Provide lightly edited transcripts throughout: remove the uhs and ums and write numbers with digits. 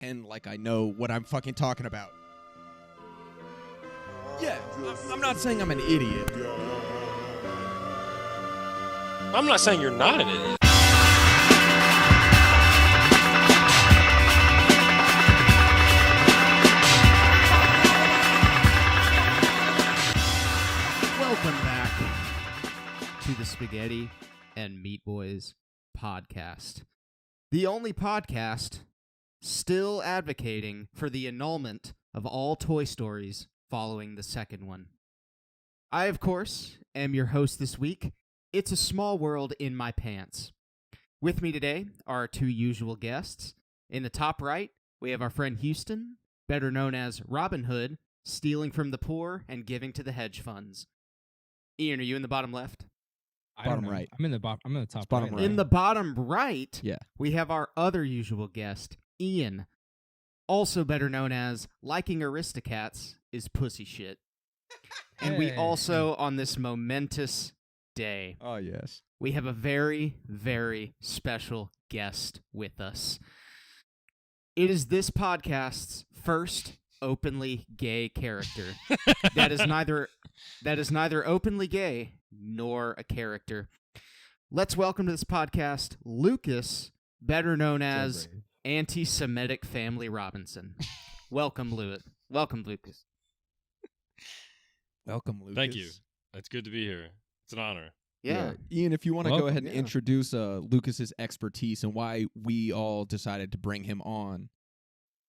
pretend like I know what I'm fucking talking about. Yeah, I'm not saying I'm an idiot. I'm not saying you're not an idiot. Welcome back to the Spaghetti and Meat Boys podcast. The only podcast still advocating for the annulment of all Toy Stories following the second one. I, of course, am your host this week. It's a small world in my pants. With me today are our two usual guests. In the top right, we have our friend Houston, better known as Robin Hood, stealing from the poor and giving to the hedge funds. Ian, are you in the bottom left? Bottom right. I'm in the top bottom right. right. In the bottom right, Yeah. we have our other usual guest, Ian, also better known as liking Aristocats is pussy shit. And we Hey. also, on this momentous day, Oh, yes. we have a very, very special guest with us. It is this podcast's first openly gay character. that is neither openly gay nor a character. Let's welcome to this podcast Lucas, better known as Anti-Semitic Family Robinson. Welcome, Lucas. Welcome, Lucas. Thank you. It's good to be here. It's an honor. Yeah. Ian, if you want to go Welcome, ahead and introduce Lucas's expertise and why we all decided to bring him on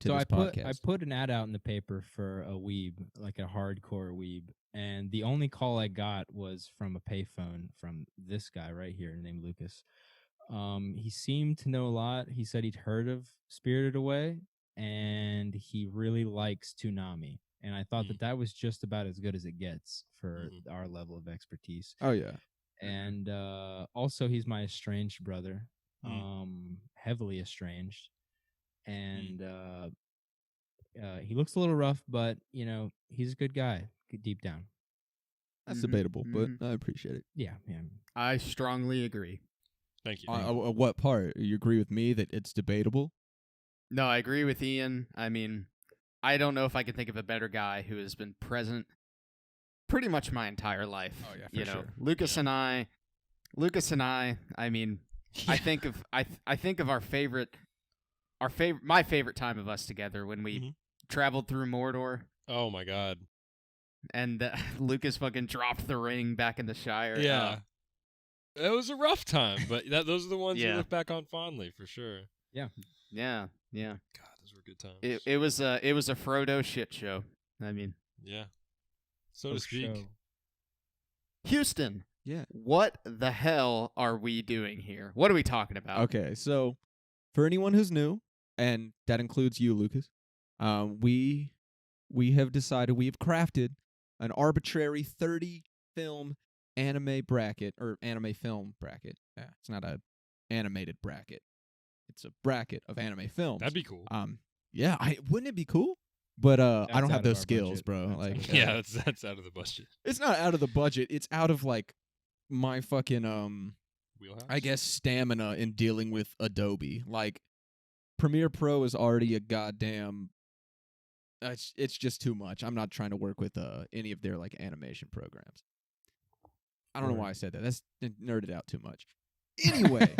to So this podcast. I put an ad out in the paper for a weeb, like a hardcore weeb, and the only call I got was from a payphone from this guy right here named Lucas. He seemed to know a lot. He said he'd heard of Spirited Away, and he really likes Toonami. And I thought that was just about as good as it gets for our level of expertise. Oh, yeah. And also, he's my estranged brother, heavily estranged. And he looks a little rough, but, you know, he's a good guy deep down. That's debatable, but I appreciate it. Yeah. I strongly agree. Thank you. What part? You agree with me that it's debatable? No, I agree with Ian. I mean, I don't know if I can think of a better guy who has been present pretty much my entire life. Oh, yeah, for you know, sure. Lucas and I. I mean, I think of our my favorite time of us together when we traveled through Mordor Oh my God. and Lucas fucking dropped the ring back in the Shire. Yeah. It was a rough time, but those are the ones you Yeah. look back on fondly for sure. Yeah. God, those were good times. It was a Frodo shit show. I mean, Yeah. So to speak. Show. Houston. Yeah. What the hell are we doing here? What are we talking about? Okay, so for anyone who's new, and that includes you, Lucas, we have decided, we have crafted an arbitrary 30-film anime bracket, or anime film bracket. Yeah, it's not a animated bracket. It's a bracket of anime films. That'd be cool. Yeah, wouldn't it be cool? But I That's don't have out of those our skills, budget. bro. That's Like, out of our Yeah, that's out of the budget. it's not out of the budget. It's out of like my fucking Wheelhouse? I guess stamina in dealing with Adobe. Like, Premiere Pro is already a goddamn. It's just too much. I'm not trying to work with any of their like animation programs. I don't know why I said that. That's nerded out too much. Anyway,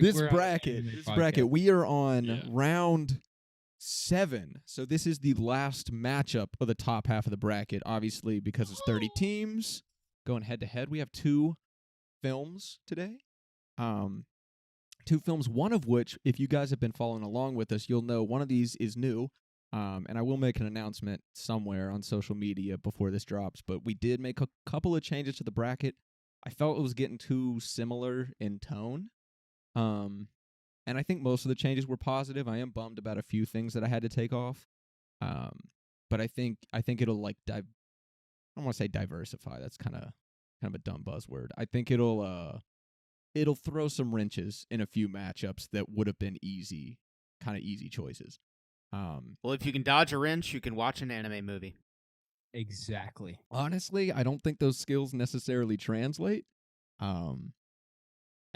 this bracket, we are on round 7. So this is the last matchup of the top half of the bracket. Obviously, because it's 30 teams going head to head. We have 2 films today. 2 films, one of which, if you guys have been following along with us, you'll know one of these is new. And I will make an announcement somewhere on social media before this drops, but we did make a couple of changes to the bracket. I felt it was getting too similar in tone. And I think most of the changes were positive. I am bummed about a few things that I had to take off. But I think it'll like I don't want to say diversify. That's kind of a dumb buzzword. I think it'll throw some wrenches in a few matchups that would have been easy choices. Well, if you can dodge a wrench, you can watch an anime movie. Exactly. Honestly, I don't think those skills necessarily translate. I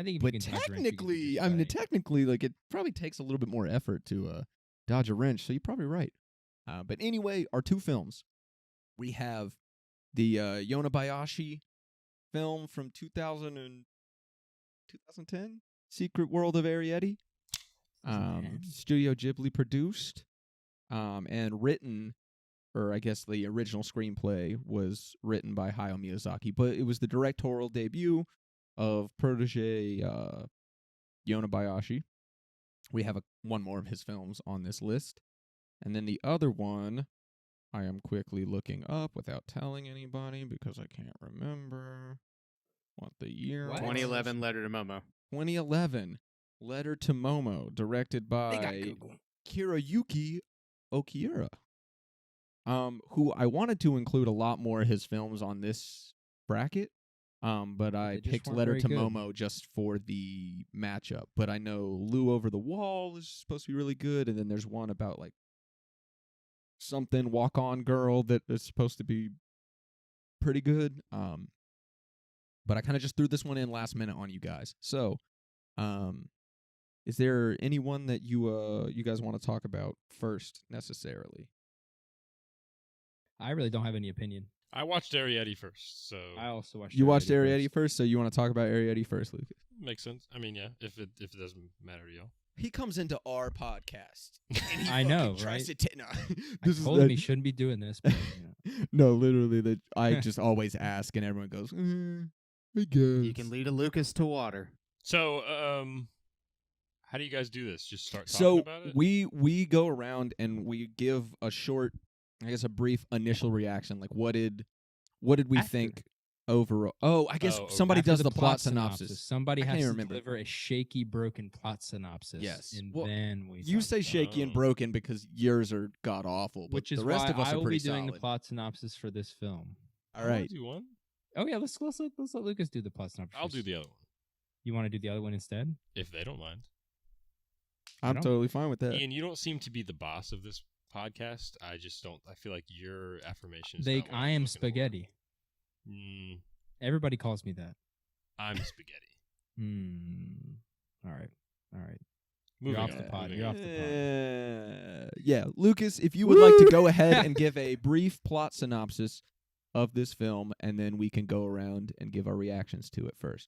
think if But you can touch a wrench, you can technically, do I mean, just technically, like, it probably takes a little bit more effort to dodge a wrench, so you're probably right. But anyway, our two films. We have the Yona Bayashi film from 2010, Secret World of Arrietty. Studio Ghibli produced, and written, or I guess the original screenplay was written by Hayao Miyazaki, but it was the directorial debut of protege Yona Bayashi. We have one more of his films on this list. And then the other one, I am quickly looking up without telling anybody because I can't remember what the year was. 2011 Letter to Momo. 2011 Letter to Momo, directed by Hiroyuki Okiura, who I wanted to include a lot more of his films on this bracket, but I picked Letter to Momo just for the matchup. But I know Lou Over the Wall is supposed to be really good, and then there's one about like something Walk On Girl that is supposed to be pretty good. But I kind of just threw this one in last minute on you guys. So, is there anyone that you guys want to talk about first necessarily? I really don't have any opinion. I watched Arrietty first, so I also watched. You watched Arrietty first, so you want to talk about Arrietty first, Lucas? makes sense. I mean, yeah, if it doesn't matter to y'all. He comes into our podcast. And he I know, tries right? To I told him he shouldn't be doing this. But, No, literally, I just always ask, and everyone goes, I guess. You can lead a Lucas to water. So, how do you guys do this? Just start talking about it? we go around and we give a short, I guess, a brief initial reaction. Like, what did we think overall? Oh, I guess somebody after does the plot synopsis. Somebody I has can't to remember. deliver a shaky, broken plot synopsis. Yes. And Well, then we You talk say about shaky it. and broken because yours are god awful, but Which is the rest why of us I are will pretty be doing solid. the plot synopsis for this film. All right. Do one? Oh yeah, let's let Lucas do the plot synopsis. I'll do the other one You want to do the other one instead? if they don't mind. I'm totally fine with that. Ian, you don't seem to be the boss of this podcast. I just don't. I feel like your affirmations. I am spaghetti. Everybody calls me that. I'm spaghetti. All right. Moving You're off on. the pod. Moving You're on. off the pod. Yeah, Lucas, if you would like to go ahead and give a brief plot synopsis of this film, and then we can go around and give our reactions to it first.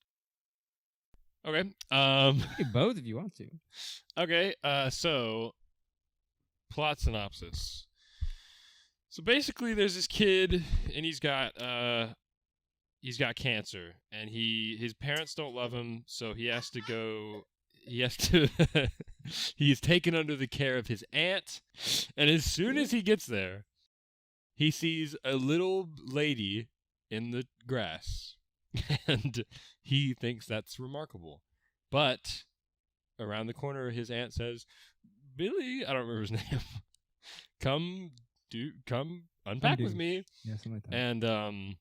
Okay. You can both if you want to. Okay. So, plot synopsis. So basically, there's this kid, and he's got cancer, and his parents don't love him, so he has to go. He's taken under the care of his aunt, and as soon as he gets there, he sees a little lady in the grass, and he thinks that's remarkable. But around the corner, his aunt says, "Billy," I don't remember his name, come unpack with me. Yeah, something like that. And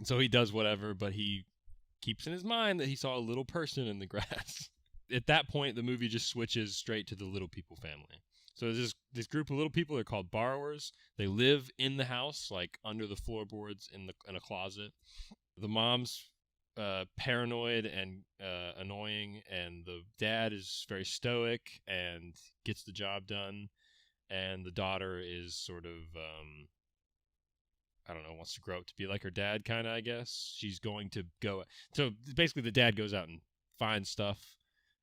so he does whatever, but he keeps in his mind that he saw a little person in the grass. At that point, the movie just switches straight to the little people family. So there's this group of little people. They're called borrowers. They live in the house, like under the floorboards in a closet. The mom's paranoid and annoying, and the dad is very stoic and gets the job done. And the daughter is sort of, I don't know, wants to grow up to be like her dad, kind of, I guess. She's going to go. So basically, the dad goes out and finds stuff,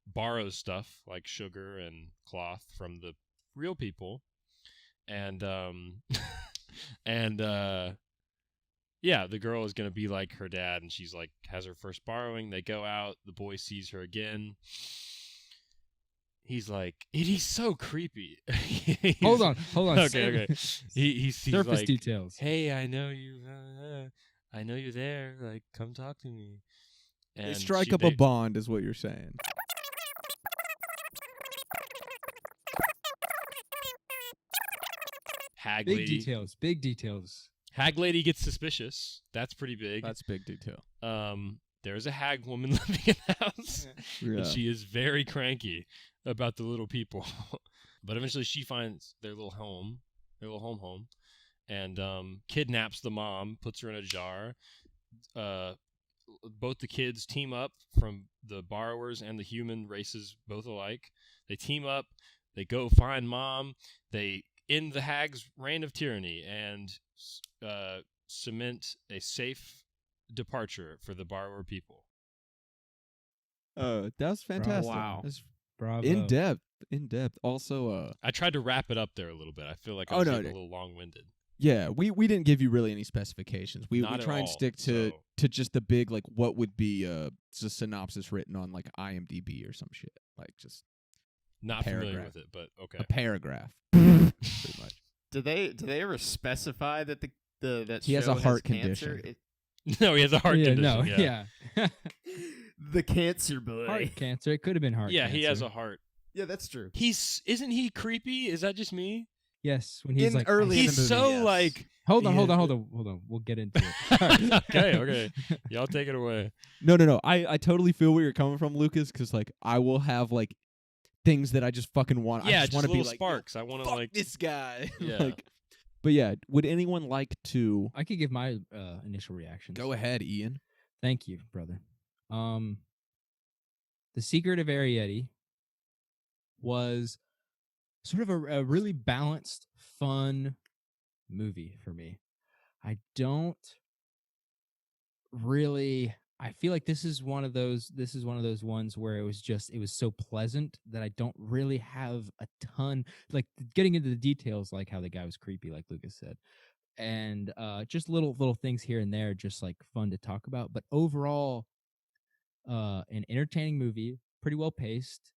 borrows stuff like sugar and cloth from the real people. And, yeah, the girl is going to be like her dad, and she's like, has her first borrowing. They go out. The boy sees her again. He's like, he's so creepy. Hold on. Okay. He's surface like, details. "Hey, I know you. I know you're there. Like, come talk to me." And They strike up a bond, is what you're saying. Hag Big lady. Big details. Hag lady gets suspicious. That's pretty big. That's big detail. There's a hag woman living in the house, Yeah. and she is very cranky about the little people. But eventually, she finds their little home, and kidnaps the mom, puts her in a jar. Both the kids team up from the borrowers and the human races, both alike. They team up. They go find mom. They end the hag's reign of tyranny and cement a safe departure for the borrower people. That was fantastic. Wow. That's Bravo. in depth. Also, I tried to wrap it up there a little bit. I feel like I Oh, was no, getting a no. little long-winded. yeah, we didn't give you really any specifications. We Not at try and all, stick so- to just the big, like, what would be a synopsis written on, like, IMDb or some shit. Like, just Not familiar Paragraph. with it, but okay. a paragraph, pretty much. Do they ever specify that that He has show a heart cancer? condition. No, he has a heart yeah, condition. no, yeah. The cancer boy. Heart cancer. It could have been heart Yeah, cancer. he has a heart. Yeah, that's true. Isn't he creepy? Is that just me? Yes, when he's In like early in He's the movie, so yes. like. Hold on. Yeah. We'll get into it. Okay. Y'all take it away. No. I totally feel where you're coming from, Lucas, because, like, I will have, like, things that I just fucking want. Yeah, I just want to be little like, sparks. I want to fuck like. this guy. Yeah. Like, but yeah, would anyone like to I could give my initial reactions. go ahead, Ian? Thank you, brother. The Secret of Arrietty was sort of a really balanced, fun movie for me. I don't really. I feel like this is one of those ones where it was so pleasant that I don't really have a ton, like, getting into the details, like how the guy was creepy, like Lucas said, and just little things here and there, just like fun to talk about. But overall, an entertaining movie, pretty well paced,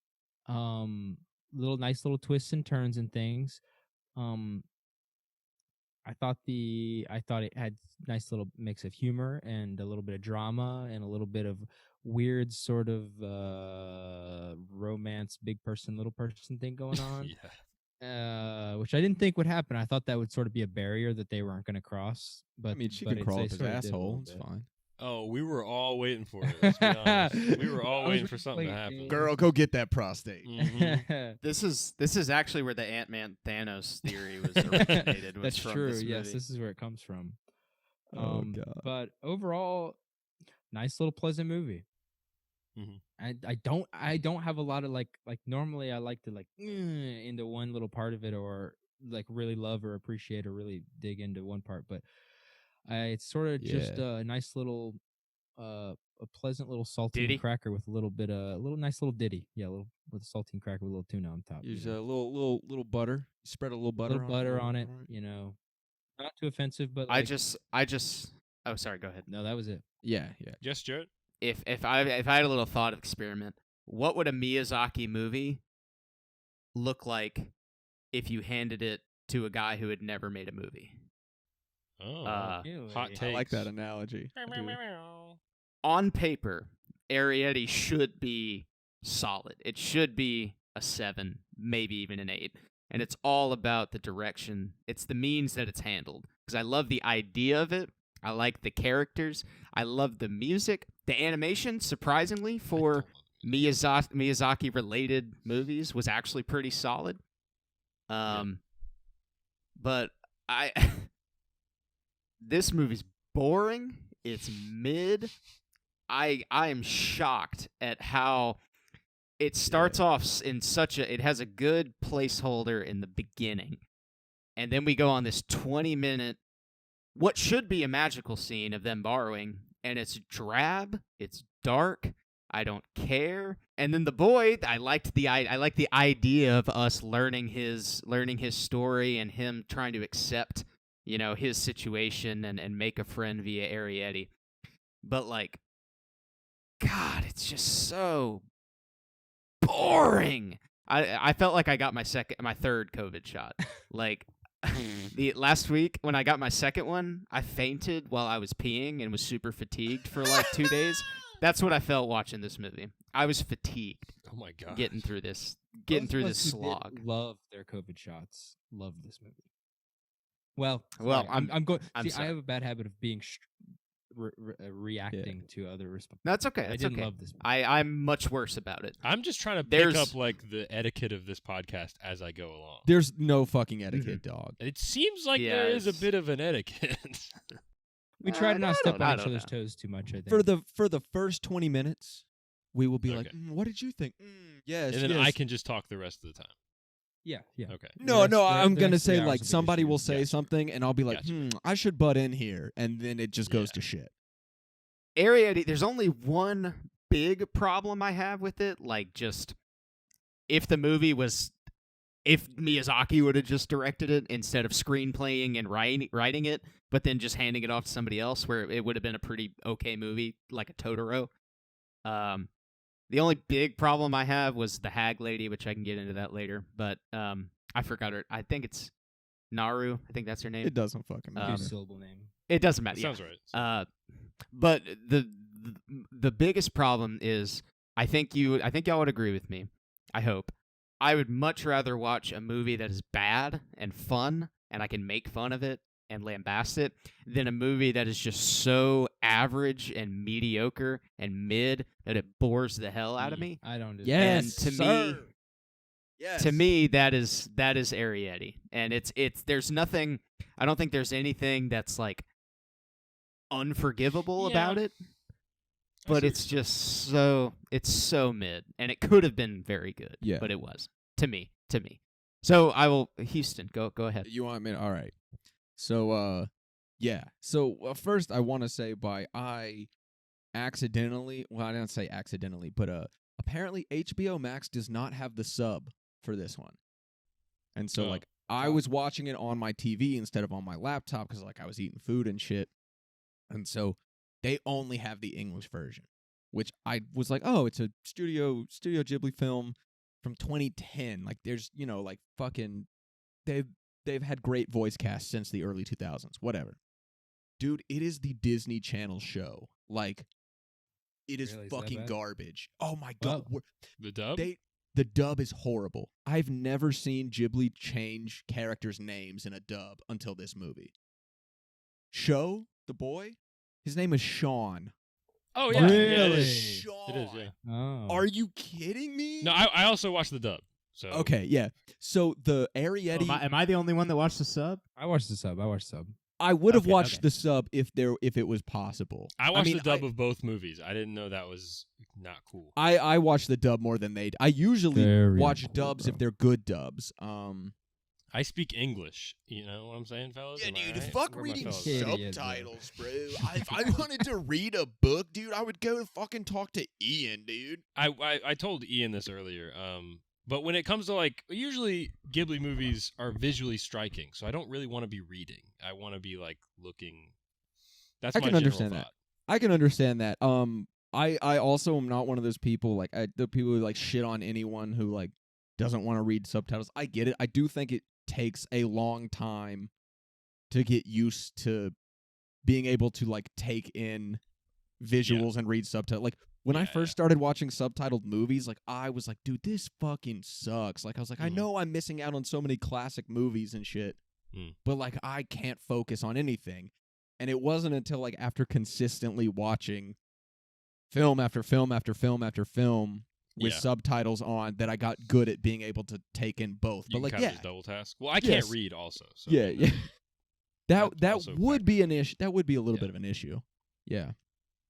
nice little twists and turns and things. I thought it had nice little mix of humor and a little bit of drama and a little bit of weird sort of romance, big person, little person thing going on. Yeah. Which I didn't think would happen. I thought that would sort of be a barrier that they weren't going to cross. But I mean, she but can crawl they up his sort of did a asshole. little It's bit. fine. Oh, we were all waiting for it. Let's be honest. We were all I was waiting for something to waiting. happen. Girl, go get that prostate. Mhm. This is actually where the Ant-Man Thanos theory was originated. Was That's from true. This Yes, movie. this is where it comes from. Oh, God. But overall, nice little pleasant movie. Mhm. I don't have a lot of like normally I like to like into one little part of it, or like really love or appreciate or really dig into one part, but it's sort of just Yeah. a nice little a pleasant little saltine Ditty? cracker with a little bit a little nice little ditty. Yeah, with a saltine cracker with a little tuna on top. Use you know. a little butter. Spread a little butter. Little butter on it, Alright. you know. Not too offensive, but I like, just. Oh, sorry. Go ahead. no, that was it. Yeah. Yes, Jared? If I had a little thought experiment, what would a Miyazaki movie look like if you handed it to a guy who had never made a movie? Oh, Uh, hot I takes. like that analogy. I do. On paper, Arrietty should be solid. It should be a 7, maybe even an 8. And it's all about the direction. It's the means that it's handled. Because I love the idea of it. I like the characters. I love the music. The animation, surprisingly, for Miyazaki-related movies was actually pretty solid. But this movie's boring. It's mid. I am shocked at how it starts off in such a. It has a good placeholder in the beginning, and then we go on this 20-minute, what should be a magical scene of them borrowing, and it's drab. It's dark. I don't care. And then the boy, I like the idea of us learning his story and him trying to accept, his situation and make a friend via Arrietty. But like, God, it's just so boring. I felt like I got my third COVID shot. Like the last week when I got my second one, I fainted while I was peeing and was super fatigued for like 2 days. That's what I felt watching this movie. I was fatigued Oh my god. getting through this Those of us who did slog. love their COVID shots. Love this movie. Well, Well, sorry, I'm going. I'm See, sorry. I have a bad habit of being reacting to other responses. That's okay. I That's didn't okay. love this movie. I'm much worse about it. I'm just trying to pick There's- up like the etiquette of this podcast as I go along. There's no fucking etiquette, dog. It seems like Yeah, there is a it's- bit of an etiquette. We try to I not step don't- I on each don't other's know. toes too much. I think. For the first 20 minutes, we will be like, Okay. what did you think? Yes, and then yes. I can just talk the rest of the time. Yeah. Okay. No, The I'm next gonna 3 say hours like will be somebody just will you. say Gotcha. something, and I'll be like, Gotcha. I should butt in here, and then it just goes Yeah. to shit. Arrietty, there's only one big problem I have with it. Like, just if Miyazaki would have just directed it instead of screenplaying and writing it, but then just handing it off to somebody else, where it would have been a pretty okay movie, like a Totoro. The only big problem I have was the hag lady, which I can get into that later. But I forgot her. I think it's Naru. I think that's her name. It doesn't fucking matter. 2-syllable name. It doesn't matter. That Yeah. sounds right. But the biggest problem is I think y'all would agree with me. I hope. I would much rather watch a movie that is bad and fun and I can make fun of it and lambast it than a movie that is just so average and mediocre and mid that it bores the hell out of me. I don't disagree. Yes, And to sir. me- Yes. To me, that is Arrietty, and it's there's nothing. I don't think there's anything that's like unforgivable Yeah. about it, I but see it's just so mid, and it could have been very good. Yeah. But it was to me. So I will. Houston, go ahead. You want me? All right. So, yeah. So first, I want to say I accidentally. Well, I didn't say accidentally, but apparently HBO Max does not have the sub for this one, and so Oh. like I was watching it on my TV instead of on my laptop because like I was eating food and shit, and so they only have the English version, which I was like, oh, it's a Studio Ghibli film from 2010. Like there's like fucking they've had great voice casts since the early 2000s. Whatever, dude, it is the Disney Channel show. Like it is Really? Is that fucking bad? garbage. Oh my god, Wow. The dub? the dub is horrible. I've never seen Ghibli change characters' names in a dub until this movie. Sho, the boy, his name is Sean. Oh, yeah. Yeah, it Really? is. Sean. It is, yeah. Oh. Are you kidding me? No, I also watched the dub. So Okay, yeah. So the Arrietty, Am I the only one that watched the sub? I watched the sub. I would have Okay, watched okay. the sub if it was possible. I watched mean, the dub of both movies. I didn't know that was not cool. I watch the dub more than they. I usually Very watch cool, dubs bro. if they're good dubs. I speak English. You know what I'm saying, fellas? Yeah, Am I dude, right? fuck Where my reading fellas? Idiot, subtitles, bro. If I wanted to read a book, dude, I would go fucking talk to Ian, dude. I told Ian this earlier. But when it comes to like, usually Ghibli movies are visually striking, so I don't really want to be reading. I want to be like looking. That's I my can general understand that. thought. I can understand that. I also am not one of those people like the people who like shit on anyone who like doesn't want to read subtitles. I get it. I do think it takes a long time to get used to being able to like take in visuals and read subtitles. Like when I Yeah, first started watching subtitled movies, like I was like, dude, this fucking sucks. Like I was like, I Mhm. know I'm missing out on so many classic movies and shit, but like I can't focus on anything. And it wasn't until like after consistently watching film after film after film after film with Yeah. subtitles on that I got good at being able to take in both. You But like, can kind of yeah, just double task. Well, I Yes. can't read also. So yeah, yeah. That's That also would be an issue. That would be a little Yeah. bit of an issue. Yeah.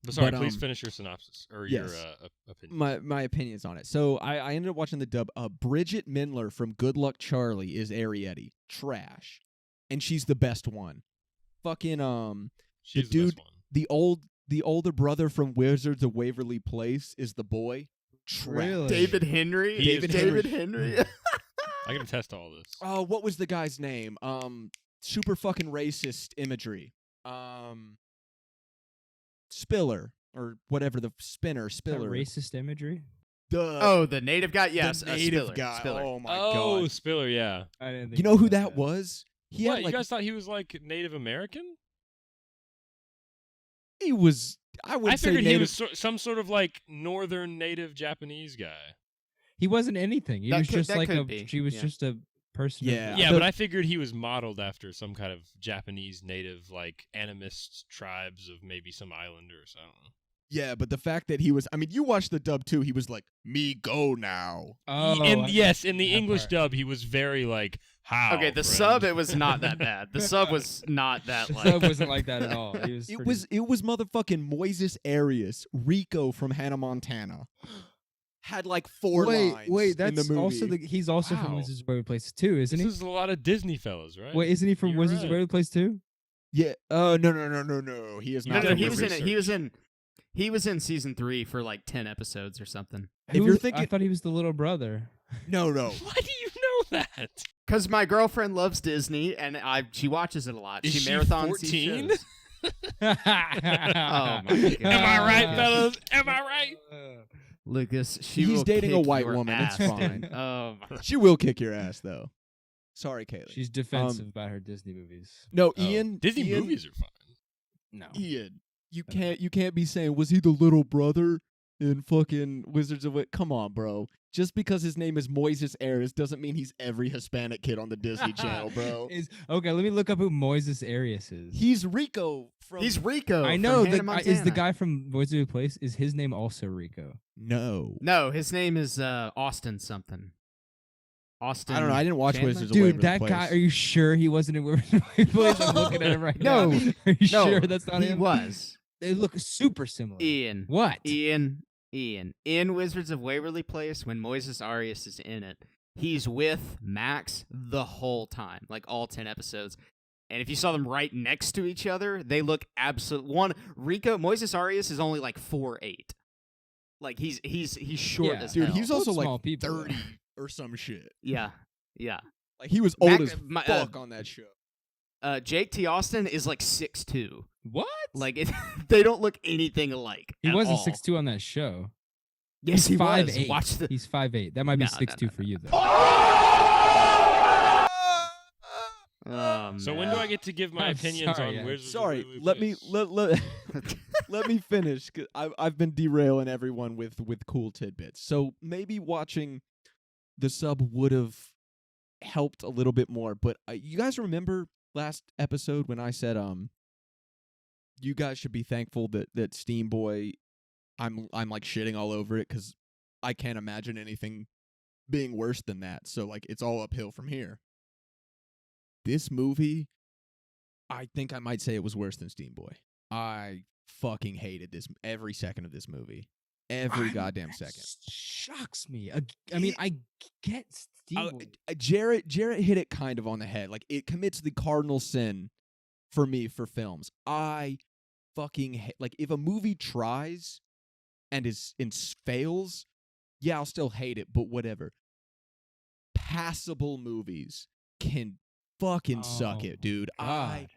But sorry, But, please finish your synopsis or yes. your opinion. My opinions on it. So I ended up watching the dub. Bridget Mendler from Good Luck Charlie is Arrietty. Trash. And she's the best one. Fucking She's the dude- best one. the older brother from Wizards of Waverly Place is the boy. Trash. Really? David Henry. He is David Henry. I can attest to all this. Oh, what was the guy's name? Super fucking racist imagery. Spiller or whatever the spinner Is that Spiller. racist imagery? Oh, the native guy. Yes, the native Spiller. guy. Spiller. Oh my oh, god. Spiller, yeah. I didn't think You know who about that was? He What, had like you guys thought he was like Native American? he was. I would I say figured native. he was some sort of like northern native Japanese guy. He wasn't anything. He That was could- just that like could a. be, She was yeah. just a person. Yeah. Yeah, The- but I figured he was modeled after some kind of Japanese native like animist tribes of maybe some island or something. Yeah, but the fact that he was. I mean, you watched the dub too. He was like, "Me go now." Oh, Yes, in the that English part. dub, he was very like, "How?" Okay, the friend?" sub, it was not that bad. The sub was not that The like. sub wasn't like that at all. He was It pretty- was motherfucking Moises Arias, Rico from Hannah Montana. had like 4 lines Wait, in the that's movie. also he's also from Wow. Wizards of Waverly Place too, isn't This he? is a lot of Disney fellas, right? Wait, isn't he from You're Wizards right. of Waverly Place too? Yeah. No. He is You not. did No, he your was in it. He research. was in season 3 for like 10 episodes or something. If you're I thinking, thought he was the little brother. no. Why do you know that? Because my girlfriend loves Disney, and she watches it a lot. Is she she marathons these 14? shows. Oh my God. Am I right, fellas? Am I right? Lucas, she He's will dating a kick white your woman. It's ass, fine. dude. Oh my. She will kick your ass though. Sorry, Kaylee. She's defensive about her Disney movies. No, Oh, Ian. Disney Ian, movies are fun. No. Ian, you can't be saying, was he the little brother in fucking Wizards of It? Come on, bro. Just because his name is Moises Arias doesn't mean he's every Hispanic kid on the Disney Channel, bro. Okay, let me look up who Moises Arias is. He's Rico from. He's Rico. I from know Hannah is the Montana. guy from Wizards of Place. Is his name also Rico? No. No, his name is Austin something. Austin. I don't know. I didn't watch Chandler? Wizards of Dude, Waverly that Place. guy. Are you sure he wasn't in Wizards of Waverly Place? I'm looking at him right No, now. Are you No, sure that's not he him? was. They look super similar. Ian. What? Ian. In Wizards of Waverly Place, when Moises Arias is in it, he's with Max the whole time, like all 10 episodes. And if you saw them right next to each other, they look absolute. Moises Arias is only like 4'8". Like he's short Yeah. as Dude, hell. he's Both also small like people, though. 30 or some shit. yeah. Like he was old Mac- as my- fuck on that show. Jake T. Austin is like 6'2". What? Like they don't look anything alike. He at wasn't all. 6'2" on that show. Yes, he He's was. 5'8". Watch the. He's 5'8". That might be No, 6'2" for you though. Oh, So when do I get to give my I'm opinions sorry, on Wizards Sorry, of Waverly let me Place? let me finish. 'Cause I've been derailing everyone with cool tidbits. So maybe watching the sub would have helped a little bit more. But you guys remember last episode when I said you guys should be thankful that Steam Boy, I'm like shitting all over it because I can't imagine anything being worse than that. So like it's all uphill from here. This movie, I think I might say it was worse than Steam Boy. I fucking hated every second of this movie. Every goddamn second. Shocks me. I mean, I get Steve. Jarrett hit it kind of on the head. Like it commits the cardinal sin for me for films. I fucking like if a movie tries and fails, yeah, I'll still hate it, but whatever. Passable movies can fucking suck it, dude. God.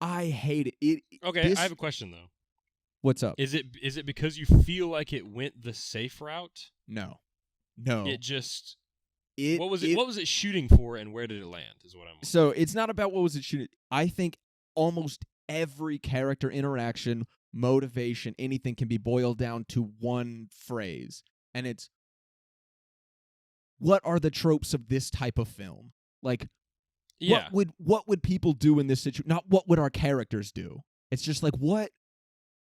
I hate it. Okay, I have a question though. What's up? Is it because you feel like it went the safe route? No. It just It, what was it shooting for, and where did it land? Is what I'm. Wondering. So it's not about what was it shooting. I think almost every character interaction, motivation, anything can be boiled down to one phrase, and it's what are the tropes of this type of film? Like, Yeah. what would people do in this situation? Not what would our characters do. It's just like what.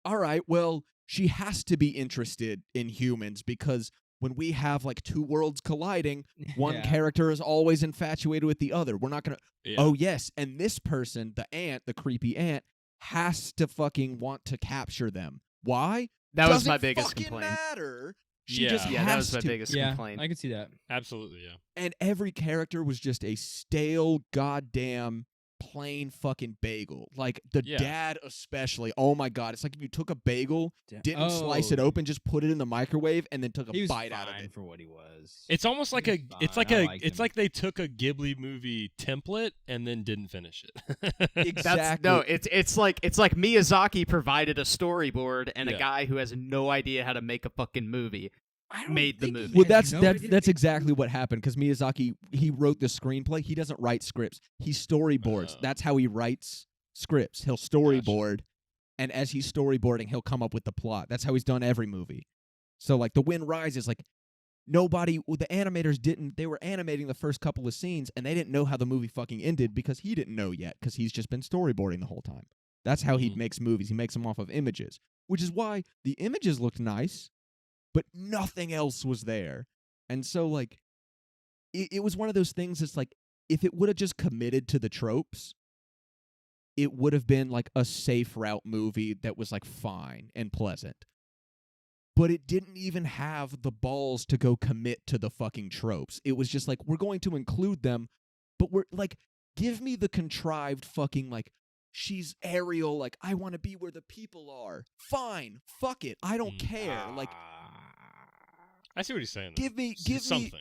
All right, well, she has to be interested in humans because when we have like two worlds colliding, one Yeah. character is always infatuated with the other. We're not gonna. Yeah. Oh yes, and this person, the ant, the creepy ant, has to fucking want to capture them. Why? That was Doesn't my biggest fucking complaint. matter. She Yeah. just Yeah, that has was my to. biggest Yeah, complaint. I could see that. Absolutely, yeah. And every character was just a stale, goddamn, plain fucking bagel. Like the Yeah. dad, especially. Oh my god, it's like if you took a bagel, didn't slice it Oh. open, just put it in the microwave, and then took He a was bite out of fine it. for what he was. It's almost like He was fine. I liked it's him. like they took a Ghibli movie template and then didn't finish it. Exactly. It's like Miyazaki provided a storyboard and Yeah. a guy who has no idea how to make a fucking movie made the movie. Well, that's exactly what happened because Miyazaki, he wrote the screenplay. He doesn't write scripts. He storyboards. Oh. That's how he writes scripts. He'll storyboard, and as he's storyboarding, he'll come up with the plot. That's how he's done every movie. So, like, The Wind Rises, like, the animators didn't, they were animating the first couple of scenes, and they didn't know how the movie fucking ended because he didn't know yet because he's just been storyboarding the whole time. That's how he Mhm. makes movies. He makes them off of images, which is why the images looked nice, but nothing else was there. And so, like, it was one of those things that's like, if it would have just committed to the tropes, it would have been like a safe route movie that was like fine and pleasant. but it didn't even have the balls to go commit to the fucking tropes. It was just like, we're going to include them, but we're like, give me the contrived fucking, like, she's Ariel, like, I want to be where the people are. Fine, fuck it, I don't care. Like, I see what he's saying. give me something.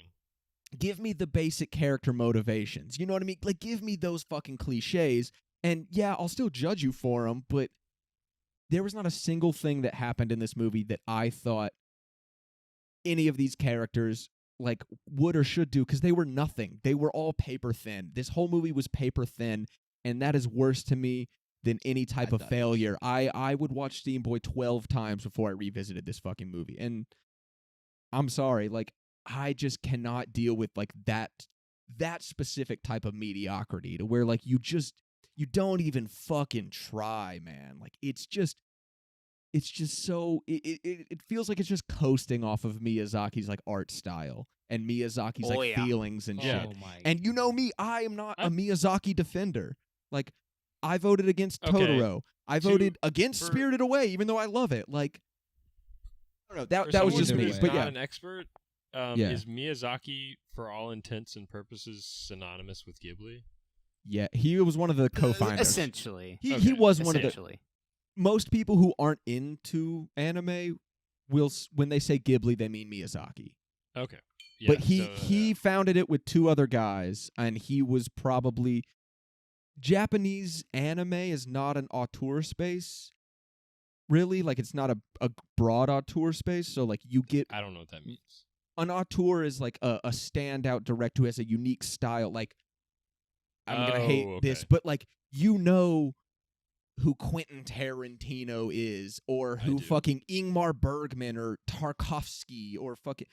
Give me the basic character motivations. You know what I mean? Like, give me those fucking cliches. And yeah, I'll still judge you for them, but there was not a single thing that happened in this movie that I thought any of these characters like would or should do, because they were nothing. They were all paper thin. This whole movie was paper thin, and that is worse to me than any type of failure. I would watch Steam Boy 12 times before I revisited this fucking movie. And I'm sorry, like, I just cannot deal with like that specific type of mediocrity to where like you don't even fucking try, man. Like, it's just so it feels like it's just coasting off of Miyazaki's like art style and Miyazaki's feelings and shit. And you know me, I am not a Miyazaki defender. Like, I voted against Totoro. I voted against Spirited Away, even though I love it. Like, I don't know. That was just me. But yeah, an expert. Is Miyazaki, for all intents and purposes, synonymous with Ghibli? Yeah, he was one of the co-founders. Essentially. He was one of the... Most people who aren't into anime will, when they say Ghibli, they mean Miyazaki. Okay. Yeah, but he founded it with two other guys, and he was probably... Japanese anime is not an auteur space, really. Like, it's not a broad auteur space, so, like, you get... I don't know what that means. An auteur is like a standout director who has a unique style. Like, I'm going to hate this, but like, you know who Quentin Tarantino is, or who fucking Ingmar Bergman or Tarkovsky or fucking...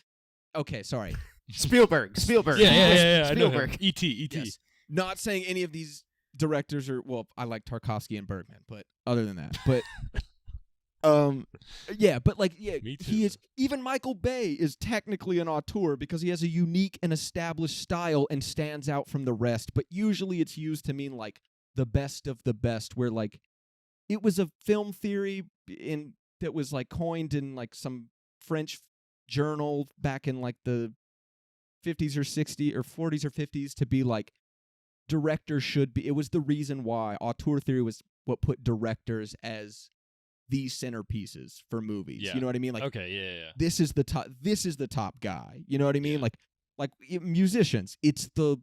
Okay, sorry. Spielberg. Yeah. Spielberg. E.T. Yes. Not saying any of these directors are... Well, I like Tarkovsky and Bergman, but other than that. But... yeah, but like, yeah, he is, even Michael Bay is technically an auteur because he has a unique and established style and stands out from the rest, but usually it's used to mean like the best of the best, where like it was a film theory that was like coined in like some French journal back in like the 50s or 60s or 40s or 50s to be like, directors should be... It was the reason why auteur theory was what put directors as these centerpieces for movies. Yeah. You know what I mean? Like, okay, yeah. This is the top guy. You know what I mean? Like musicians, it's the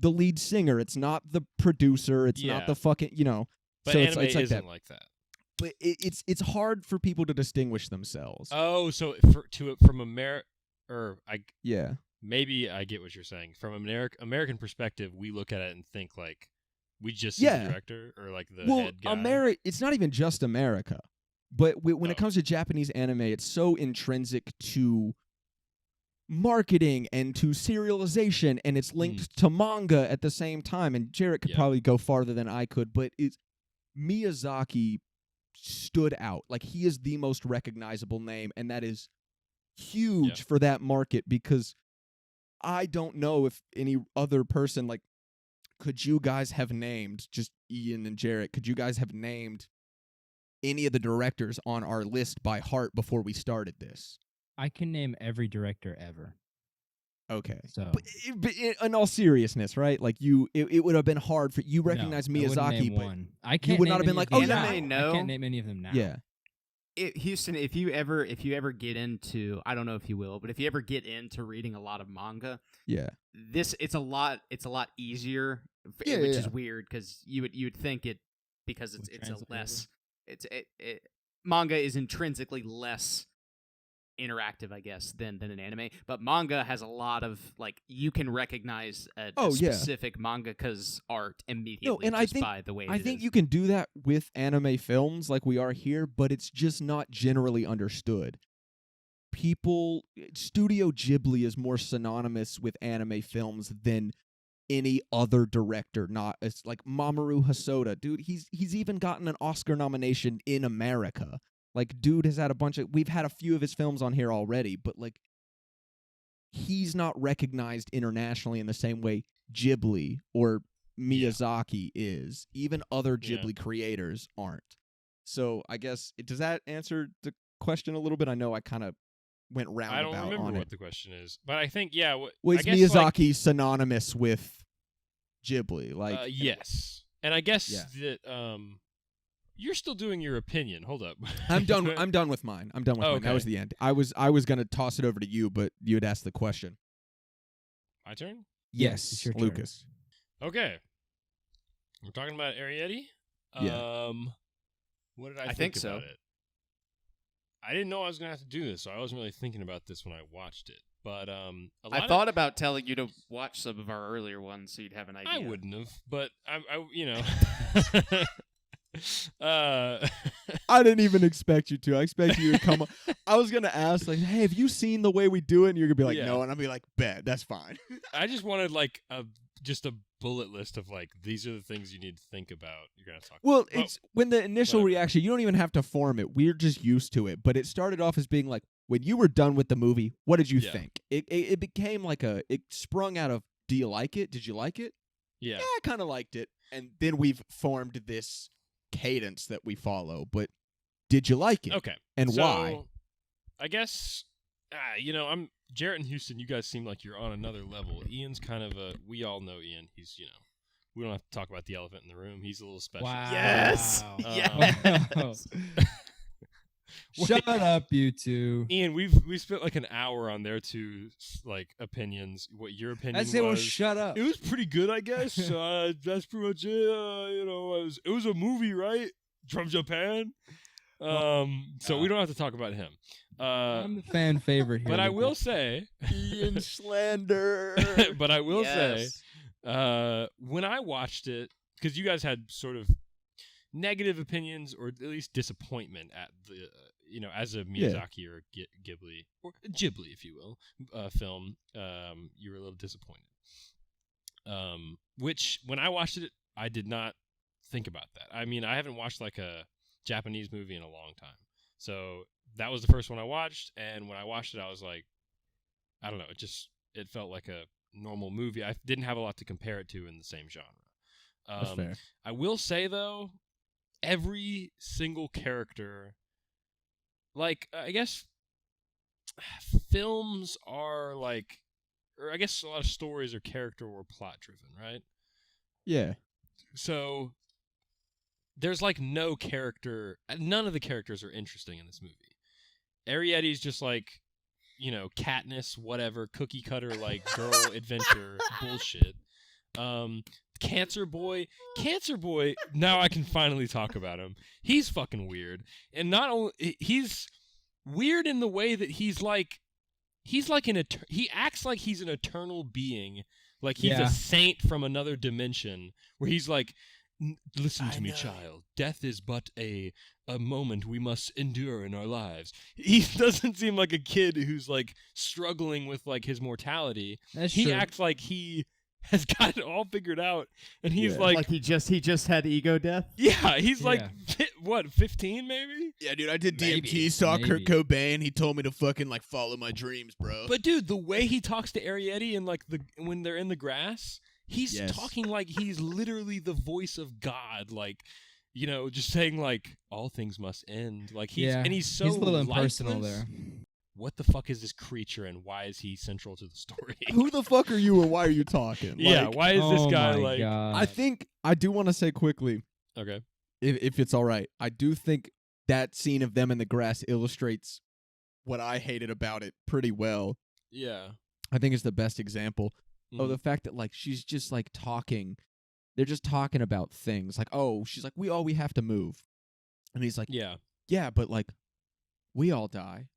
lead singer. It's not the producer. It's not the fucking, you know. But so anime it's like isn't that. like that. But it's hard for people to distinguish themselves. Oh, so from America, or maybe I get what you're saying. From American perspective, we look at it and think like, we just see the director or like the head guy. It's not even just America, but when it comes to Japanese anime, it's so intrinsic to marketing and to serialization, and it's linked to manga at the same time. And Jarrett could probably go farther than I could, but Miyazaki stood out. Like, he is the most recognizable name, and that is huge for that market, because I don't know if any other person, like, could you guys have named, just Ian and Jarrett, could you guys have named any of the directors on our list by heart before we started this? I can name every director ever. Okay. So, but in all seriousness, right? Like, it would have been hard for you to recognize Miyazaki, but one. I can't you would not have been like, oh yeah, I can't name any of them now. Yeah. Houston, if you ever get into, I don't know if you will, but if you ever get into reading a lot of manga, it's a lot easier, which is weird because you would think it, because manga is intrinsically less interactive, I guess, than an anime, but manga has a lot of, like, you can recognize a specific mangaka's art immediately by the way I think you can do that with anime films like we are here, but it's just not generally understood. Studio Ghibli is more synonymous with anime films than any other director. It's like Mamoru Hosoda, dude, he's even gotten an Oscar nomination in America. Like, dude has had we've had a few of his films on here already, but, like, he's not recognized internationally in the same way Ghibli or Miyazaki is. Even other Ghibli creators aren't. So, I guess, does that answer the question a little bit? I know I kind of went I roundabout don't remember on what it. the question is, but I think yeah. Was I guess, Miyazaki synonymous with Ghibli? like, Like, yes, and I guess Yeah. that you're still doing your opinion. Hold up. I'm done. I'm done with mine. I'm done with mine. That Okay. was the end. I was gonna toss it over to you, but you had asked the question. My turn. Yes, it's your turn. Lucas. Okay. We're talking about Arrietty. Yeah. What did I I think think so. about it? I didn't know I was gonna have to do this, so I wasn't really thinking about this when I watched it. But I thought about telling you to watch some of our earlier ones so you'd have an idea. I wouldn't have, but I you know. I didn't even expect you to. I expect you to come up. I was gonna ask, like, hey, have you seen the way we do it? And you're gonna be like, Yeah. no, and I'll be like, bet, that's fine. I just wanted like just a bullet list of like these are the things you need to think about. You're gonna talk. Well, about. it's when the initial whatever. reaction, you don't even have to form it. We're just used to it. But it started off as being like, when you were done with the movie, what did you Yeah. think? It became like it sprung out of, do you like it? Did you like it? Yeah. I kind of liked it. And then we've formed this cadence that we follow. But did you like it? Okay. And so, why? I guess I'm Jarrett and Houston. You guys seem like you're on another level. Ian's kind of we all know Ian. He's we don't have to talk about the elephant in the room. He's a little special. Wow. Yes. Um, Yes. Shut up, you two. Ian, we spent like an hour on their two like opinions. What your opinion I say, well, was? shut up. It was pretty good, I guess. That's pretty much it. It was a movie, right? From Japan. So we don't have to talk about him. I'm the fan favorite here. But I will Lucas. say, Ian slander. but I will say, Yes. when I watched it, because you guys had sort of negative opinions or at least disappointment at the, as a Miyazaki or Ghibli, or Ghibli, if you will, film, you were a little disappointed. Which, when I watched it, I did not think about that. I mean, I haven't watched like a Japanese movie in a long time. So that was the first one I watched, and when I watched it, I was like, I don't know, it felt like a normal movie. I didn't have a lot to compare it to in the same genre. That's fair. I will say, though, every single character, like, I guess films are like, or I guess a lot of stories are character or plot driven, right? Yeah. So there's like no character, none of the characters are interesting in this movie. Arrietty's just like, Katniss, whatever, cookie cutter, like girl adventure bullshit. Cancer Boy, now I can finally talk about him. He's fucking weird. And not only, he's weird in the way that he acts like he's an eternal being, like he's Yeah. a saint from another dimension, where he's like, listen to me, child. Death is but a moment we must endure in our lives. He doesn't seem like a kid who's like struggling with like his mortality. That's He true. acts like he has got it all figured out, and he's Yeah. like, he just had ego death. yeah, he's like, Yeah. what, 15 maybe? Yeah, dude, I did Maybe, DMT, saw Kurt maybe. Cobain. He told me to fucking like follow my dreams, bro. But dude, the way he talks to Arrietty and like when they're in the grass, he's Yes. talking like he's literally the voice of God, like, just saying like all things must end. Like he's so he's a little impersonal lifeless. there. What the fuck is this creature, and why is he central to the story? Who the fuck are you, and why are you talking? Yeah, Like, why is this Oh guy my like? God. I think I do want to say quickly, Okay, if it's all right, I do think that scene of them in the grass illustrates what I hated about it pretty well. yeah. I think it's the best example of Mhm. the fact that like she's just like talking. They're just talking about things like, oh, she's like, we have to move, and he's like, Yeah, yeah, but like we all die.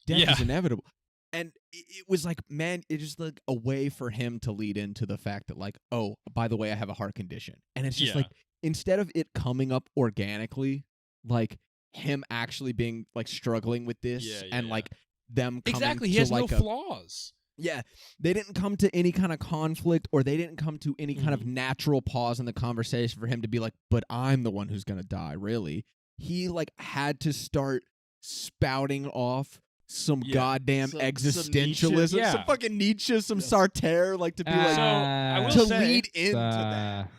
Death Yeah. is inevitable. And it was like, man, it just like a way for him to lead into the fact that like, oh, by the way, I have a heart condition. And it's just Yeah. like, instead of it coming up organically, like him actually being like struggling with this Yeah, and yeah. like them coming exactly. He to has like no flaws. yeah, they didn't come to any kind of conflict, or they didn't come to any kind of Mm-hmm. natural pause in the conversation for him to be like, but I'm the one who's going to die, really. He like had to start spouting off some Yeah. goddamn Some existentialism, Nietzsche. Yeah. some fucking Nietzsche, some Sartre, like to be like So, I will to say- lead into that.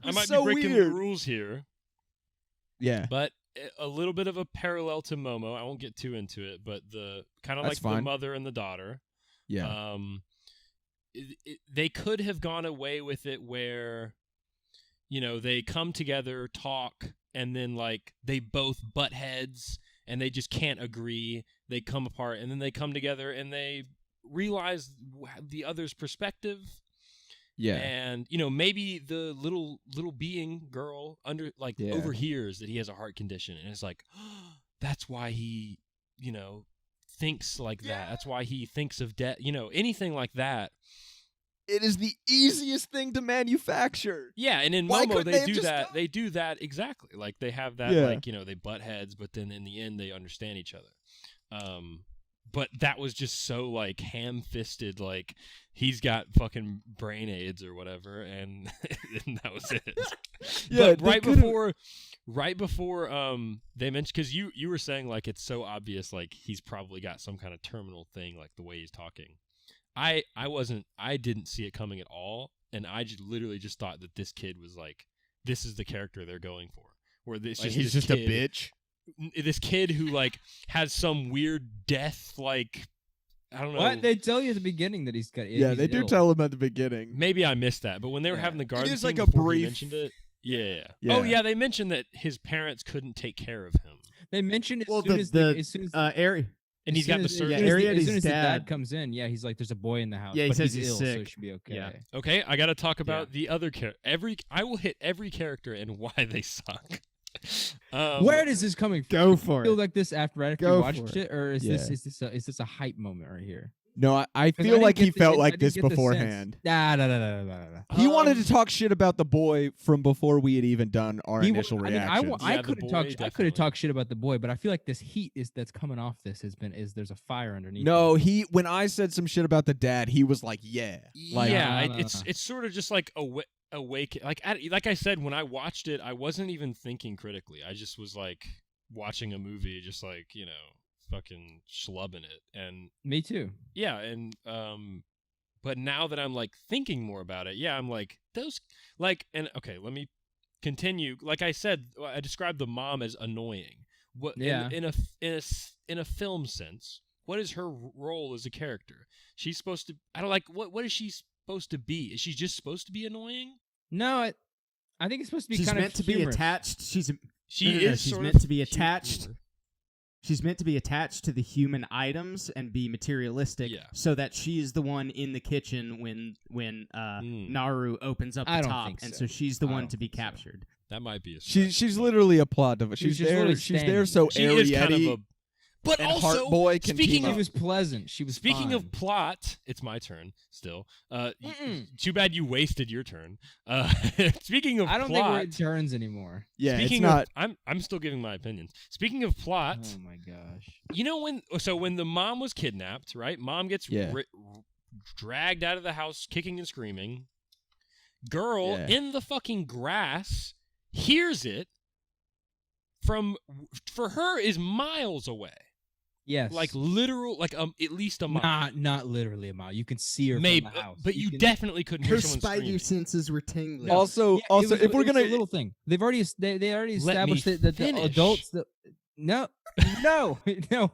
I It's might so be breaking weird. the rules here, Yeah. but a little bit of a parallel to Momo. I won't get too into it, but the kind of That's like the fine. mother and the daughter. Yeah. They could have gone away with it where, they come together, talk, and then like they both butt heads and they just can't agree. They come apart and then they come together and they realize the other's perspective. Yeah. And maybe the little being girl overhears that he has a heart condition and is like, oh, that's why he thinks like that. That's why he thinks of death. Anything like that. It is the easiest thing to manufacture. Yeah, and in Why Momo couldn't they have do just that. done- They do that exactly. Like they have that they butt heads, but then in the end they understand each other. But that was just so like ham-fisted, like he's got fucking brain AIDS or whatever, and, and that was it. Yeah, but right before they mentioned, because you were saying like it's so obvious, like he's probably got some kind of terminal thing, like the way he's talking. I didn't see it coming at all, and I literally just thought that this kid was like, this is the character they're going for, where he's just a bitch. This kid who like has some weird death, like I don't know. What? They tell you at the beginning that he's got. Yeah, he's they do ill. tell him at the beginning. Maybe I missed that, but when they were Yeah. having the garden, is scene like a before he brief- mentioned it. Yeah. Yeah. Oh yeah, they mentioned that his parents couldn't take care of him, They mentioned as Well, soon as as soon as Ari. and he's got the as surgery. yeah, Arietty's as soon as the dad dad- comes in, he's like, "There's a boy in the house." Yeah, he but says he's he's ill, so sick. it should be okay. Yeah. Okay, I got to talk about the other character. I will hit every character and why they suck. Where does this coming from? Go for Feel it. like this after you Go watched for it, or is Yeah. is this a hype moment right here? No, I 'Cause feel didn't like get he the- felt I like didn't this get the sense- beforehand. Nah. He wanted to talk shit about the boy from before we had even done our He initial wa- I mean, reactions. Yeah, I the couldn't boy, talk. I could definitely. have talked shit about the boy, but I feel like this heat that's coming off this there's a fire underneath. No, it. when I said some shit about the dad, he was like, yeah. Like, yeah, No. it's sort of just like awake. Like I said, when I watched it, I wasn't even thinking critically. I just was like watching a movie, just like fucking schlubbing it, and Me too. yeah, and but now that I'm like thinking more about it, yeah, I'm like those and okay, let me continue. Like I said, I described the mom as annoying. What Yeah. in a film sense, what is her role as a character? She's supposed to. I don't like what is she supposed to be? Is she just supposed to be annoying? No, I think it's supposed to be She's kind meant of to be humorous. attached. She's She no, no, no, is. she's sort meant of to be attached. She's meant to be attached to the human items and be materialistic, Yeah. so that she is the one in the kitchen when Naru opens up I the don't top, think and so. so she's the I one don't to be think so. captured. That might be a. she's stretch, but literally a plot device. She was She's just there. literally She's there standing so she is kind Arrietty of a. But and also, Heart Boy can speaking team of up. She was pleasant. She was Speaking fine. of plot, it's my turn still. Mm-mm. Too bad you wasted your turn. Speaking of I don't think we're plot, in turns anymore. Yeah, speaking it's not. of, I'm still giving my opinions. Speaking of plot, Oh my gosh. when the mom was kidnapped, right? Mom gets Yeah. dragged out of the house, kicking and screaming. Girl Yeah. in the fucking grass hears it. For her is miles away. Yes. Like literal, like at least a mile. not literally a mile. You can see her Maybe, from the house. but you can- definitely couldn't Her hear someone spider screaming. senses were tingling. No. Also, Yeah, also, if we're it was gonna a little thing, they've already they already Let me established that the finish. adults. No, no,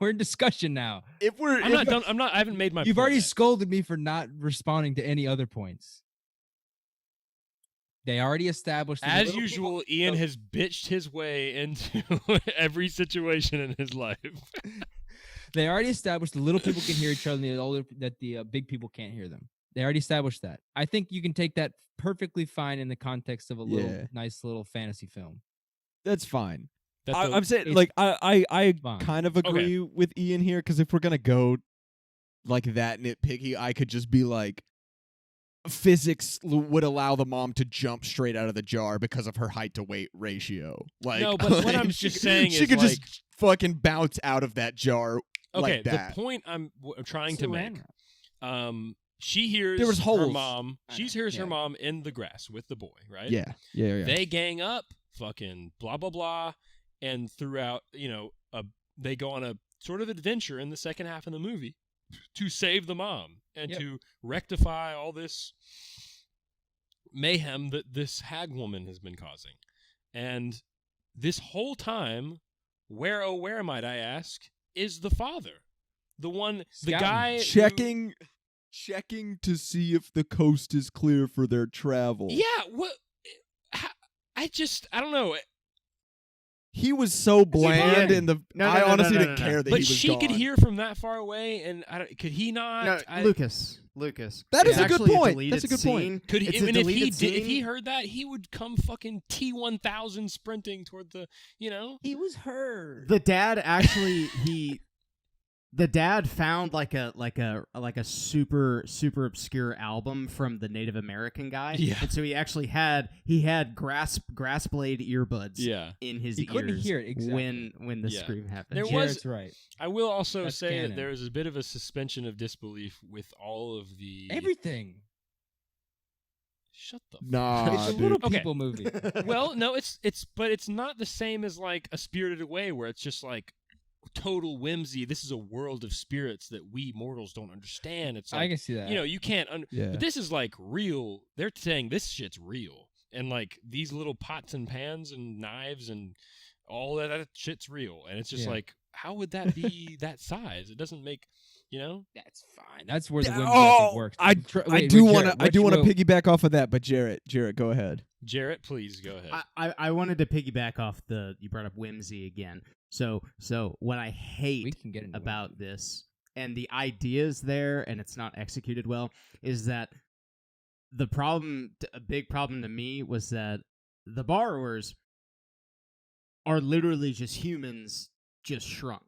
we're in discussion now. if we're I'm not done. I haven't made my. You've point already yet. scolded me for not responding to any other points. They already established. that As little usual, people- Ian has bitched his way into every situation in his life. They already established the little people can hear each other, and the big people can't hear them. They already established that. I think you can take that perfectly fine in the context of a little Yeah. nice little fantasy film. that's fine. That the- I'm saying, it's like, I fine. kind of agree with Ian here, because if we're gonna go like that nitpicky, I could just be like, physics would allow the mom to jump straight out of the jar because of her height to weight ratio. Like, No, but what I'm she just could- saying she is, could like- just fucking bounce out of that jar okay, like that. the point I'm trying to make. Saran. She hears There was her holes. mom. I She know, hears her yeah. mom in the grass with the boy, right? Yeah. They gang up, fucking blah blah blah, and throughout, they go on a sort of adventure in the second half of the movie to save the mom and Yep. to rectify all this mayhem that this hag woman has been causing. And this whole time, Where, oh, where, might I ask, is the father? The one, the Scouting. guy Checking to see if the coast is clear for their travel. Yeah, what? I don't know. He was so bland in the. I honestly didn't care that But he was she gone. could hear from that far away, and could he not? No, Lucas. That is It's a good actually point. That's a good scene. point. Could he? It's a I mean, if deleted he scene. heard that, he would come fucking T-1000 sprinting toward the. He was heard. The dad actually the dad found like a super obscure album from the Native American guy. Yeah. And so he actually had grass blade earbuds Yeah. in his He ears couldn't hear it exactly. when the Yeah. scream happened. There was- Jared's right. I will also That's say that canon. there is a bit of a suspension of disbelief with all of the Everything. Shut the. Nah, It's a dude. little Okay. people movie. Well, no, but it's not the same as like A Spirited Away, where it's just like total whimsy. This is a world of spirits that we mortals don't understand. It's I like, can see that. you can't. Yeah. But this is like real. They're saying this shit's real, and like these little pots and pans and knives and all that shit's real, and it's just Yeah. like, how would that be that size? It doesn't make. That's fine. That's where the whimsy Oh, works. I do want to piggyback off of that, but Jarrett, go ahead. Jarrett, please go ahead. I wanted to piggyback off you brought up whimsy again. So what I We hate can get into about this, and the ideas there, and it's not executed well, is that a big problem to me was that the borrowers are literally just humans just shrunk.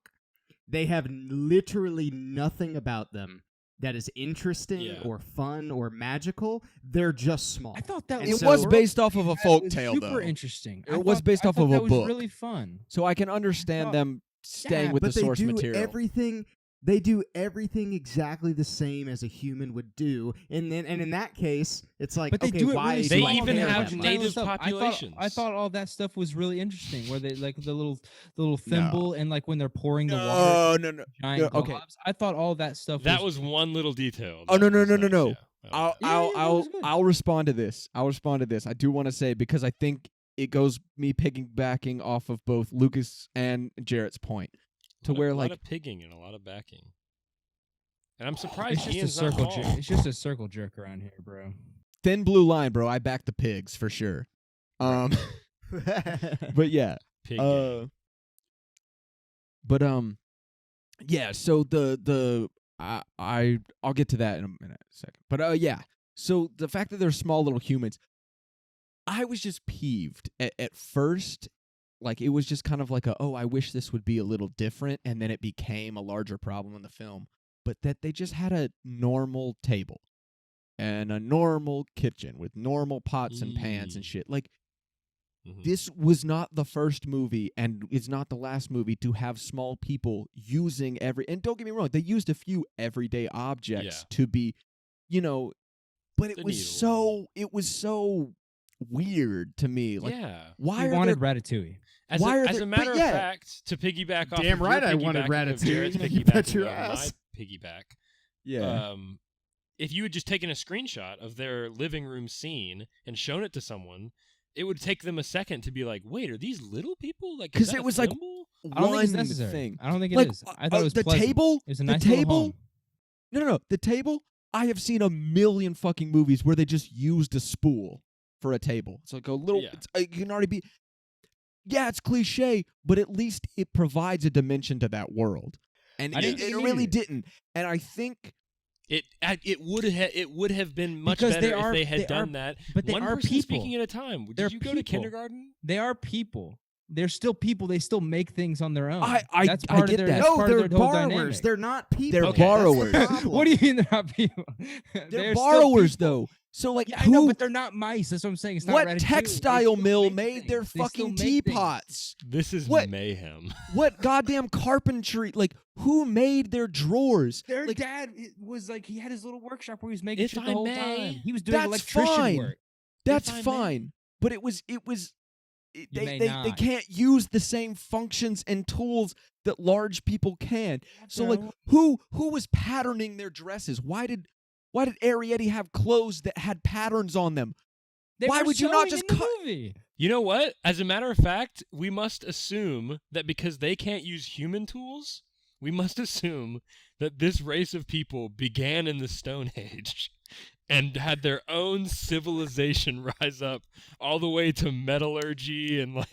They have literally nothing about them that is interesting Yeah. or fun or magical. They're just small. I thought that And It so- was based off of a folk was tale, super though. interesting. It was based off of that a was book. really fun. So I can understand thought- them staying with but the source they do material. everything. They do everything exactly the same as a human would do, and in that case, it's like, But they okay, do it why really do They I even care have that much? native stuff. populations. I thought all that stuff was really interesting. Where they like the little thimble and like when they're pouring the water, No. giant No, okay. globs. I thought all that stuff. That was one little detail. Oh, no. That was nice, yeah. I'll respond to this. I do want to say, because I think it goes me piggybacking off of both Lucas and Jarrett's point, to where a like lot of pigging and a lot of backing. And I'm It's surprised just a Ian's not circle bald. jerk. It's just a circle jerk around here, bro. thin blue line, bro. I back the pigs for sure. But yeah. Pig Yeah, so I'll get to that in a second. But yeah. So the fact that they're small little humans, I was just peeved at first. Like, it was just kind of like I wish this would be a little different, and then it became a larger problem in the film. But that they just had a normal table and a normal kitchen with normal pots and pans and shit. Like, Mhm. this was not the first movie, and it's not the last movie to have small people using and don't get me wrong, they used a few everyday objects to be, but it The was so weird to me. Like, yeah. why He are wanted there, Ratatouille. As why are as there- a but matter yeah. of fact, to piggyback off Damn of right your I wanted piggybacking of Jared's Ratatouille. You bet piggybacking your of ass. my piggyback. yeah. If you had just taken a screenshot of their living room scene and shown it to someone, it would take them a second to be like, "Wait, are these little people?" Like, 'Cause is that it a was like thimble? I don't think it's One necessary. thing. I don't think it Like, is. I thought it was the pleasant. table, It was a the nice little table. home. No. The table, I have seen a million fucking movies where they just used a spool for a table. It's like a little, Yeah. it can already be, yeah, it's cliche, but at least it provides a dimension to that world. And I it didn't think it really needed it. didn't. And I think, It would have been much Because better they if are- they had they done are- that. but they One are person people. speaking at a time. They're Did you go to people. kindergarten? They are people. They're still people. They still make things on their own. That's I part get of their, that. that's No, part they're of their whole borrowers. dynamic. They're not people. They're Okay, that's the borrowers. problem. What do you mean they're not people? they're still borrowers, people. though. So, like, Yeah, I know, who, but they're not mice. That's what I'm saying. It's not what Ratatouille. They textile still mill make made things. their They still fucking make things. teapots? This is What? mayhem. What goddamn carpentry? Like, who made their drawers? Their Like, dad was like, he had his little workshop where he was making If shit I the whole may, time. He was doing that's electrician fine. work. That's I may. fine. But it was You they may they not. can't use the same functions and tools that large people can. So, like, bro. who was patterning their dresses? Why did Arrietty have clothes that had patterns on them? They why were would you not sewing just in the cut- movie? You know what? As a matter of fact, we must assume that because they can't use human tools, we must assume that this race of people began in the Stone Age and had their own civilization rise up all the way to metallurgy and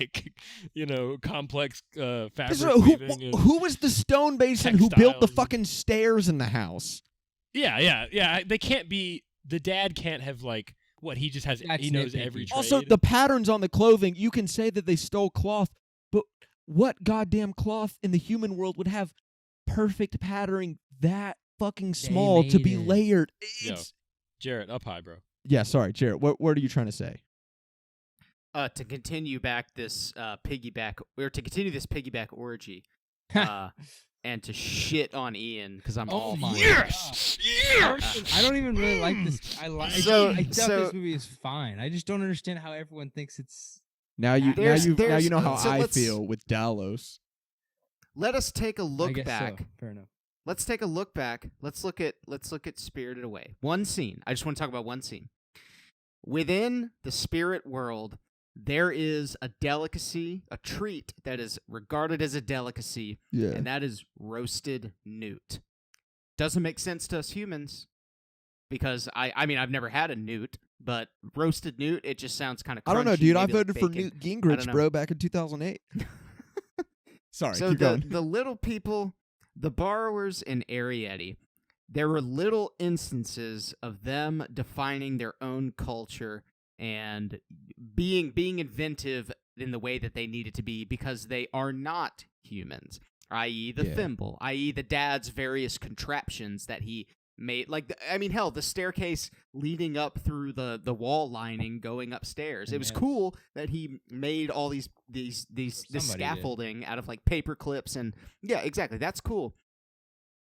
complex fabric weaving. Who was the stone mason who built the textiles. fucking stairs in the house? Yeah. They can't be. The dad can't have he just has. That's He knows nitpicky. every trade. Also, the patterns on the clothing, you can say that they stole cloth, but what goddamn cloth in the human world would have perfect patterning that fucking small to made be it. layered? Yo, Jarrett, up high, bro. Yeah, sorry, Jared. What are you trying to say? To continue this piggyback orgy, and to shit on Ian because I'm all my for Yes! I don't even really like this. I thought this movie is fine. I just don't understand how everyone thinks it's. Now you know how so I let's- feel with Dalos. Let us take a I look guess back. So. Fair enough. Let's take a look back. Let's look at Spirited Away. One scene. I just want to talk about one scene. Within the spirit world, there is a delicacy, a treat that is regarded as a delicacy, Yeah. and that is roasted newt. Doesn't make sense to us humans because I mean I've never had a newt, but roasted newt, it just sounds kind of crunchy. I don't know, dude. I maybe like voted for bacon. Newt I Gingrich, don't know. bro, back in 2008. Sorry, So keep the going. the little people, the borrowers in Arrietty, there were little instances of them defining their own culture and being inventive in the way that they needed to be because they are not humans, i.e. the Yeah. thimble, i.e. the dad's various contraptions that he made. Hell, the staircase leading up through the wall lining going upstairs. It was Yes. cool that he made all this Somebody did. scaffolding out of paper clips and yeah, exactly. That's cool.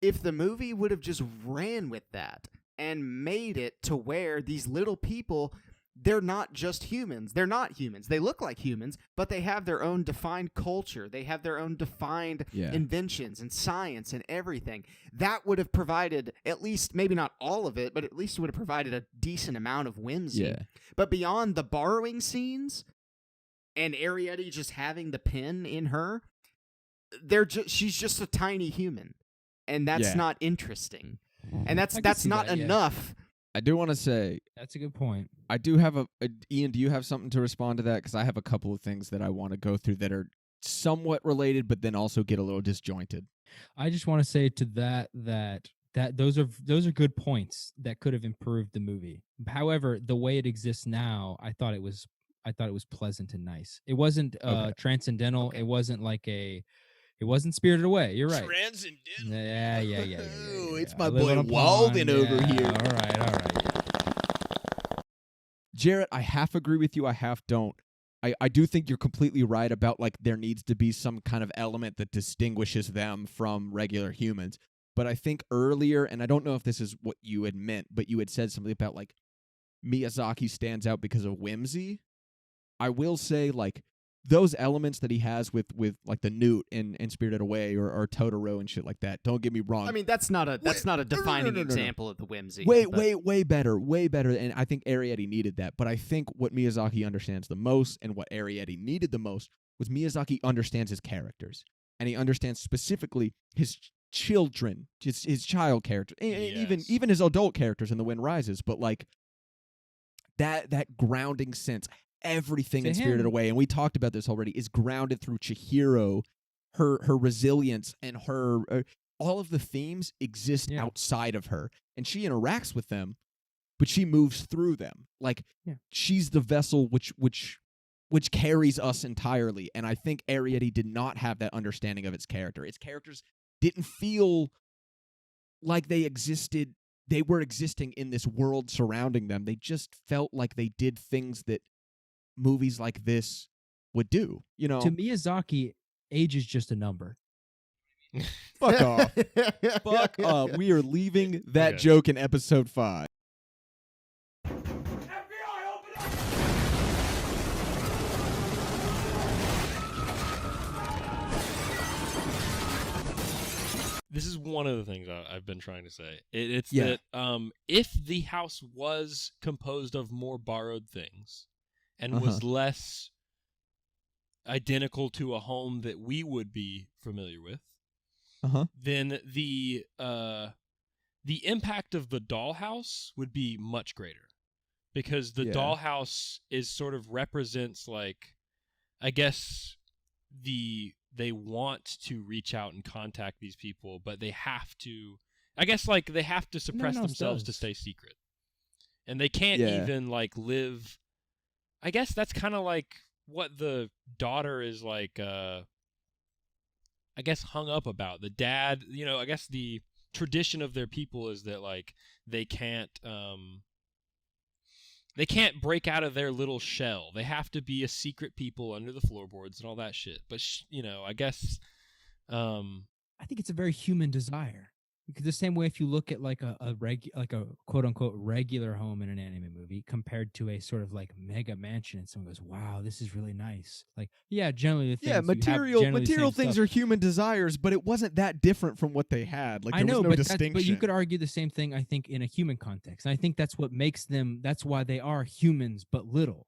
If the movie would have just ran with that and made it to where these little people, they're not just humans. They're not humans. They look like humans, but they have their own defined culture. They have their own defined Yeah. inventions and science and everything. That would have provided at least, maybe not all of it, but at least it would have provided a decent amount of whimsy. Yeah. But beyond the borrowing scenes and Arrietty just having the pen in her, she's just a tiny human. And that's Yeah. not interesting. And I can that's see not that, yeah. enough. I do want to say, That's a good point. I do have Ian, do you have something to respond to that? Because I have a couple of things that I want to go through that are somewhat related, but then also get a little disjointed. I just want to say to that those are good points that could have improved the movie. However, the way it exists now, I thought it was pleasant and nice. It wasn't Okay. transcendental. Okay. It wasn't it wasn't Spirited Away. You're right. Transcendental. Yeah. Oh, it's yeah. my I live boy on a Walden pond. over Yeah, here. All right. Jarrett, I half agree with you, I half don't. I do think you're completely right about there needs to be some kind of element that distinguishes them from regular humans. But I think earlier, and I don't know if this is what you had meant, but you had said something about Miyazaki stands out because of whimsy. I will say those elements that he has with the newt in Spirited Away or Totoro and shit like that. Don't get me wrong. I mean, that's not a defining no. example of the whimsy. Way better, and I think Arrietty needed that. But I think what Miyazaki understands the most, and what Arrietty needed the most, was Miyazaki understands his characters, and he understands specifically his children, his child characters, and Yes. even his adult characters in The Wind Rises. But that grounding sense. Everything To in Spirited him- Away, and we talked about this already, is grounded through Chihiro, her resilience, and her all of the themes exist Yeah. outside of her, and she interacts with them, but she moves through them. Yeah. She's the vessel which carries us entirely, and I think Arrietty did not have that understanding of its character. Its characters didn't feel like they existed. They were existing in this world surrounding them. They just felt like they did things that movies like this would do, To Miyazaki, age is just a number. Fuck off. Fuck off. We are leaving that Okay. joke in episode 5. This is one of the things I've been trying to say. It's Yeah. that if the house was composed of more borrowed things and was less identical to a home that we would be familiar with, then the impact of the dollhouse would be much greater, because the dollhouse is sort of represents, like, I guess they want to reach out and contact these people, but they have to, I guess, like, they have to suppress themselves to stay secret, and they can't even like live. I guess that's kind of like what the daughter is like. I guess hung up about the dad. I guess the tradition of their people is that, like, they can't break out of their little shell. They have to be a secret people under the floorboards and all that shit. But I guess I think it's a very human desire. Because the same way, if you look at like a quote unquote regular home in an anime movie compared to a sort of like mega mansion, and someone goes, "Wow, this is really nice." Like, generally the things material things are human desires, but it wasn't that different from what they had. Like, there was no distinction. But you could argue the same thing, I think, in a human context. And I think that's what makes them. That's why they are humans, but little.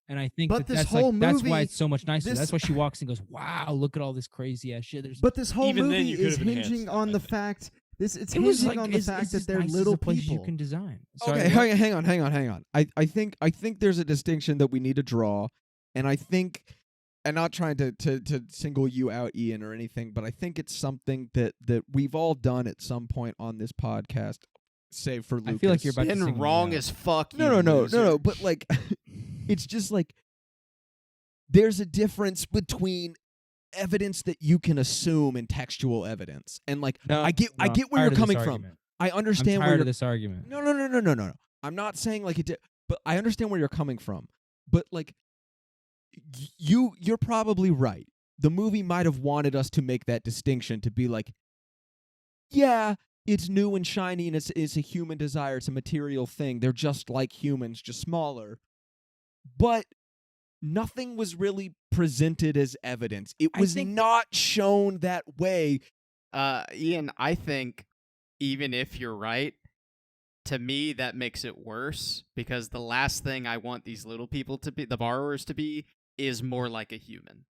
And I think that's why it's so much nicer. That's why she walks and goes, "Wow, look at all this crazy ass shit." But this whole movie is hinging on the fact. It's hinging on the fact that they're little people. You can design. Okay, hang on. I think there's a distinction that we need to draw, and I think, and not trying to single you out, Ian, or anything, but I think it's something that we've all done at some point on this podcast, save for Lucas. I feel like you're about to been wrong as fuck. No, but like, it's just like there's a difference between evidence that you can assume and textual evidence, and like, I get where you're coming from. I understand I'm tired of this argument. No. I'm not saying like it, but I understand where you're coming from. But like, you're probably right. The movie might have wanted us to make that distinction, to be like, yeah, it's new and shiny, and it's a human desire. It's a material thing. They're just like humans, just smaller. But nothing was really presented as evidence. It was not shown that way. Ian, I think even if you're right, to me that makes it worse, because the last thing I want these little people to be, the borrowers to be, is more like a human.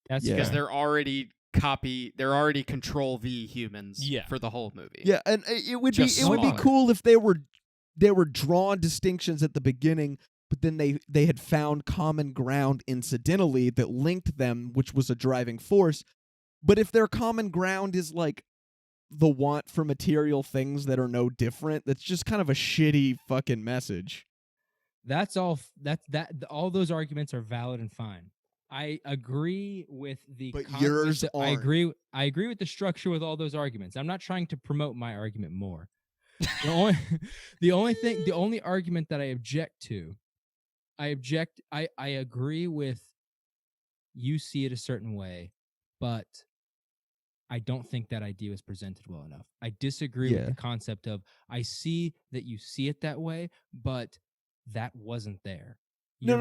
That's because they're already Control V humans for the whole movie. Yeah, and it would be cool if they were drawn distinctions at the beginning, but then they had found common ground incidentally that linked them, which was a driving force. But if their common ground is like the want for material things that are no different, that's just kind of a shitty fucking message. That's all. All those arguments are valid and fine. I agree with the. But yours aren't. I agree with the structure with all those arguments. I'm not trying to promote my argument more. The only argument that I object to. I agree with you see it a certain way, but I don't think that idea was presented well enough. I disagree with the concept of, I see that you see it that way, but that wasn't there. No.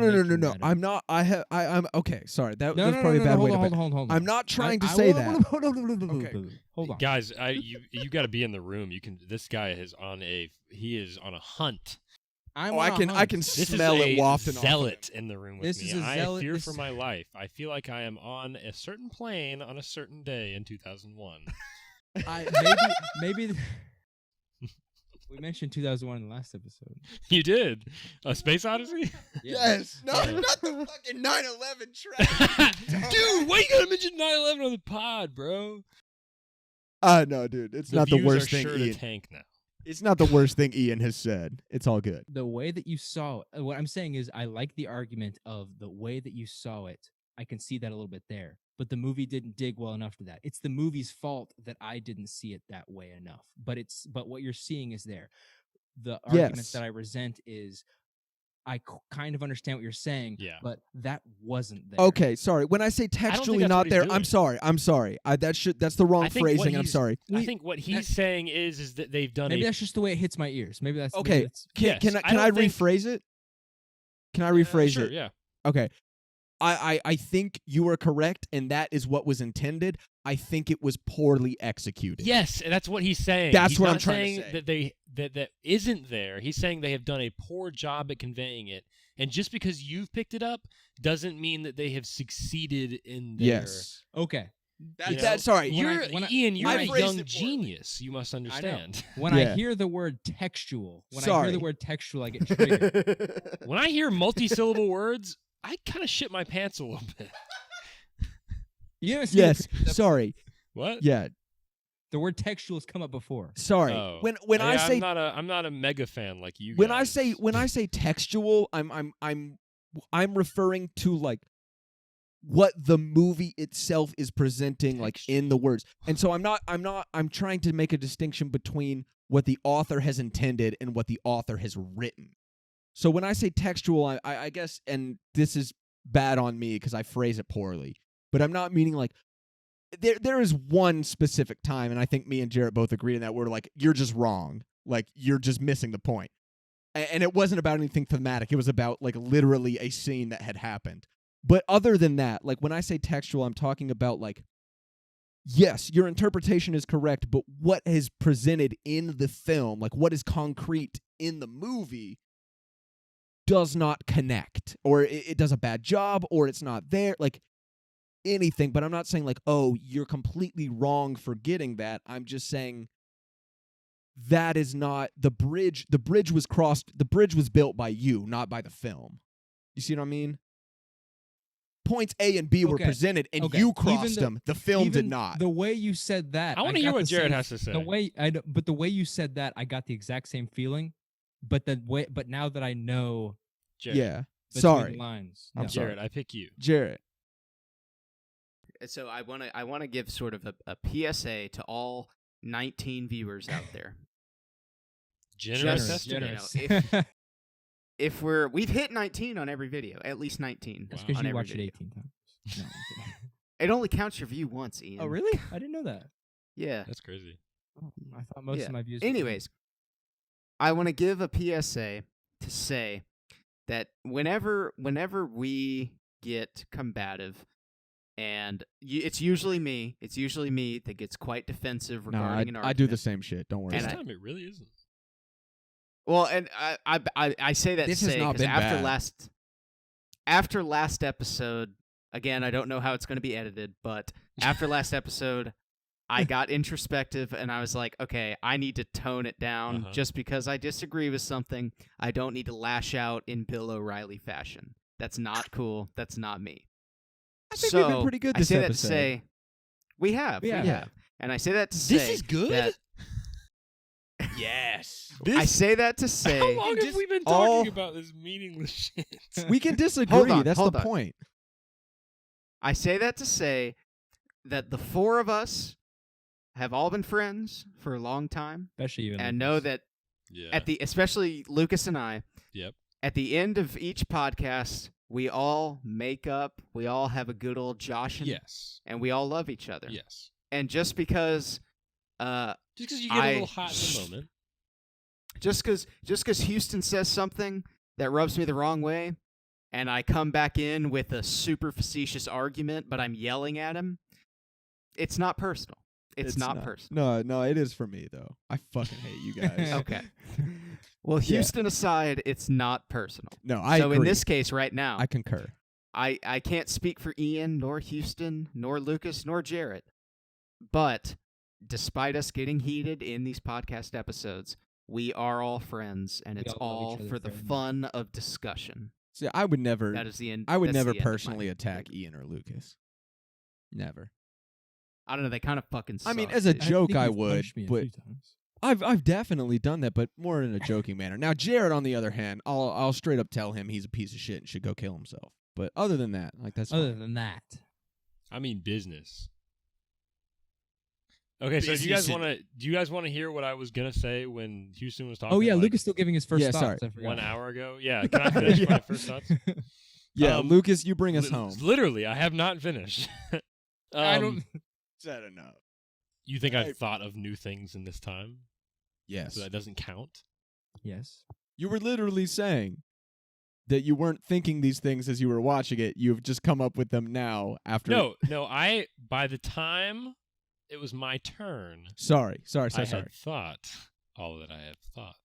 I'm okay. Sorry, that's probably a bad way to put it. Hold on. I'm not trying to say that. Okay. Hold on, guys. You got to be in the room. You can. This guy is on a hunt. I can smell it wafting off. Zealot in the room with me. I fear for my life. I feel like I am on a certain plane on a certain day in 2001. Maybe we mentioned 2001 in the last episode. You did. A Space Odyssey? Yes. Not the fucking 9/11 track. Dude, why you gotta mention 9/11 on the pod, bro? No, dude. It's not the worst thing. Sure to tank now. It's not the worst thing Ian has said. It's all good. The way that you saw it, what I'm saying is, I like the argument of the way that you saw it. I can see that a little bit there. But the movie didn't dig well enough to that. It's the movie's fault that I didn't see it that way enough. But what you're seeing is there. The argument that I resent is, I kind of understand what you're saying, but that wasn't there. Okay, sorry. When I say textually not there, I'm sorry. That's the wrong phrasing. I'm sorry. I think what he's saying is that they've done. Maybe that's just the way it hits my ears. Maybe that's okay. Can I rephrase it? Can I rephrase it? Yeah. Okay. I think you are correct, and that is what was intended. I think it was poorly executed. Yes, and that's what he's saying. That's he's what not I'm trying to saying say. that that isn't there. He's saying they have done a poor job at conveying it. And just because you've picked it up doesn't mean that they have succeded in their... Yes. Okay. Sorry. Ian, you're I a phrased young it poorly. genius. You must understand. When I Yeah. hear the word textual, I Sorry. get triggered. When I hear multi-syllable words, I kind of shit my pants a little bit. Yes. Sorry. What? Yeah. The word textual has come up before. Sorry. Oh. When Yeah, I say I'm not a mega fan like you. when guys. I say textual, I'm referring to like what the movie itself is presenting like in the words. And so I'm trying to make a distinction between what the author has intended and what the author has written. So when I say textual, I guess, and this is bad on me because I phrase it poorly, but I'm not meaning like there is one specific time, and I think me and Jarrett both agree on that, where like you're just wrong, like you're just missing the point. And it wasn't about anything thematic. It was about like literally a scene that had happened. But other than that, like when I say textual, I'm talking about like, yes, your interpretation is correct, but what is presented in the film, like what is concrete in the movie, does not connect, or it does a bad job, or it's not there, like anything. But I'm not saying like, oh, you're completely wrong for getting that. I'm just saying that is not the bridge. The bridge was crossed. The bridge was built by you, not by the film. You see what I mean? Points A and B were presented, and you crossed them. The film did not. The way you said that, I want to hear what Jared has to say. But the way you said that, I got the exact same feeling. But now that I know, Jared. Yeah. between Sorry. the lines, I'm no. sorry. Jared, I pick you. Jarrett. So I want to give sort of a PSA to all 19 viewers out there. Generous Just, you estimate. know, if we've hit 19 on every video, at least 19. That's Wow. because on you every watch it video. 18 times. No, I'm kidding. It only counts your view once, Ian. Oh, really? I didn't know that. Yeah. That's crazy. Oh, I thought most Yeah. of my views. were- Anyways, I want to give a PSA to say that whenever we get combative, and it's usually me that gets quite defensive No, regarding an argument. I do the same shit. Don't worry. And This about it. time it really isn't. Well, and I say that This to has say not 'cause been bad. after last episode, again, I don't know how it's going to be edited, but after last episode, I got introspective and I was like, okay, I need to tone it down. Uh-huh. Just because I disagree with something, I don't need to lash out in Bill O'Reilly fashion. That's not cool. That's not me. I think so we've been pretty good I this say episode. that to say we have. Yeah. And I say that to say This is good? that- Yes. I say that to say How long have we been all- talking about this meaningless shit? We can disagree. Hold on, That's hold the on. point. I say that to say that the four of us have all been friends for a long time, especially even and know that Yeah. especially Lucas and I, Yep. at the end of each podcast, we all make up, we all have a good old joshing, Yes. and we all love each other. Yes. And just because, Just because you get a little hot in the moment. just because Houston says something that rubs me the wrong way, and I come back in with a super facetious argument, but I'm yelling at him, it's not personal. It's not personal. No, it is for me though. I fucking hate you guys. Okay. Well, Houston aside, it's not personal. No, I so agree. in this case right now, I concur. I can't speak for Ian, nor Houston, nor Lucas, nor Jarrett. But despite us getting heated in these podcast episodes, we are all friends, and We it's all love all each other, for the friend. fun of discussion. See, I would never. That is the end. I would that's never the end of my- personally attack Ian or Lucas. Never. I don't know. They kind of fucking suck. I mean, as a dude. joke, think I you've would, punched me a but few times. I've definitely done that, but more in a joking manner. Now, Jared, on the other hand, I'll straight up tell him he's a piece of shit and should go kill himself. But other than that, like that's Other fine. than that, I mean business. Okay, so do you guys want to hear what I was gonna say when Houston was talking? oh yeah, like, Lucas still giving his first Yeah, thoughts. sorry. I forgot. 1 hour ago. Yeah, can I finish my first thoughts? Yeah, Um, Lucas, you bring us home. Literally, I have not finished. I don't. Is that enough? You think I've thought of new things in this time, Yes. so that doesn't count? Yes. You were literally saying that you weren't thinking these things as you were watching it. You've just come up with them now after. No. I by the time it was my turn, Sorry. I had thought all that I had thought.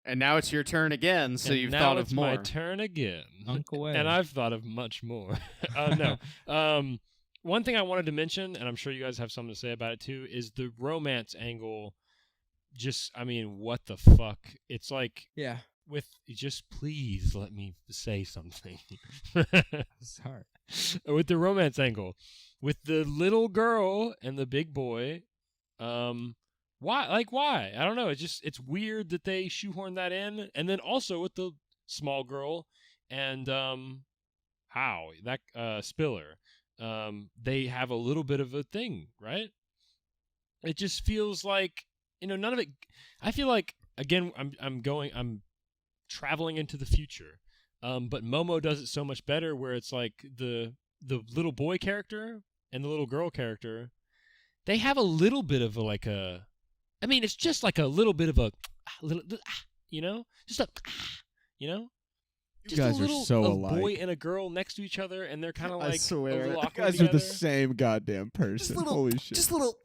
And now it's your turn again, so And you've now thought it's of more. my turn again. Uncle Way. And I've thought of much more. No. One thing I wanted to mention, and I'm sure you guys have something to say about it too, is the romance angle. What the fuck? It's like, Yeah. just please let me say something. Sorry. With the romance angle, with the little girl and the big boy, why? I don't know. It's weird that they shoehorn that in, and then also with the small girl and Spiller, they have a little bit of a thing, right? It just feels like, none of it. I feel like, again, I'm traveling into the future, but Momo does it so much better, where it's like the little boy character and the little girl character, they have a little bit of it's just like a little bit of a little, just a, You just guys a little, are so a alike. boy and a girl next to each other, and they're kind of I like swear. a little You awkward You guys are the together. same goddamn person. Holy shit. Just little.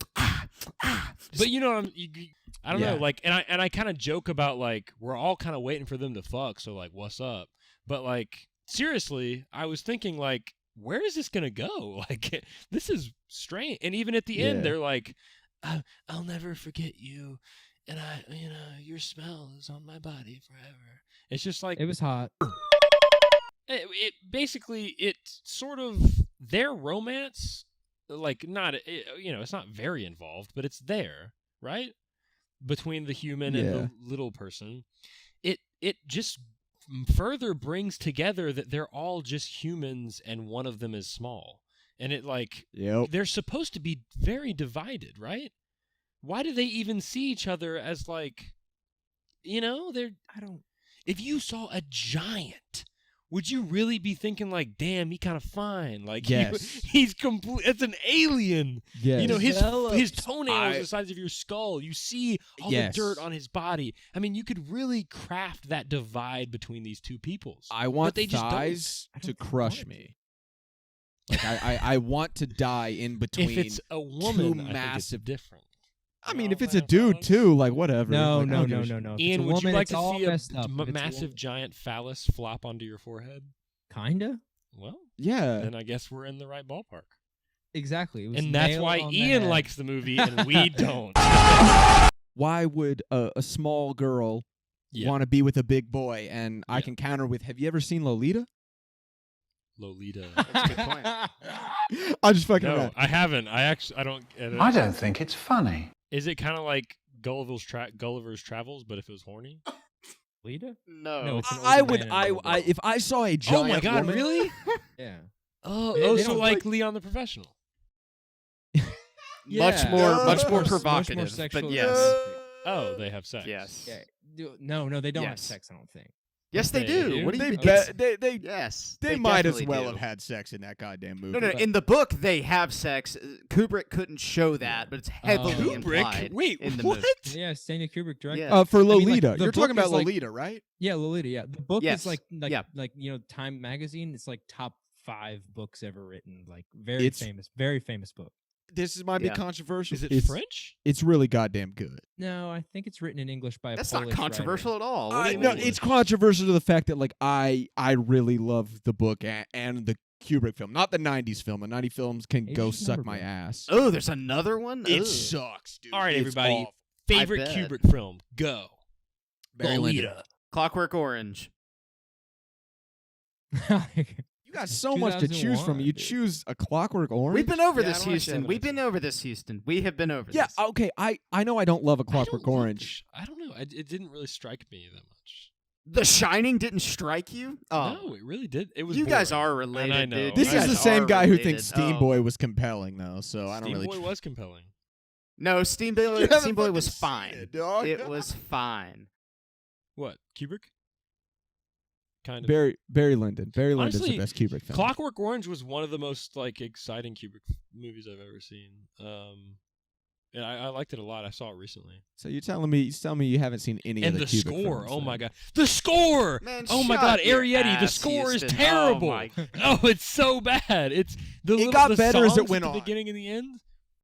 But you know what I don't Yeah. know, like, and I kind of joke about, like, we're all kind of waiting for them to fuck, so, like, what's up? But, like, seriously, I was thinking, like, where is this gonna go? Like, this is strange. And even at the Yeah. end, they're like, I'll never forget you, and your smell is on my body forever. It's just like, It was hot. it basically, it's sort of their romance, like, not, it's not very involved, but it's there, right? Between the human and Yeah. the little person. It just further brings together that they're all just humans and one of them is small. And it, like, Yep. they're supposed to be very divided, right? Why do they even see each other as, like, they're... I don't. If you saw a giant, would you really be thinking, like, damn, he kind of fine? Like, Yes. he's complete. It's an alien. Yes. His toenails the size of your skull. You see all Yes. the dirt on his body. I mean, you could really craft that divide between these two peoples. I want they just don't. thighs I to don't think I crush want me. Like I want to die in between. If it's a woman, two I think massive- it's different. I mean, if it's a dude too, like whatever. No, Like, I no, don't no, give a no, shit. no. If it's Ian, a would you woman, like it's to all see a messed up. If it's a massive woman- giant phallus flop onto your forehead? Kinda. Well, Yeah. then I guess we're in the right ballpark. Exactly. It was And that's nailed why on the Ian head. likes the movie and we don't. Why would a small girl Yeah. want to be with a big boy? And I Yeah. can counter with, have you ever seen Lolita? Lolita. That's a good point. I'm just fucking No, around. I haven't. I don't. I don't think it's funny. Is it kind of like Gulliver's Travels, but if it was horny? Lita? No. No, it's an I older would. man and a little girl. If I saw a giant. Oh my God! woman- Really? Yeah. Oh, They so don't like Leon the Professional. Much Yeah. more Much more provocative, but sexually yes. specific. Oh, they have sex. Yes. Yeah. No, they don't have Yes. sex. I don't think. Yes, they They do. do? What do you They mean? bet they Yes. they might as definitely well do. have had sex in that goddamn movie. No, no. but- In the book, they have sex. Kubrick couldn't show that, but it's heavily implied Wait, in the what? movie. Yeah, Stanley Kubrick directed. Yeah. For I mean, like, Lolita, the you're talking book about is like- Lolita, right? Yeah, Lolita. Yeah, the book Yes. is like Yeah. Time magazine. It's like top 5 books ever written. Like very It's- very famous book. This might be Yeah. controversial. Is it it's, French? It's really goddamn good. No, I think it's written in English by a That's Polish not controversial at all. What do you No, mean? it's controversial to the fact that like I really love the book and the Kubrick film, not the '90s film. The '90s films can Asian go suck number my one. ass. Oh, there's another one. It Ugh. sucks, dude. All right, It's everybody. awful. Favorite bet. Kubrick film? Go. Barry Lyndon. Lolita. Clockwork Orange. You got so much to choose from. 2001, You dude. choose a Clockwork Orange. We've been over Yeah, I this, don't actually Houston. have an We've been answer. over this, Houston. We have been over Yeah, this. okay. I know I don't love a Clockwork I don't love Orange. I don't know. It didn't really strike me that much. The Shining didn't strike you? Oh. No, it really did. It was. You guys boring. are related, And I know. dude. This You is guys the same are guy who related. thinks Steam Oh. Boy was compelling, though. So I don't Steam really. Boy was compelling. No, Steam Boy, You haven't Steam Boy was fucking seen fine. it, dog. It was fine. What? Kubrick? Kind of. Barry Lyndon. Barry Lyndon's Honestly, the best Kubrick film. Clockwork Orange was one of the most like exciting Kubrick movies I've ever seen. And I liked it a lot. I saw it recently. So you're telling me you haven't seen any And of the Kubrick score, films, oh my then? god. The score! Man, Oh my shut god, your Arrietty, the ass, score is Houston. terrible. Oh, my Oh, it's so bad. It's It got the better as it songs went at the on. beginning and the end.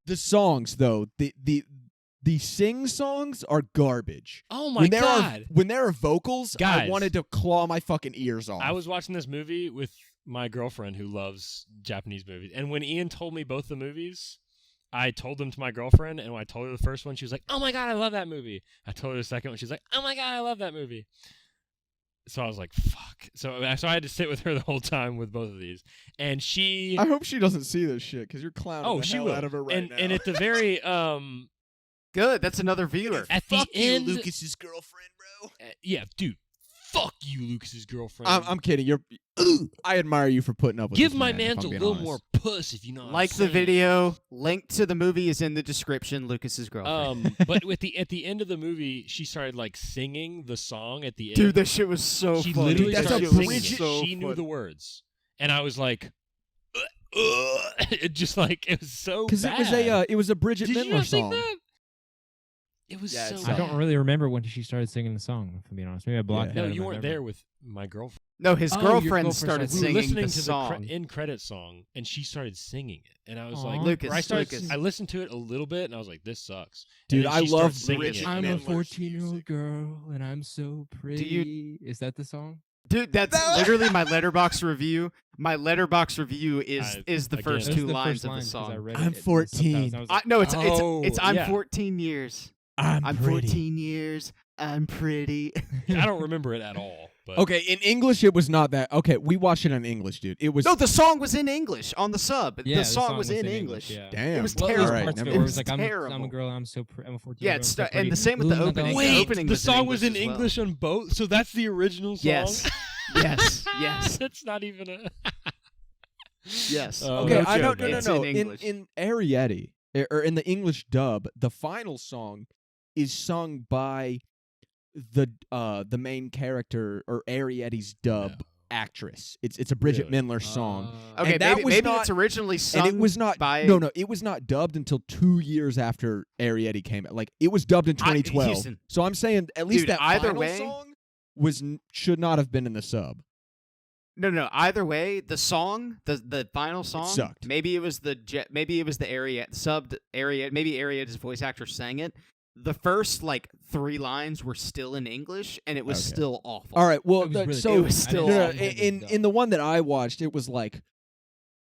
The songs, though, the sing songs are garbage. Oh my when god. When there are vocals, I Guys. wanted to claw my fucking ears off. I was watching this movie with my girlfriend who loves Japanese movies. And when Ian told me both the movies, I told them to my girlfriend, and when I told her the first one, she was like, "Oh my god, I love that movie." I told her the second one, she was like, "Oh my god, I love that movie." So I was like, "Fuck!" So I had to sit with her the whole time with both of these, and she. I hope she doesn't see this shit because you're clowning Oh, the she hell will. out of her right and now. and at the very Good. That's another viewer. at Fuck the you, end, Lucas's girlfriend, bro. yeah, dude, fuck you, Lucas's girlfriend. I'm kidding. You're. I admire you for putting up with. Give this my man, if man I'm a being little honest. more puss if you know. What Like I'm the saying. video. Link to the movie is in the description. Lucas's girlfriend. But at the end of the movie, she started like singing the song at the end. Dude, that shit was so she funny. literally That's started a singing bridge- it. so She knew funny. the words, and I was like, it just like it was so Because bad. it was a Bridget Did you Mendler not think song. that? It was Yeah, so. it's bad. I don't really remember when she started singing the song. If I'm being honest, maybe I blocked Yeah. it. No, out of you my weren't memory. there with my girlfriend. No, his Oh, your girlfriend girlfriend started We were singing listening the to song. the end credit song, and she started singing it, and I was Aw. like, Lucas, or I started. Lucas. I listened to it a little bit, and I was like, this sucks. Dude, And then I she love started singing Bridget it. I'm a Mendler's 14-year-old music. girl and I'm so pretty. Is that the song? Dude, that's literally my letterbox review. My letterbox review is the again, first Those two Those are the lines first of the lines, 'cause I song. read I'm it in the 14. subtitles, and I was like, No, it's Oh, I'm yeah. 14 years. I'm pretty. 14 years. I'm pretty. I don't remember it at all. But Okay, in English it was not that. Okay, we watched it in English, dude. It was No, the song was in English on the sub. yeah, the song was in English. Yeah. damn. It was Well, terrible. there's All right, parts of never it where mind. it's like, I'm Terrible. a girl, I'm so I'm a 14. Yeah, it's and the same with the opening. wait, the opening the was in song was in English as well. English on both, so that's the original song. Yes. Yes. Yes. That's not even a. Yes. Oh, Okay, No I joke. don't. No, It's no. in In English. in Arrietty or in the English dub, the final song is sung by the main character or Arrietty's dub actress. It's a Bridget Really? Mendler song. Okay, And that maybe, was maybe not- it's originally sung And it was not by no, it was not dubbed until 2 years after Arrietty came out. Like it was dubbed in 2012. Houston. So I'm saying at least Dude, that either final way- song should not have been in the sub. No. Either way, the song, the final song, sucked. Maybe it was the Arrietty subbed Arrietty. Maybe Arrietty's voice actor sang it. The first like 3 lines were still in English, and it was Okay. still awful. All right, well, It was really so good. It was still no, awful. in the one that I watched, it was like,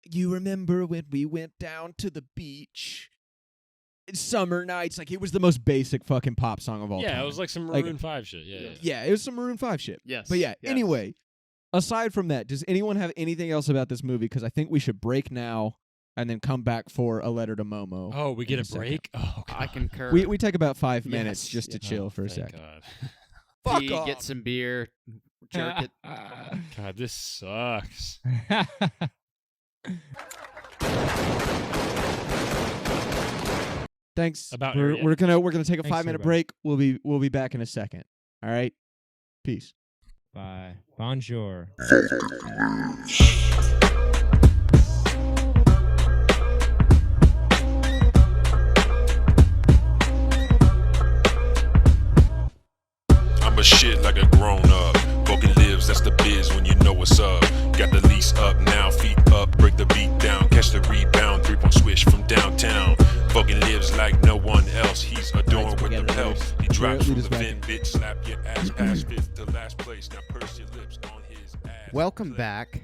you remember when we went down to the beach, summer nights. Like it was the most basic fucking pop song of all time. Yeah, it was like some Like- Maroon 5 shit. Yeah. Yeah, it was some Maroon 5 shit. Yes. But yeah, yes. anyway, aside from that, does anyone have anything else about this movie? Because I think we should break now and then come back for a letter to Momo. Oh, we get in a a second. break? Oh, God. I concur. We take about 5 Yes. minutes just to Oh, chill for a thank second. God. Fuck Pee, off. get some beer, jerk it. God, this sucks. Thanks. About we're Arrietty. we're gonna take a Thanks, 5-minute everybody. break. We'll be back in a second. All right. Peace. Bye. Bonjour. I'm a shit like a grown up. Fucking lives, that's the biz when you know what's up. Got the lease up now, feet up, break the beat down, catch the rebound, 3-point switch from downtown. Fucking lives like no one else. He's adorned with the pelt. He drops from the vent, bitch, slap your ass past fifth to last place. Now purse your lips on his ass. Welcome back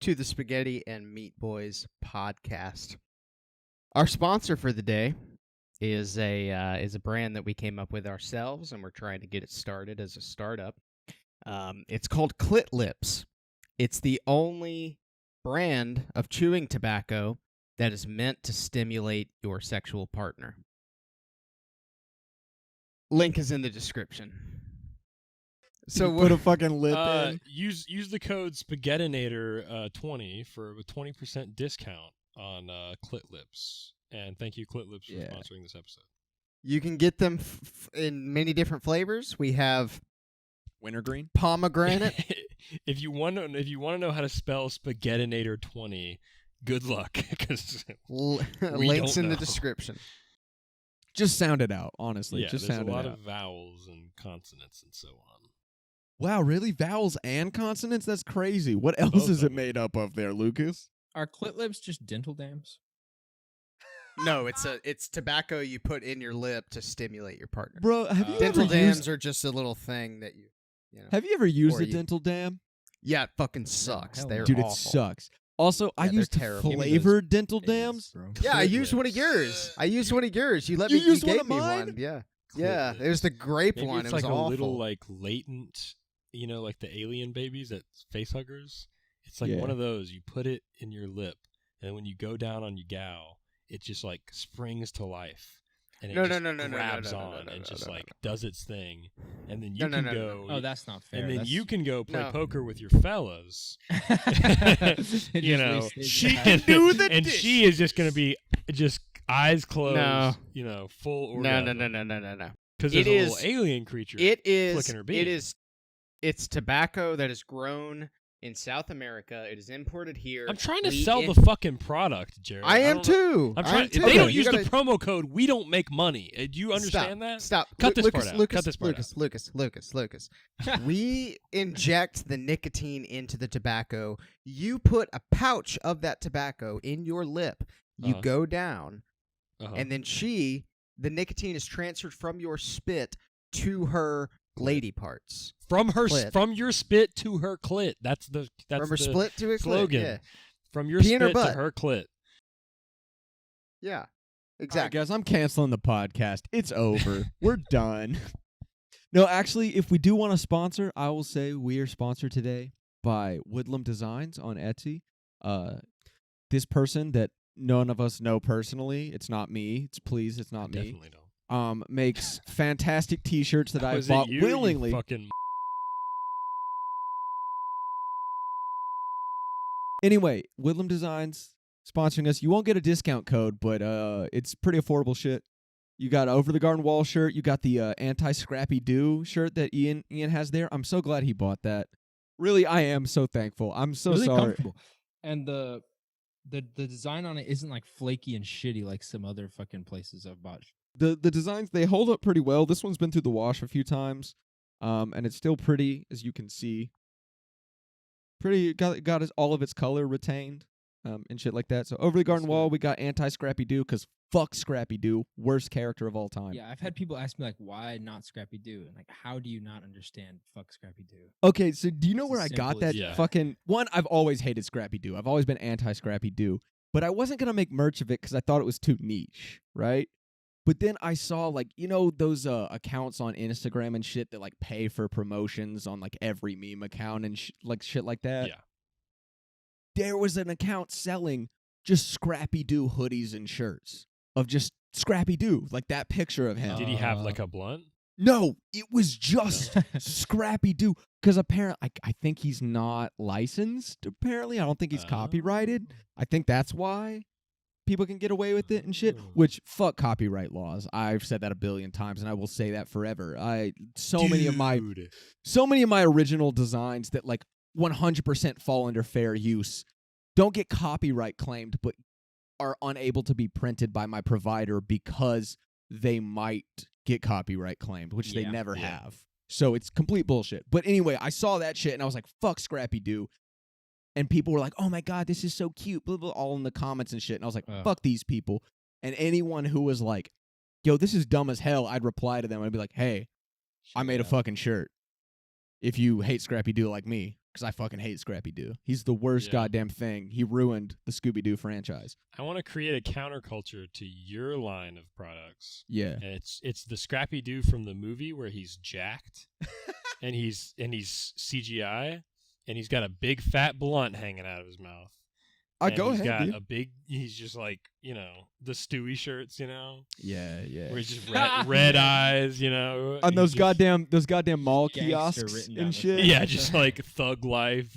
to the Spaghetti and Meat Boys podcast. Our sponsor for the day is a brand that we came up with ourselves, and we're trying to get it started as a startup. It's called Clit Lips. It's the only brand of chewing tobacco that is meant to stimulate your sexual partner. Link is in the description. So You put a fucking lip in. Use the code Spaghettinator 20 for a 20% discount on Clit Lips. And thank you, Clit Lips, for Yeah. sponsoring this episode. you can get them in many different flavors. We have Wintergreen. pomegranate. if you want to know how to spell Spaghettinator 20, good luck, because Links We in don't the know. description. Just sound it out, honestly. Yeah, just there's sound a it lot out. of vowels and consonants and so on. Wow, really? Vowels and consonants? That's crazy. What else Both is of it them. made up of there, Lucas? Are clit lips just dental dams? No, it's tobacco you put in your lip to stimulate your partner. Bro, have you Dental ever dams used, are just a little thing that you know. have you ever used Or a you- dental dam? Yeah, it fucking sucks. hell They're no. Dude, awful. it sucks. Also, I Yeah, they're used terrible. Give me those flavored dental idiots, dams. bro. Yeah, I Clit used one of lips. yours. I used one of yours. You let You me. used you one gave of me mine? one. Yeah, Clit yeah. It was the lips. grape Maybe one. it's It was like a awful. little like latent, like the alien babies that face huggers. It's like Yeah. one of those. You put it in your lip, and when you go down on your gal, it just like springs to life. And it No, just no, no, no, no, grabs no, no, no, on no, and no, just no, like no. does its thing, and then you No, can no, no, go. Oh, that's not fair. and then That's- you can go play No. poker with your fellas. It just restays She that. can do the and dish. she is just gonna be just eyes closed. No. Full No, orgasm. no. Because It there's a is- little alien creature. It is. flicking her bean. It is. It's tobacco that is grown in South America. It is imported here. I'm trying to We sell in- the fucking product, Jared. I am don't know- too. I'm I trying. am too. If they don't You use gotta- the promo code, we don't make money. Do you understand Stop, that? Stop. Cut this Lucas, part out. Lucas, Cut this part Lucas. We inject the nicotine into the tobacco. You put a pouch of that tobacco in your lip. You Uh-huh. go down, Uh-huh. and then the nicotine is transferred from your spit to her lady parts. from clit. from your spit to her clit. That's the From her the split to her slogan. clit. Yeah. From your Pee in her spit to butt. her clit. Yeah. All right, Exactly. guys, I'm canceling the podcast. It's over. We're done. No, actually, if we do want to sponsor, I will say we are sponsored today by Woodland Designs on Etsy. This person that none of us know personally, it's not me. It's not me. Definitely don't. Makes fantastic T-shirts that I Was it bought you, you willingly. fucking Anyway, Woodland Designs sponsoring us. You won't get a discount code, but it's pretty affordable shit. You got Over the Garden Wall shirt. You got the anti-Scrappy Doo shirt that Ian has there. I'm so glad he bought that. Really, I am so thankful. I'm so really sorry. comfortable. And the design on it isn't like flaky and shitty like some other fucking places I've bought. The designs, they hold up pretty well. This one's been through the wash a few times, and it's still pretty, as you can see. Pretty got all of its color retained, and shit like that. So Over the Garden That's Wall, good. we got anti-Scrappy Doo, because fuck Scrappy Doo, worst character of all time. Yeah, I've had people ask me like, why not Scrappy Doo? And like, how do you not understand fuck Scrappy Doo? Okay, so do you know It's where as I got simple that as that. fucking one? I've always hated Scrappy Doo. I've always been anti-Scrappy Doo, but I wasn't gonna make merch of it because I thought it was too niche, right? But then I saw those accounts on Instagram and shit that like pay for promotions on like every meme account and shit like that. yeah. There was an account selling just Scrappy Doo hoodies and shirts of just Scrappy Doo, like that picture of him. Did he have like a blunt? No, it was just Scrappy Doo. Because apparently, I think he's not licensed. Apparently, I don't think he's copyrighted. I think that's why people can get away with it and shit. Oh. Which fuck copyright laws. I've said that a billion times, and I will say that forever. So many of my original designs that like 100% fall under fair use don't get copyright claimed, but are unable to be printed by my provider because they might get copyright claimed, which they Yeah. never Yeah. have. So it's complete bullshit. But anyway, I saw that shit and I was like, fuck Scrappy Doo. And people were like, oh my God, this is so cute, blah, blah, all in the comments and shit. And I was like, Ugh. fuck these people. And anyone who was like, yo, this is dumb as hell, I'd reply to them and I'd be like, hey, I made a fucking shirt. If you hate Scrappy Doo like me, because I fucking hate Scrappy Doo. He's the worst Yeah. goddamn thing. He ruined the Scooby-Doo franchise. I want to create a counterculture to your line of products. Yeah. And it's the Scrappy Doo from the movie where he's jacked and he's CGI and he's got a big fat blunt hanging out of his mouth. And Go he's ahead, got dude. he's just like, the Stewie shirts, Yeah, yeah. where he's just red eyes, On he's those just- goddamn mall Gangster kiosks written down and the shit. front. Yeah, just like thug life,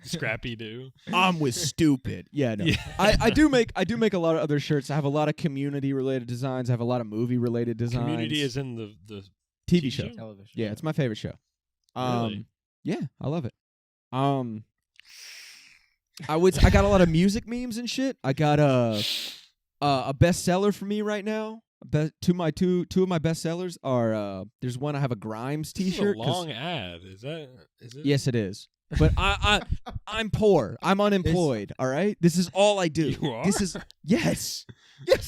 Scrappy Doo. I'm with stupid. Yeah, no. Yeah. I do make a lot of other shirts. I have a lot of community related designs. I have a lot of movie related designs. Community is in the TV show. Television. Yeah, it's my favorite show. Really? Yeah, I love it. I got a lot of music memes and shit. I got a bestseller for me right now Two of my bestsellers are there's one I have a Grimes This is T-shirt. a long ad. Is it? Yes, it is. But I'm poor. I'm unemployed. All right. This is all I do. You are? This is yes.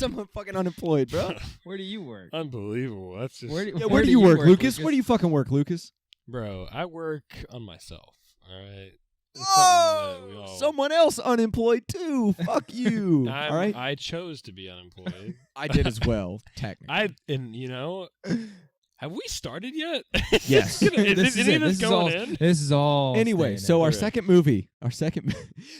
I'm fucking unemployed, bro. Where do you work? Unbelievable. That's just Where do you work, Lucas? Where do you fucking work, Lucas? Bro, I work on myself. All right. It's Oh, something that we all- someone else unemployed too. Fuck you. All right. I chose to be unemployed. I did as well, technically. Have we started yet? Yes. Is any of this going in? This is all. Anyway, staying so in. our Okay. second movie,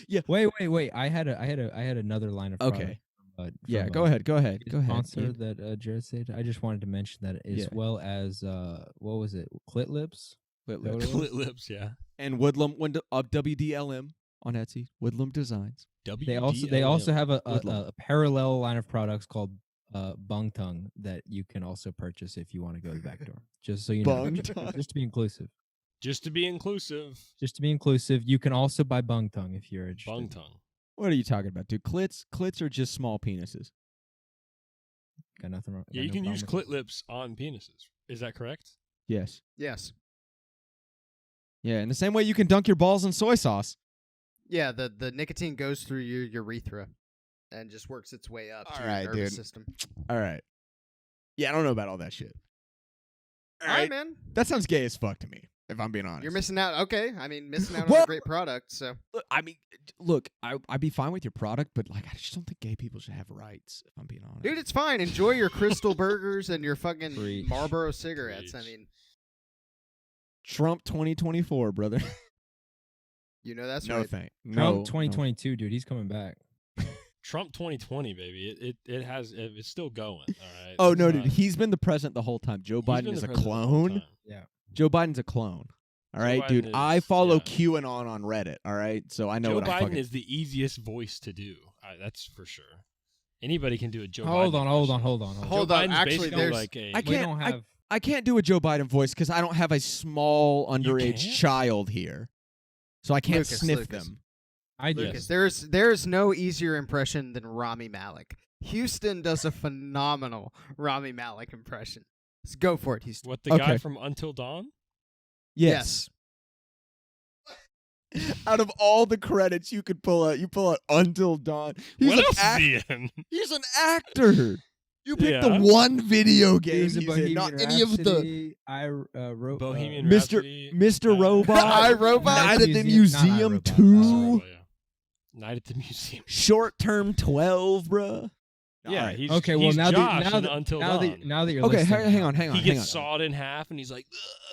yeah. Wait. I had another line of Okay. product, Yeah, from, go ahead. Sponsor Yeah. that Jared said. I just wanted to mention that as Yeah. well as what was it? Clit lips. Clit That lips. what it was? Clit lips, yeah. And Woodlum WDLM on Etsy. Woodlum Designs. They also have a Woodlawn. parallel line of products called Bung Tongue that you can also purchase if you want to go to the back door. Just so you know, Bung Tongue. just to be inclusive. Just to be inclusive. Just to be inclusive, you can also buy Bung Tongue if you're interested. Bung tongue. What are you talking about, dude? Clits are just small penises. Got nothing wrong. Yeah, got you no can problem use with clit it. lips on penises. Is that correct? Yes. Yes. Yeah, in the same way you can dunk your balls in soy sauce. Yeah, the nicotine goes through your urethra and just works its way up to Alright, your nervous dude. system. All right. Yeah, I don't know about all that shit. All right, man. That sounds gay as fuck to me, if I'm being honest. You're missing out. Okay, I mean, missing out on Well- a great product. So Look, I'd be fine with your product, but like, I just don't think gay people should have rights, if I'm being honest. dude, it's fine. Enjoy your Crystal Burgers and your fucking Preach. Marlboro cigarettes. I Preach. mean, Trump 2024, brother. you know that's no right. thank. Trump No. 2022, dude, he's coming back. Trump 2020, baby. It's still going. All right. Oh It's no, not- dude, he's been the president the whole time. Joe he's been Biden is the a president the whole clone. time. Joe Biden's a clone. All Joe right, dude. Biden I is- follow yeah. QAnon on Reddit. All right, so I know Joe what I'm Biden fucking. is the easiest voice to do. That's for sure. Anybody can do a Joe Biden. Hold on. impression. Hold Joe on, Biden's actually, basically there's- like a. I We can't- don't have. I can't do a Joe Biden voice because I don't have a small underage can't? child here, so I can't Lucas, sniff Lucas. them. I do. Lucas, there's no easier impression than Rami Malek. Houston does a phenomenal Rami Malek impression. Let's go for it, Houston. What, the guy Okay. from Until Dawn? Yes. Out of all the credits you could pull out, you pull out Until Dawn. He's What an else act- is he in? He's an actor. You picked the Yeah. one video He game was in he's in, Bohemian not any of the Rhapsody. I wrote Bohemian Mr. Rhapsody. Mr. Robot, iRobot? Night at the Not Museum iRobot, 2, Yeah. Night at the Museum. Short Term 12, bruh. Yeah, Alright. he's Okay, he's well Josh now in that Until now Dawn. that you're Okay, listing hang out- on. he hang gets on. sawed in half, and he's like,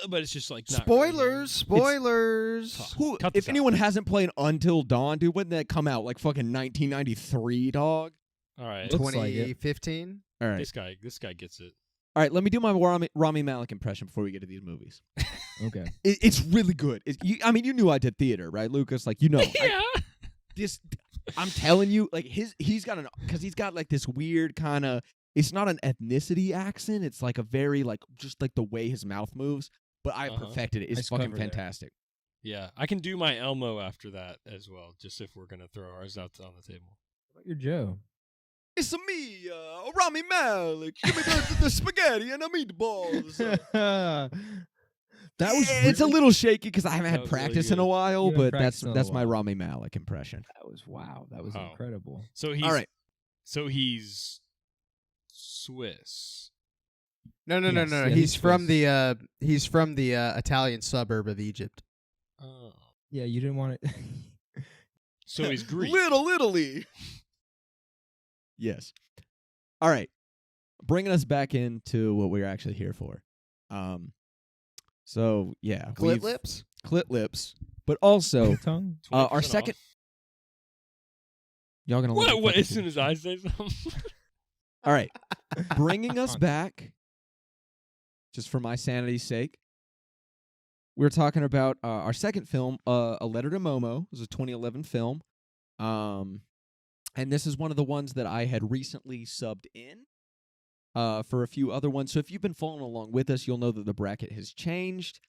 "Ugh," but it's just like not Spoilers, spoilers. Really. Cut this If out. anyone hasn't played Until Dawn, dude, when did that come out? Like fucking 1993, dog. All right, Looks like it. 2015. All right. this guy gets it. All right, let me do my Rami Malek impression before we get to these movies. Okay. It's really good. You knew I did theater, right, Lucas? Like, you know. Yeah. I'm telling you, like he's got because he's got like this weird kind of. It's not an ethnicity accent. It's like a very like just like the way his mouth moves. But I Uh-huh. perfected it. It's Nice fucking cover there. fantastic. Yeah, I can do my Elmo after that as well, just if we're gonna throw ours out on the table. What about your Joe? It's me, Rami Malek. Give me the spaghetti and the meatballs. That was It's a really- little shaky because I haven't That had was really practice in a good. while, You haven't but practiced in a that's my while. Rami Malek impression. That was wow. That was Wow. incredible. So he's All right. So he's Swiss. No. Yes, yeah, he's he's from Swiss. the Italian suburb of Egypt. Oh, Yeah, you didn't want it. so he's Greek. Little Italy. Yes. All right. Bringing us back into what we're actually here for. So yeah, Clit lips. clit lips, but also Tongue. our 20% second. off. Y'all gonna let me What? fucking As soon finish. as I say something. All right, bringing us Fun. back, just for my sanity's sake. We're talking about our second film, A Letter to Momo. It was a 2011 film. And this is one of the ones that I had recently subbed in for a few other ones. So if you've been following along with us, you'll know that the bracket has changed.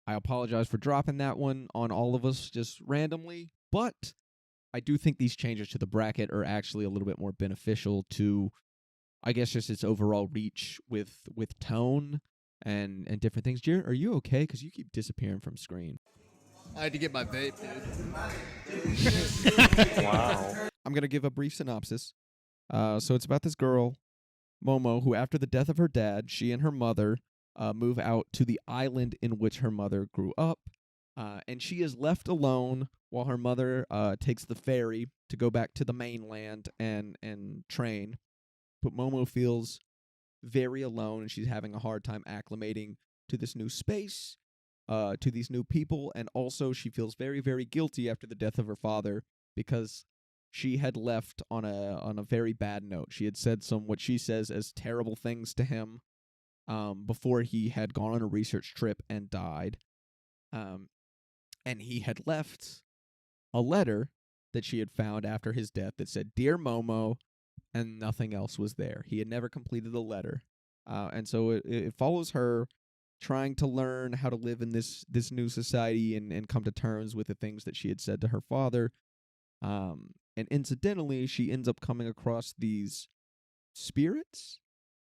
I apologize for dropping that one on all of us just randomly, but I do think these changes to the bracket are actually a little bit more beneficial to I guess just its overall reach with tone and different things. Jared, are you okay? Because you keep disappearing from screen. I had to get my vape, dude. Wow. I'm going to give a brief synopsis. So it's about this girl, Momo, who after the death of her dad, she and her mother move out to the island in which her mother grew up. And she is left alone while her mother takes the ferry to go back to the mainland and train. But Momo feels very alone, and she's having a hard time acclimating to this new space, to these new people, and also she feels very, very guilty after the death of her father because she had left on a very bad note. She had said some what she says as terrible things to him before he had gone on a research trip and died. And he had left a letter that she had found after his death that said, "Dear Momo," and nothing else was there. He had never completed the letter. And so it follows her trying to learn how to live in this new society and come to terms with the things that she had said to her father. And incidentally, she ends up coming across these spirits,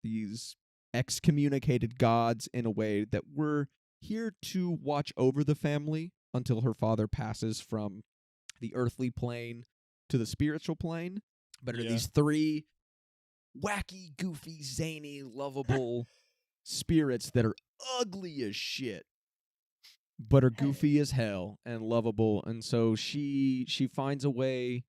these excommunicated gods in a way that were here to watch over the family until her father passes from the earthly plane to the spiritual plane. But are these three wacky, goofy, zany, lovable spirits that are ugly as shit, but are goofy as hell and lovable. And so she finds a way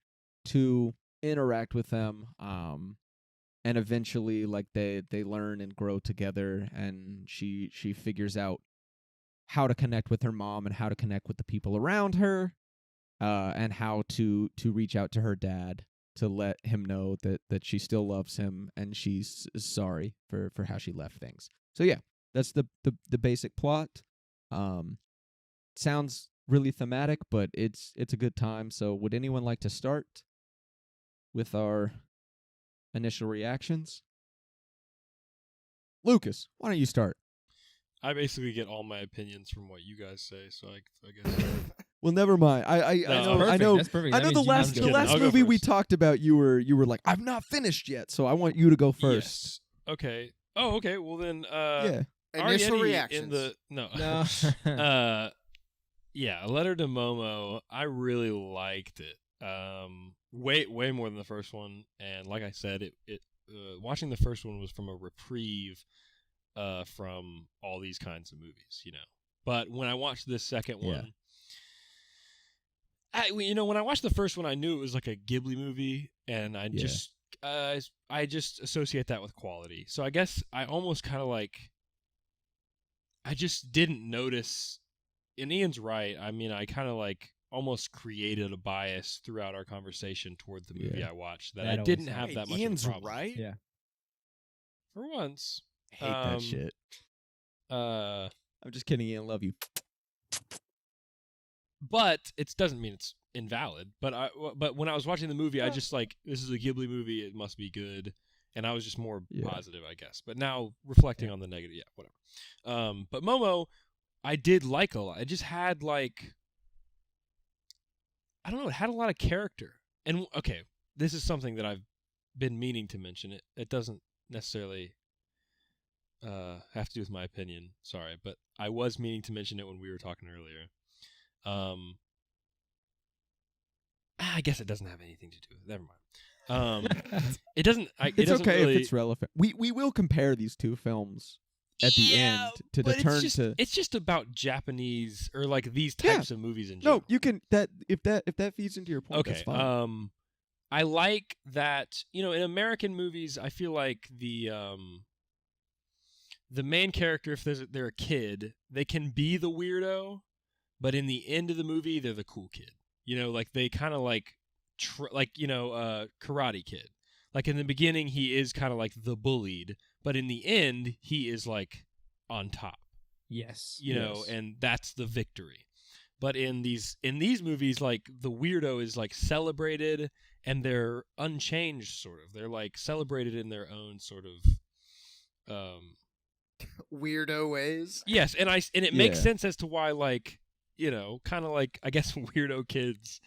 to interact with them, and eventually, like, they learn and grow together, and she figures out how to connect with her mom and how to connect with the people around her, and how to reach out to her dad to let him know that she still loves him and she's sorry for how she left things. So yeah, that's the basic plot. Sounds really thematic, but it's a good time. So would anyone like to start with our initial reactions? Lucas, why don't you start? I basically get all my opinions from what you guys say, so I guess. Well, never mind. I know. That's perfect. I That know means the you last know the last I'll go movie we first. talked about, you were like, I've not finished yet, so I want you to go first. Yes. Okay. Oh, okay. Well then, Yeah. Initial Arrietty reactions. In the no. No. Yeah, A Letter to Momo. I really liked it. Way more than the first one. And like I said, it watching the first one was from a reprieve, from all these kinds of movies, you know. But when I watched this second one, when I watched the first one, I knew it was like a Ghibli movie, and I just associate that with quality. So I guess I almost kind of like, I just didn't notice. And Ian's right. I mean, I kind of like almost created a bias throughout our conversation toward the movie I watched that I That didn't always have that much Ian's of a problem. right. Yeah. For once. Hate that shit. I'm just kidding, Ian. Love you. But it doesn't mean it's invalid. But when I was watching the movie, I just like, this is a Ghibli movie. It must be good. And I was just more positive, I guess. But now reflecting on the negative, whatever. But Momo, I did like a lot. It just had like, I don't know, it had a lot of character. And okay, this is something that I've been meaning to mention. It doesn't necessarily have to do with my opinion. Sorry, but I was meaning to mention it when we were talking earlier. I guess it doesn't have anything to do with it. Never mind. It doesn't. It It's doesn't okay really, if it's relevant. We will compare these two films at the end to but return it's just, to. It's just about Japanese or like these types of movies in general. No, you can if that feeds into your point. Okay. That's fine. I like that, in American movies, I feel like the main character, if they're a kid, they can be the weirdo, but in the end of the movie, they're the cool kid. Like they kind of like, Karate Kid. Like in the beginning, he is kind of like the bullied, but in the end, he is like on top. Yes. And that's the victory. But in these movies, like the weirdo is like celebrated, and they're unchanged, sort of. They're like celebrated in their own sort of weirdo ways. Yes, and it makes sense as to why, like, kind of like, I guess, weirdo kids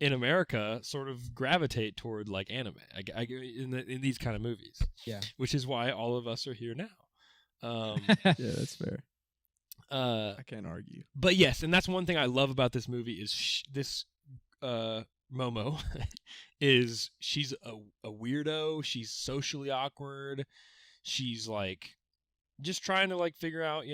in America sort of gravitate toward like anime in these kind of movies. Yeah. Which is why all of us are here now. Yeah, that's fair. I can't argue. But yes, and that's one thing I love about this movie is this Momo is she's a weirdo. She's socially awkward. She's like just trying to like figure out,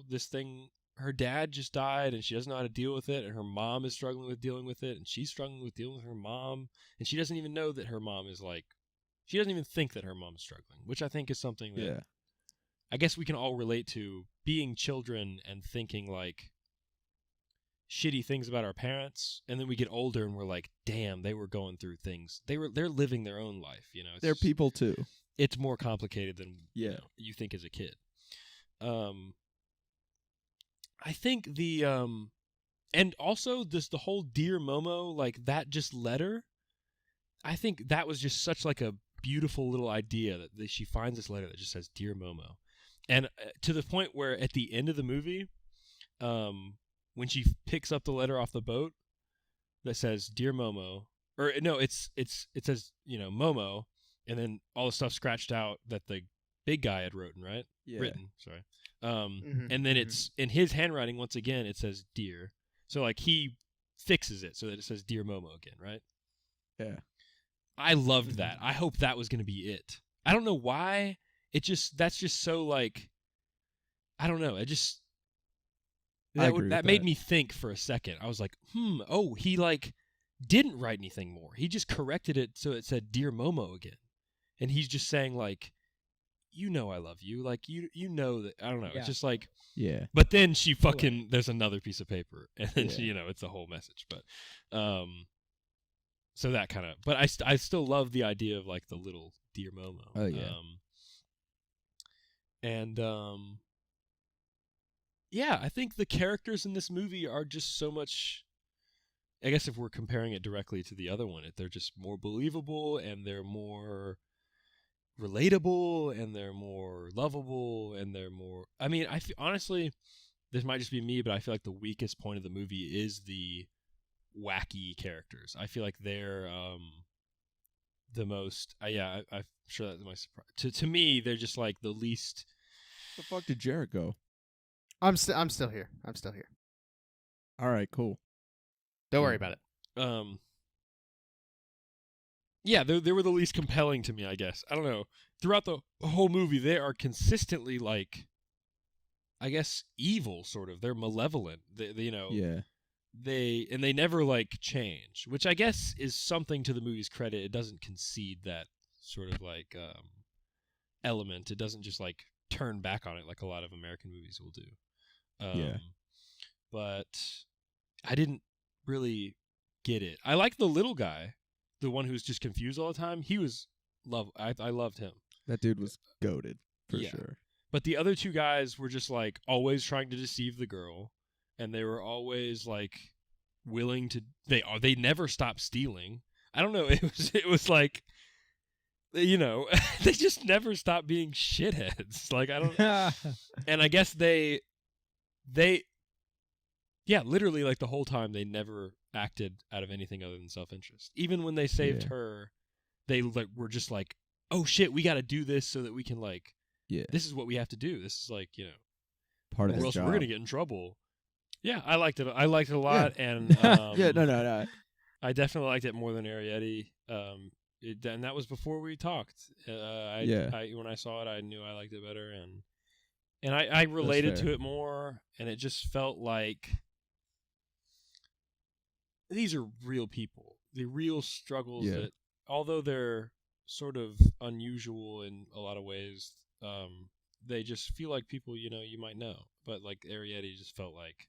this thing. Her dad just died and she doesn't know how to deal with it, and her mom is struggling with dealing with it, and she's struggling with dealing with her mom, and she doesn't even know that her mom is like, she doesn't even think that her mom is struggling, which I think is something that I guess we can all relate to, being children and thinking like shitty things about our parents, and then we get older and we're like, damn, they were going through things. They're living their own life, They're people too. It's more complicated than you think as a kid. I think and also the whole Dear Momo, like that just letter, I think that was just such like a beautiful little idea that she finds this letter that just says Dear Momo. And to the point where at the end of the movie, when she picks up the letter off the boat that says Dear Momo, or no, it says, Momo, and then all the stuff scratched out that the big guy had written, sorry. And then it's in his handwriting once again, it says Dear. So like he fixes it so that it says Dear Momo again, right? Yeah. I loved that. I hope that was going to be it. I don't know why. That's just so like, I don't know. That made me think for a second. I was like, he like didn't write anything more. He just corrected it so it said Dear Momo again. And he's just saying like, I love you. Like, you know that, I don't know. Yeah. It's just like, yeah. But then she fucking, there's another piece of paper. And then she, it's a whole message. But, so that kind of, but I still love the idea of like the little Dear Momo. Oh, yeah. I think the characters in this movie are just so much, I guess if we're comparing it directly to the other one, they're just more believable, and they're more relatable, and they're more lovable, and they're more, I mean, honestly, this might just be me, but I feel like the weakest point of the movie is the wacky characters. I feel like they're the most, I'm sure that's my surprise. To me, they're just like the least. The fuck did Jarrett go? I'm still here. All right, cool. Don't worry about it. Yeah, they were the least compelling to me, I guess. I don't know. Throughout the whole movie, they are consistently like, I guess, evil, sort of. They're malevolent. Yeah. They never like change, which I guess is something to the movie's credit. It doesn't concede that sort of like element. It doesn't just like turn back on it like a lot of American movies will do. But I didn't really get it. I like the little guy, the one who's just confused all the time. He was I loved him. That dude was goated for sure. But the other two guys were just like always trying to deceive the girl, and they were always like willing to. They never stopped stealing. I don't know. It was like, they just never stopped being shitheads. Like I don't. And I guess they literally like the whole time they never acted out of anything other than self-interest. Even when they saved her, they like were just like, oh shit, we got to do this so that we can like, this is what we have to do. This is like, part of or the else job. we're gonna get in trouble. Yeah, I liked it. I liked it a lot, and no. I definitely liked it more than Arrietty. And that was before we talked. When I saw it, I knew I liked it better, and I related to it more, and it just felt like these are real people. The real struggles that, although they're sort of unusual in a lot of ways, they just feel like people, you might know. But like Arrietty just felt like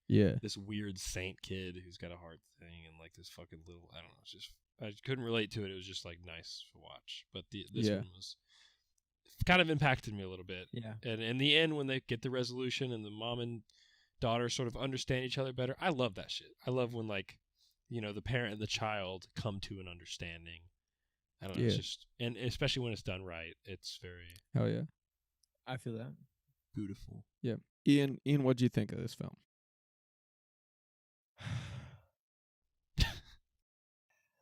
this weird saint kid who's got a heart thing, and like this fucking little, I don't know, it's just, I couldn't relate to it. It was just like nice to watch. But this one was kind of impacted me a little bit. Yeah. And in the end, when they get the resolution and the mom and daughter sort of understand each other better, I love that shit. I love when like, the parent and the child come to an understanding. I don't know. It's just, and especially when it's done right, it's very. Hell yeah. I feel that. Beautiful. Yeah. Ian, what'd you think of this film?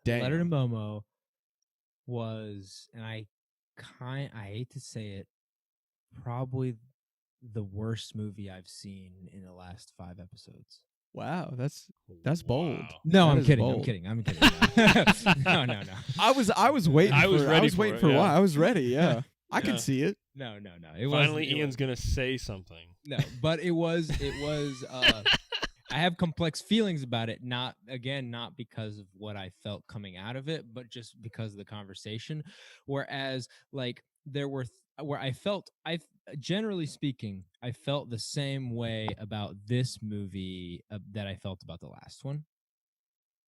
Letter to Damn. Momo was, and I hate to say it, probably the worst movie I've seen in the last 5 episodes. Wow, that's bold. Wow. No, That I'm is kidding. bold. I'm kidding. No. I was waiting. I was ready waiting for for it, a while. yeah. I was ready. Yeah, I Yeah. can see it. No. It Finally, wasn't- Ian's gonna say something. No, but it was. I have complex feelings about it. Not because of what I felt coming out of it, but just because of the conversation. Whereas, like, there were where generally speaking, I felt the same way about this movie that I felt about the last one.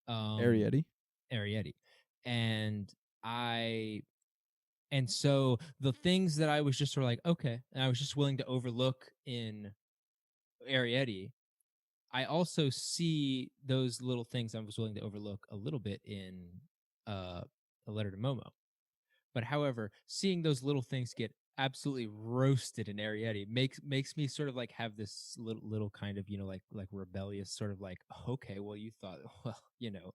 Arrietty. Arrietty, and so the things that I was just sort of like, okay, and I was just willing to overlook in Arrietty, I also see those little things I was willing to overlook a little bit in A Letter to Momo. But however, seeing those little things get absolutely roasted in Arrietty makes me sort of like have this little kind of, like rebellious sort of like, okay, well, you thought, well,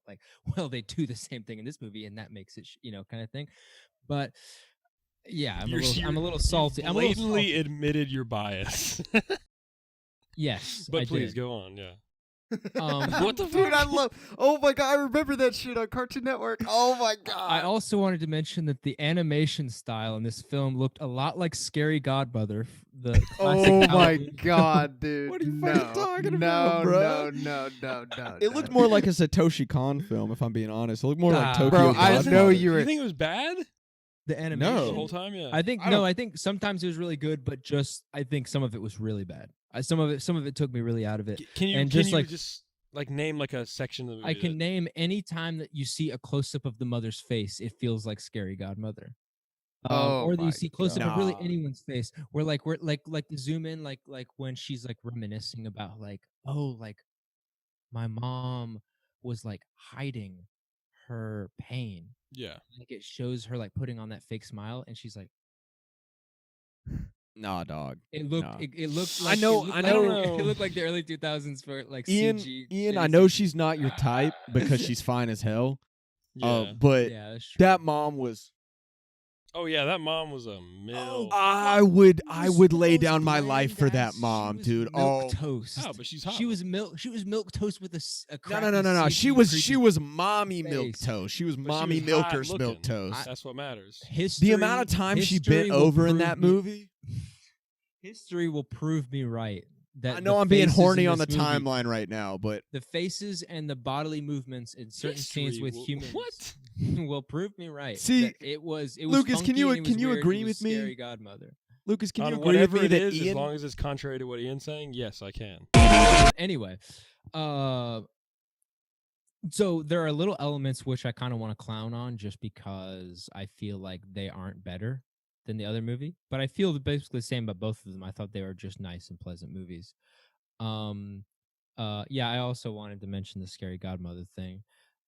like, well, they do the same thing in this movie, and that makes it, kind of thing. But yeah, I'm a little salty. You I'm a little blatantly salty. admitted your bias. Yes, But I please did. go on. Yeah. What the fuck? Dude, I love. Oh my god, I remember that shit on Cartoon Network. Oh my god. I also wanted to mention that the animation style in this film looked a lot like Scary Godmother. The classic Oh my Halloween- god, dude. What are you no. fucking talking no, about, bro? No. It looked more like a Satoshi Kon film, if I'm being honest. It looked more like Tokyo Bro, I Godfather. know you You were. think it was bad The animation. No. the whole time? Yeah. I think I don't- I think sometimes it was really good, but I think some of it was really bad. Some of it took me really out of it. Can you and can just you like- just like name like a section of the movie? I can name any time that you see a close up of the mother's face, it feels like Scary Godmother. Oh Or that my you see close up of really God. anyone's face, where we're like the zoom in, like when she's like reminiscing about like, oh, like my mom was like hiding her pain. Yeah. Like it shows her like putting on that fake smile, and she's like, Nah, dog. it looked Nah. it looked. I Like, know- It looked I like, know- It looked like the early 2000s for like Ian, CG. Ian, shitty I know CG. she's not your type because she's fine as hell. Yeah. But Yeah, that's true. that mom was. Oh yeah, that mom was a mill. I would was lay most down my life for that bland-ass. She mom, was dude. milk Oh, toast. Oh, but she's hot. She was milk toast with a no. crappy She CG was creepy mommy milk face. toast. She was But she mommy was hot milker's milk looking. toast. That's what matters. history. The amount of time she history bent will over in prove that me- movie. History will prove me right. That I know the I'm being faces horny in on the this movie- timeline right now, but The faces and the bodily movements in certain scenes History with will- humans What? will prove me right. See, that it was Lucas, can funky you- and it was can you weird, agree it was with me? Scary Godmother. Lucas, can On you agree whatever with me it that is, as Ian? long as it's contrary to what Ian's saying, yes, I can. Anyway, so there are little elements which I kind of want to clown on just because I feel like they aren't better than the other movie, but I feel basically the same about both of them. I thought they were just nice and pleasant movies. Yeah, I also wanted to mention the Scary Godmother thing.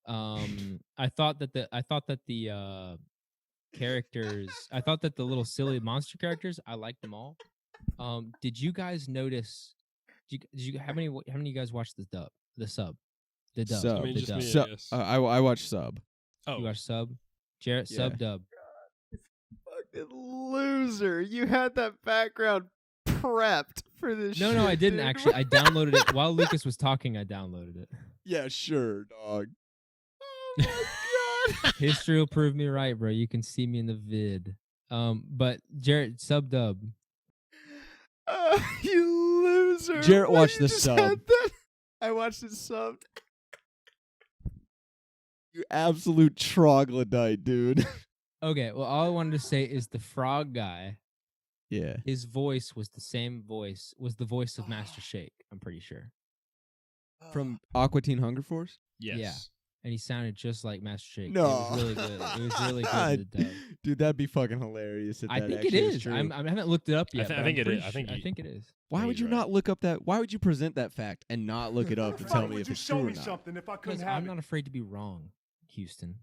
I thought that the characters, I thought that the little silly monster characters, I liked them all. Did you guys notice? Did you how many of you guys watched the sub? The dub. Sub. I mean, the just dub. me, Sub. yes. I watched Sub. Oh, You watched sub? Jarrett, Yeah. sub dub. Fucking loser. You had that background prepped for this shit. No, I didn't dude. actually. I downloaded it while Lucas was talking. I downloaded it. Yeah, sure, dog. Oh my god. History will prove me right, bro. You can see me in the vid. But Jarrett, sub dub. You loser. Jarrett Why watched you the just sub. had that? I watched it subbed. You absolute troglodyte, dude. Okay, well, all I wanted to say is the frog guy. Yeah. His voice was the voice of Master Shake. I'm pretty sure, From Aqua Teen Hunger Force? yes. yeah. And he sounded just like Master Shake. No. It was really good. It was really good. in the dub. Dude, that'd be fucking hilarious if I that think it actually is. true. I haven't looked it up yet. I but think I'm it pretty is. I think sure- I you- think it is. Why Yeah, would you you're right. not look up that? Why would you present that fact and not look it up to tell me if it's true or not? if I Because I'm not afraid to be wrong, Houston.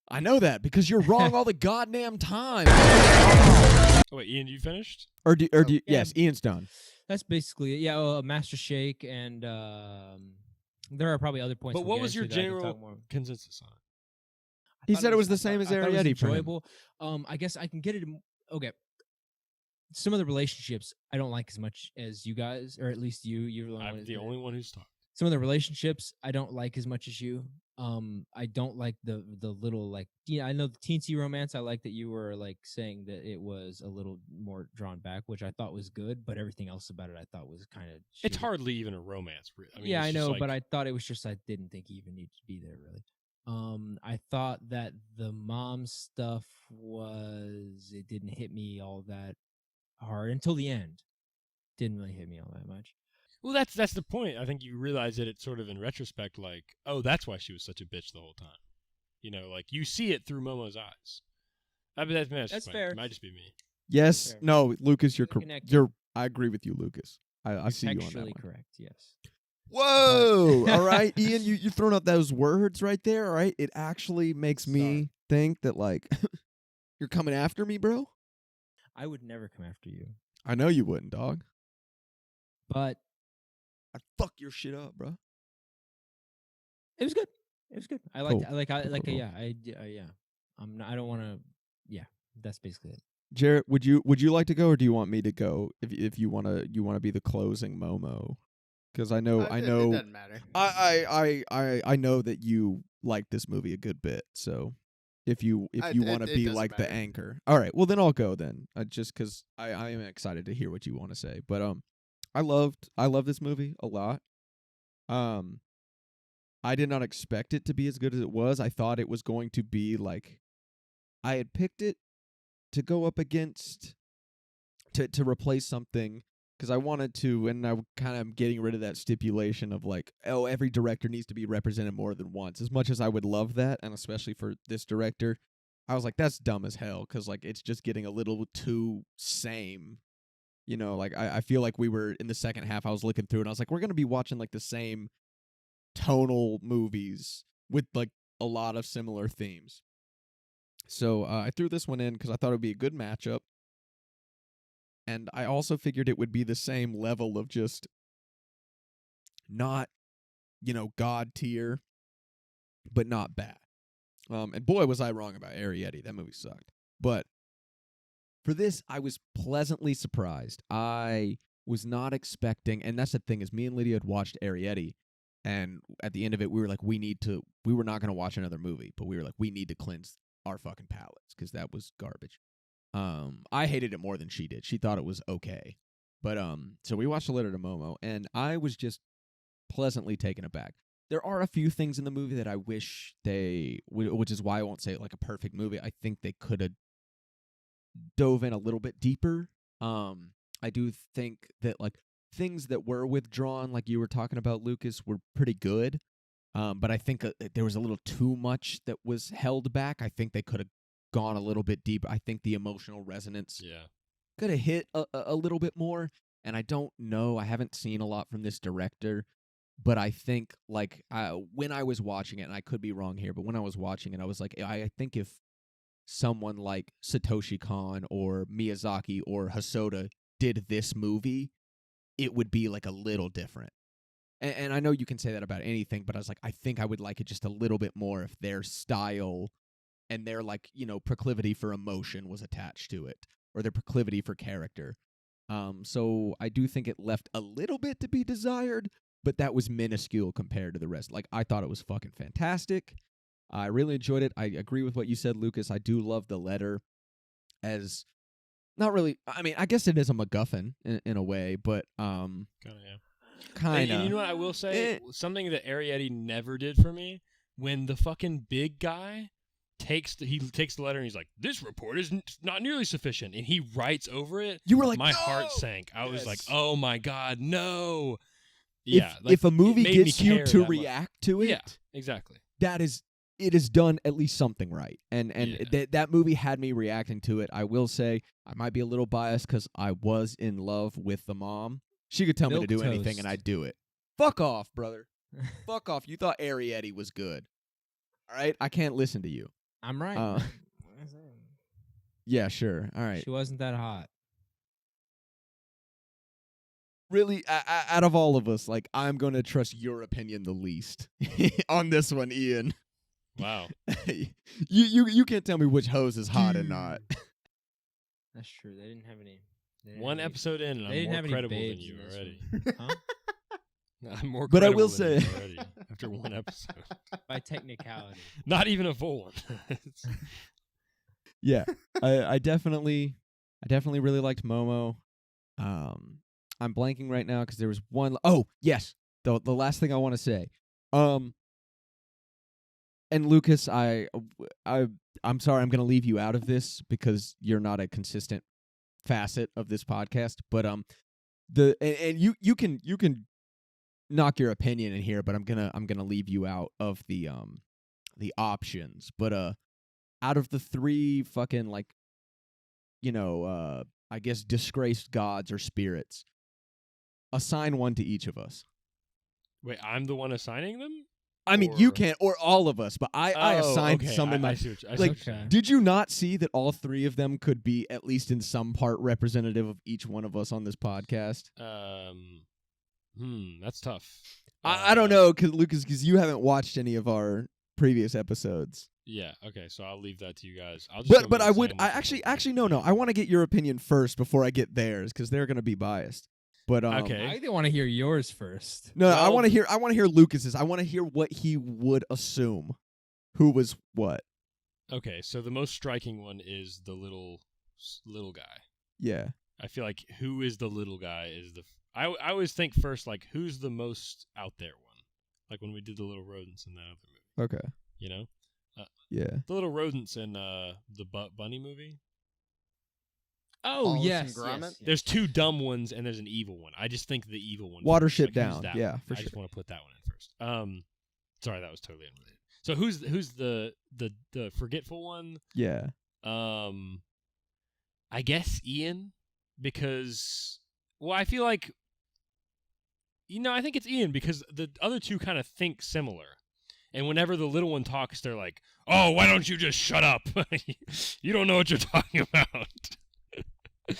I know that because you're wrong all the goddamn time. Oh, wait, Ian, you finished? Or do yeah. yes, Ian's done. That's basically it. Yeah, well, Master Shake, and there are probably other points. But we'll what get was your into that I can talk general more. consensus on it? He thought said it was the I same thought- as I thought it was Arrietty for him. enjoyable. I guess I can get it. Okay. Some of the relationships I don't like as much as you guys, or at least you. You're I'm the only one who's talked. Some of the relationships I don't like as much as you. I don't like the little like I know the teensy romance. I like that you were like saying that it was a little more drawn back, which I thought was good. But everything else about it I thought was kind of. It's hardly even a romance. I mean, yeah, it's I just know, like, but I thought it was just I didn't think he even needed to be there really. I thought that the mom stuff it didn't hit me all that hard until the end. Didn't really hit me all that much. Well, that's the point. I think you realize that it's sort of in retrospect, like, oh, that's why she was such a bitch the whole time. You know, like you see it through Momo's eyes. I mean, that's fair. It might just be me. Yes. Fair. No, Lucas, you're Connected. I agree with you, Lucas. I see you on that Textually one. correct, yes. Whoa! All right, Ian, you throwing out those words right there. All right, it actually makes me Sorry. think that like you're coming after me, bro. I would never come after you, I know you wouldn't, dog. but I'd fuck your shit up, bro. it was good. It was good. I liked. Cool. Cool. Yeah. Yeah. I don't want to. Yeah, that's basically it. Jarrett, would you like to go, or do you want me to go? If you wanna be the closing Momo, because I know It doesn't matter. I know that you like this movie a good bit. So if you want to it be doesn't like the matter. anchor, all right. Well, then I'll go then. Just because I am excited to hear what you want to say. But I love this movie a lot. I did not expect it to be as good as it was. I thought it was going to be like I had picked it to go up against to replace something because I wanted to, and I kind of getting rid of that stipulation of like, oh, every director needs to be represented more than once. As much as I would love that, and especially for this director, I was like, that's dumb as hell because like it's just getting a little too same. You know, like I feel like we were in the second half. I was looking through and I was like, we're gonna be watching like the same tonal movies with like a lot of similar themes. So I threw this one in because I thought it would be a good matchup. And I also figured it would be the same level of just not, God tier, but not bad. And boy, was I wrong about Arrietty. That movie sucked. But for this, I was pleasantly surprised. I was not expecting, and that's the thing, is me and Lydia had watched Arrietty, and at the end of it, we were like, we were not going to watch another movie, but we were like, we need to cleanse our fucking palates, because that was garbage. I hated it more than she did. She thought it was okay. But, so we watched A Letter to Momo, and I was just pleasantly taken aback. There are a few things in the movie that I wish which is why I won't say like a perfect movie. I think they could have dove in a little bit deeper. I do think that like things that were withdrawn, like you were talking about, Lucas, were pretty good. But I think there was a little too much that was held back. I think they could have gone a little bit deeper. I think the emotional resonance could have hit a little bit more. And I don't know. I haven't seen a lot from this director. But I think, like, when I was watching it, and I could be wrong here, but when I was watching it, I was like, I think if someone like Satoshi Kon or Miyazaki or Hosoda did this movie, it would be, like, a little different. And I know you can say that about anything, but I was like, I think I would like it just a little bit more if their style and their, like, proclivity for emotion was attached to it, or their proclivity for character. So I do think it left a little bit to be desired, but that was minuscule compared to the rest. Like, I thought it was fucking fantastic. I really enjoyed it. I agree with what you said, Lucas. I do love the letter as not really. I mean, I guess it is a MacGuffin in a way, but Kind kind And of. you know what I will say? Something that Arrietty never did for me, when the fucking big guy takes the letter and he's like, this report is not nearly sufficient, and he writes over it. You were like, my no! heart sank. I was like, Yes. oh my God, no. If a movie it made me gets you care to that much. react to it, Yeah, exactly. it has done at least something right. And Yeah. that movie had me reacting to it. I will say I might be a little biased because I was in love with the mom. She could tell me to Milk do anything toast. and I'd do it. Fuck off, brother. Fuck off. You thought Arrietty was good. All right? I can't listen to you. I'm right. Uh, Yeah, sure. All right. She wasn't that hot. Really, out of all of us, like, I'm going to trust your opinion the least on this one, Ian. Wow. you can't tell me which hose is hot and not. That's true. They didn't have any. They didn't One have any- episode in, and They I'm didn't more have any credible than babes you in this already. one. Huh? I'm more But I credible will than you say- already after one episode. By technicality. Not even a full one. Yeah, I definitely really liked Momo. I'm blanking right now because there was one. Oh yes, the last thing I want to say. And Lucas, I'm sorry, I'm gonna leave you out of this because you're not a consistent facet of this podcast. But you can knock your opinion in here, but I'm gonna leave you out of the options. But out of the three fucking I guess disgraced gods or spirits, assign one to each of us. Wait, I'm the one assigning them? I mean, you Or- can't, or all of us, but I assigned okay. some in I my. see what you- I see like, what you're saying. Did you not see that all three of them could be at least in some part representative of each one of us on this podcast? That's tough. I don't know, Lucas, because you haven't watched any of our previous episodes. Yeah. Okay. So I'll leave that to you guys. I'll just But I would actually no. I want to get your opinion first before I get theirs because they're gonna be biased. But Okay. I want to hear yours first. No, I Well- want to hear Lucas's. I want to hear what he would assume. Who was what? Okay. So the most striking one is the little guy. Yeah. I feel like who is the little guy is the. I always think first like who's the most out there one, like when we did the little rodents in that other movie. Okay. You know, Yeah. the little rodents in the bunny movie. Oh, Wallace yes. and Gromit? yes. There's two dumb ones and there's an evil one. I just think the evil one. Watership first. Like, who's Down. that Yeah, one? for I just sure. want to put that one in first. Sorry, that was totally unrelated. So who's the forgetful one? Yeah. I guess Ian, because I feel like I think it's Ian because the other two kind of think similar. And whenever the little one talks, they're like, "Oh, why don't you just shut up? You don't know what you're talking about."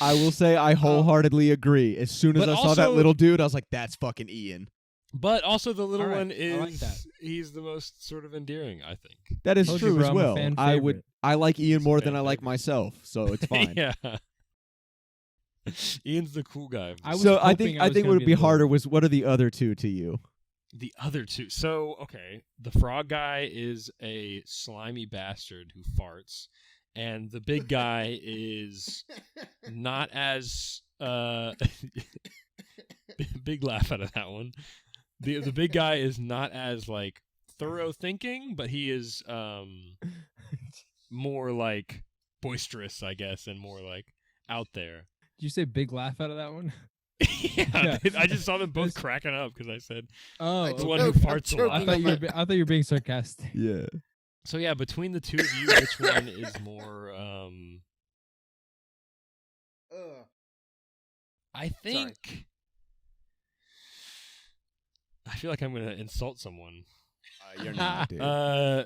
I will say I wholeheartedly agree. As soon as but I saw that also- little dude, I was like, "That's fucking Ian." But also the little All right, one I like is that. he's the most sort of endearing, I think. That is Told you, true bro, as I'm a well. fan I favorite. like Ian He's a more fan than I like favorite. myself, so it's fine. Yeah. Ian's the cool guy. of the I was So I hoping think I I was think gonna what would be be the little harder one. was what are the other two to you? The other two. So, okay, the frog guy is a slimy bastard who farts, and the big guy is not as big laugh out of that one. The big guy is not as like thorough thinking, but he is more like boisterous, I guess, and more like out there. Did you say big laugh out of that one? Yeah, Yeah. I just saw them both That's- cracking up because I said Oh, the I one who joke- I'm farts a joking. lot. I thought you were being sarcastic. Yeah. So yeah, between the two of you, which one is more? I think. I feel like I'm gonna insult someone. You're not, dude.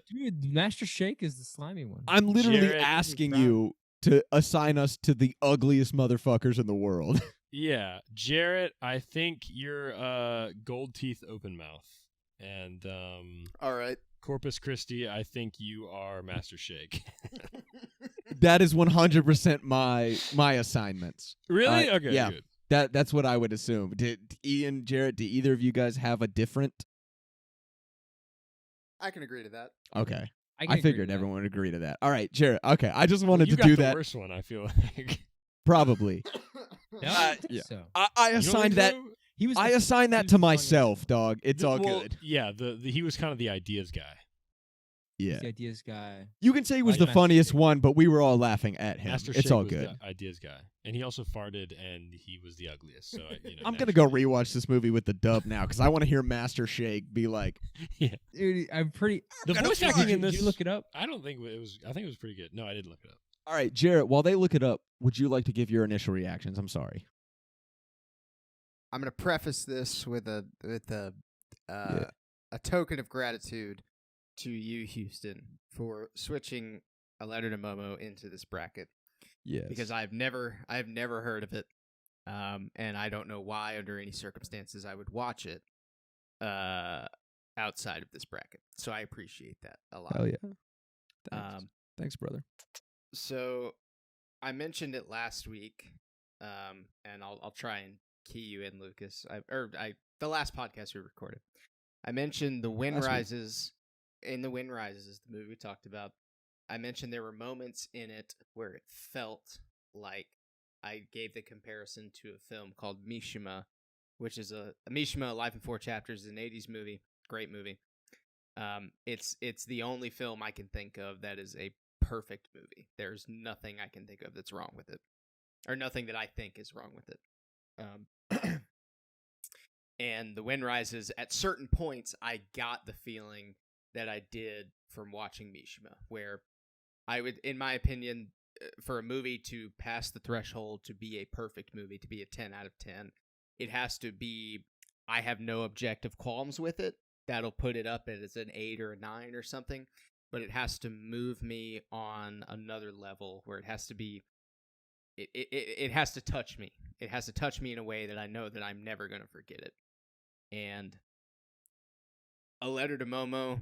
Dude, Master Shake is the slimy one. I'm literally Jared- asking Brown. you to assign us to the ugliest motherfuckers in the world. Yeah, Jarrett, I think you're gold teeth open mouth, and All right. Corpus Christi, I think you are Master Shake. That is 100% my assignments. Really? Okay. yeah. Good. That's what I would assume. Did Ian, Jarrett, do either of you guys have a different? I can agree to that. Okay. can I agree figured with that. everyone would agree to that. All right, Jarrett. Okay. I just wanted you to got do the that. worst one. I feel like. Probably. No, Uh, I don't think yeah. so. I You don't assigned think that. so? He was. I the- assigned he that was to the funniest myself, one. dog. It's all Well, good. Yeah, he was kind of the ideas guy. Yeah. The ideas guy. You can say he was Like the Master funniest Shake. one, but we were all laughing at him. Master It's Shake all was good. the ideas guy, and he also farted, and he was the ugliest. So I'm gonna go naturally- rewatch this movie with the dub now because I want to hear Master Shake be like, Yeah, Dude, I'm pretty. the gonna voice fart. acting in Did this. you look it up? I don't think it was. I think it was pretty good. No, I didn't look it up. "All right, Jarrett. While they look it up, would you like to give your initial reactions?" I'm sorry. I'm gonna preface this with a token of gratitude to you, Houston, for switching A Letter to Momo into this bracket Yes. because I've never heard of it, and I don't know why under any circumstances I would watch it. outside of this bracket. So I appreciate that a lot. Hell yeah. Thanks. Thanks, brother. So I mentioned it last week, and I'll try and key you in, Lucas. The last podcast we recorded, I mentioned The Wind Rises. In The Wind Rises, the movie we talked about, I mentioned there were moments in it where it felt like I gave the comparison to a film called Mishima, which is Mishima, Life in 4 Chapters, is an 80s movie. Great movie. It's the only film I can think of that is a perfect movie. There's nothing I can think of that's wrong with it, or nothing that I think is wrong with it. And The Wind Rises, at certain points, I got the feeling that I did from watching Mishima, where I would, in my opinion, for a movie to pass the threshold to be a perfect movie, to be a 10 out of 10, it has to be, I have no objective qualms with it. That'll put it up as an 8 or a 9 or something, but it has to move me on another level where it has to be, it has to touch me. It has to touch me in a way that I know that I'm never going to forget it. And A Letter to Momo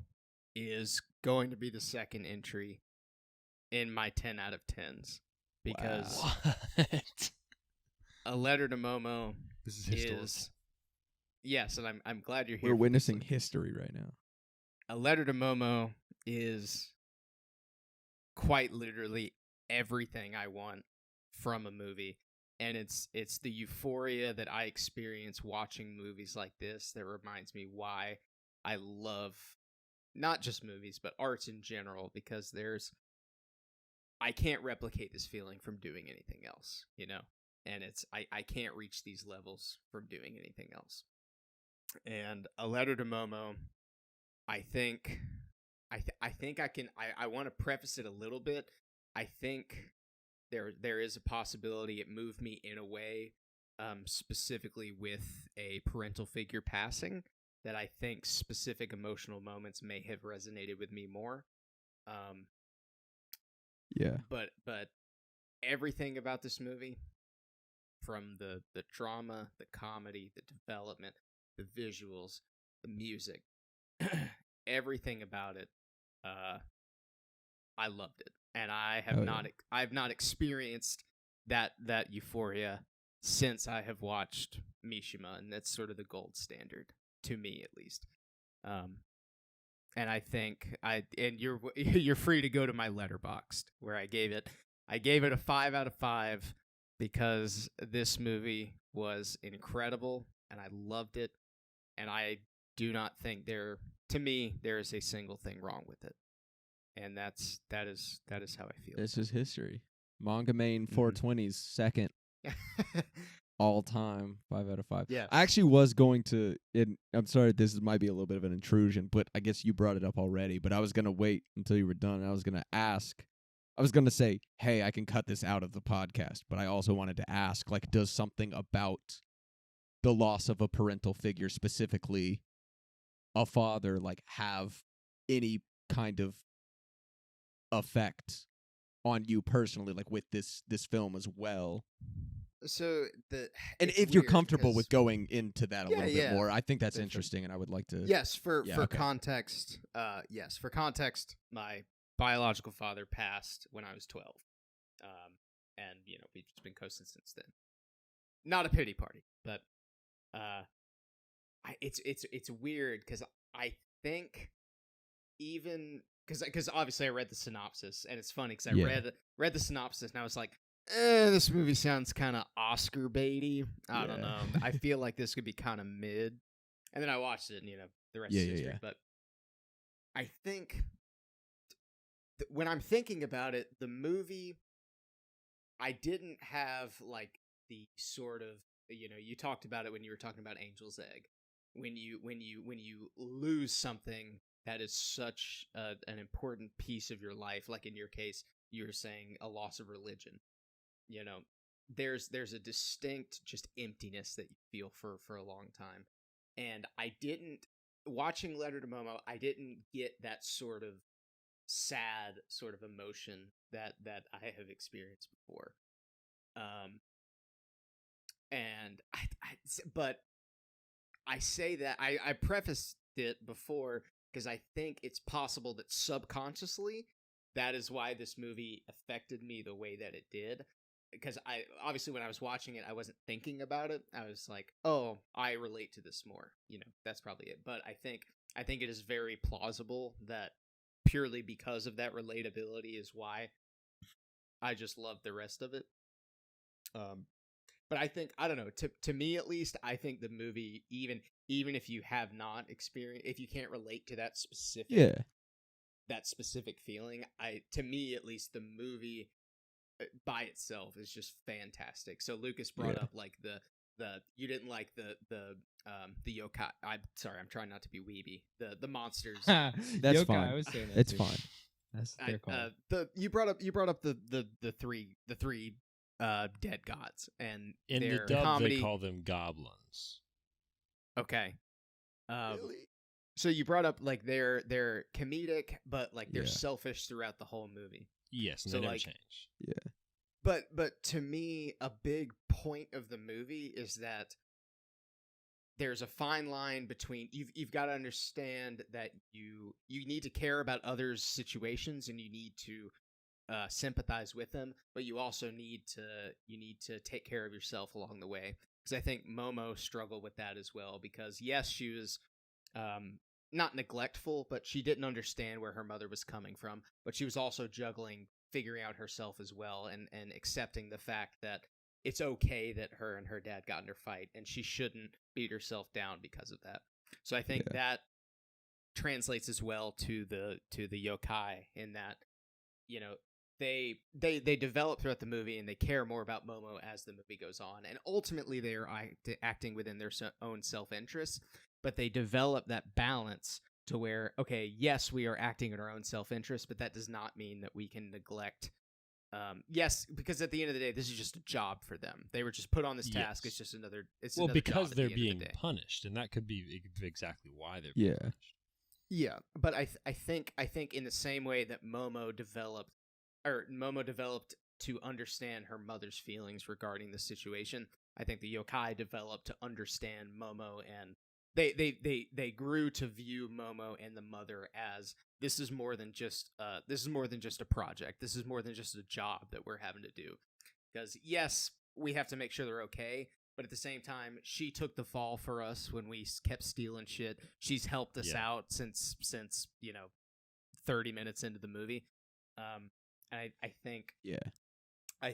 is going to be the second entry in my 10 out of 10s, because What? A Letter to Momo This is historical. Yes, and I'm glad you're here. We're witnessing history right now. A Letter to Momo is quite literally everything I want from a movie, and it's the euphoria that I experience watching movies like this that reminds me why I love not just movies but arts in general, because I can't replicate this feeling from doing anything else, you know, and I can't reach these levels from doing anything else. And A Letter to Momo, I think I can. I want to preface it a little bit. I think there is a possibility it moved me in a way, specifically with a parental figure passing, that I think specific emotional moments may have resonated with me more. Yeah. But everything about this movie, from the drama, the comedy, the development, the visuals, the music, everything about it, I loved it, and I have I've not experienced that euphoria since I have watched Mishima, and that's sort of the gold standard to me, at least. And I think you're free to go to my Letterboxd, where I gave it a 5 out of 5 because this movie was incredible and I loved it, and I do not think there is a single thing wrong with it, and that is how I feel. This is history. Manga Main 420's second all time 5 out of 5. Yeah. I actually was going to, and I'm sorry, this might be a little bit of an intrusion, but I guess you brought it up already, but I was going to wait until you were done, and I was going to say, hey, I can cut this out of the podcast, but I also wanted to ask, like, does something about the loss of a parental figure, specifically a father, like, have any kind of effect on you personally, like, with this film as well? So and if you're comfortable with going into that a little bit more, I think that's interesting, and I would like to. Yes, for context. For context, my biological father passed when I was 12, and we've just been coasting since then. Not a pity party, but it's weird because I think even because obviously I read the synopsis, and it's funny because I read the synopsis and I was like, this movie sounds kind of Oscar baity. I don't know. I feel like this could be kind of mid. And then I watched it, and the rest is history. But I think when I'm thinking about it, the movie, I didn't have like the sort of, you talked about it when you were talking about Angel's Egg. When you lose something that is such an important piece of your life, like in your case, you were saying a loss of religion. There's a distinct just emptiness that you feel for a long time. And watching Letter to Momo, I didn't get that sort of sad sort of emotion that I have experienced before. And but I say that I preface it before because I think it's possible that subconsciously that is why this movie affected me the way that it did. Because I obviously when I was watching it, I wasn't thinking about it. I was like, "Oh, I relate to this more." That's probably it. But I think it is very plausible that purely because of that relatability is why I just love the rest of it. But I think I don't know. To me at least, I think the movie even if you have not experienced, if you can't relate to that specific feeling, to me at least the movie by itself is just fantastic. So Lucas brought up like the you didn't like the yokai. I'm sorry, I'm trying not to be weeby. The monsters. That's Yokai, fine. I was saying that It's too. fine. That's their call. You brought up the three dead gods and In their the dub, comedy. they call them goblins. Okay. So you brought up like they're comedic, but like they're Yeah. selfish throughout the whole movie. Yes, and So, they never like, change. But to me, a big point of the movie is that there's a fine line between you've got to understand that you need to care about others' situations and you need to sympathize with them, but you also need to take care of yourself along the way. Because I think Momo struggled with that as well. Because yes, she was not neglectful, but she didn't understand where her mother was coming from. But she was also juggling figuring out herself as well and accepting the fact that it's okay that her and her dad got in a fight and she shouldn't beat herself down because of that. So I think that translates as well to the yokai in that, they develop throughout the movie and they care more about Momo as the movie goes on. And ultimately they are acting within their own self-interest, but they develop that balance to where, okay, yes, we are acting in our own self-interest, but that does not mean that we can neglect. Yes, because at the end of the day, this is just a job for them. They were just put on this task. Yes. It's just another. It's Well, another because job at they're the end of being the day. punished, and that could be exactly why they're being Yeah. punished. Yeah, but I think in the same way that Momo developed to understand her mother's feelings regarding the situation, I think the yokai developed to understand Momo, and they grew to view Momo and the mother as this is more than just a project. This is more than just a job that we're having to do. Because yes, we have to make sure they're okay, but at the same time, she took the fall for us when we kept stealing shit. She's helped us out since 30 minutes into the movie. I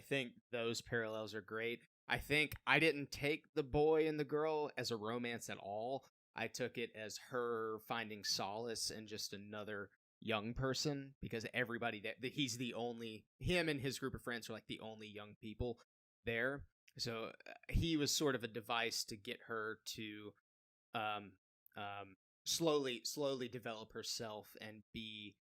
think those parallels are great. I think I didn't take the boy and the girl as a romance at all. I took it as her finding solace in just another young person, because everybody he's the only, him and his group of friends are like the only young people there. So he was sort of a device to get her to slowly develop herself and be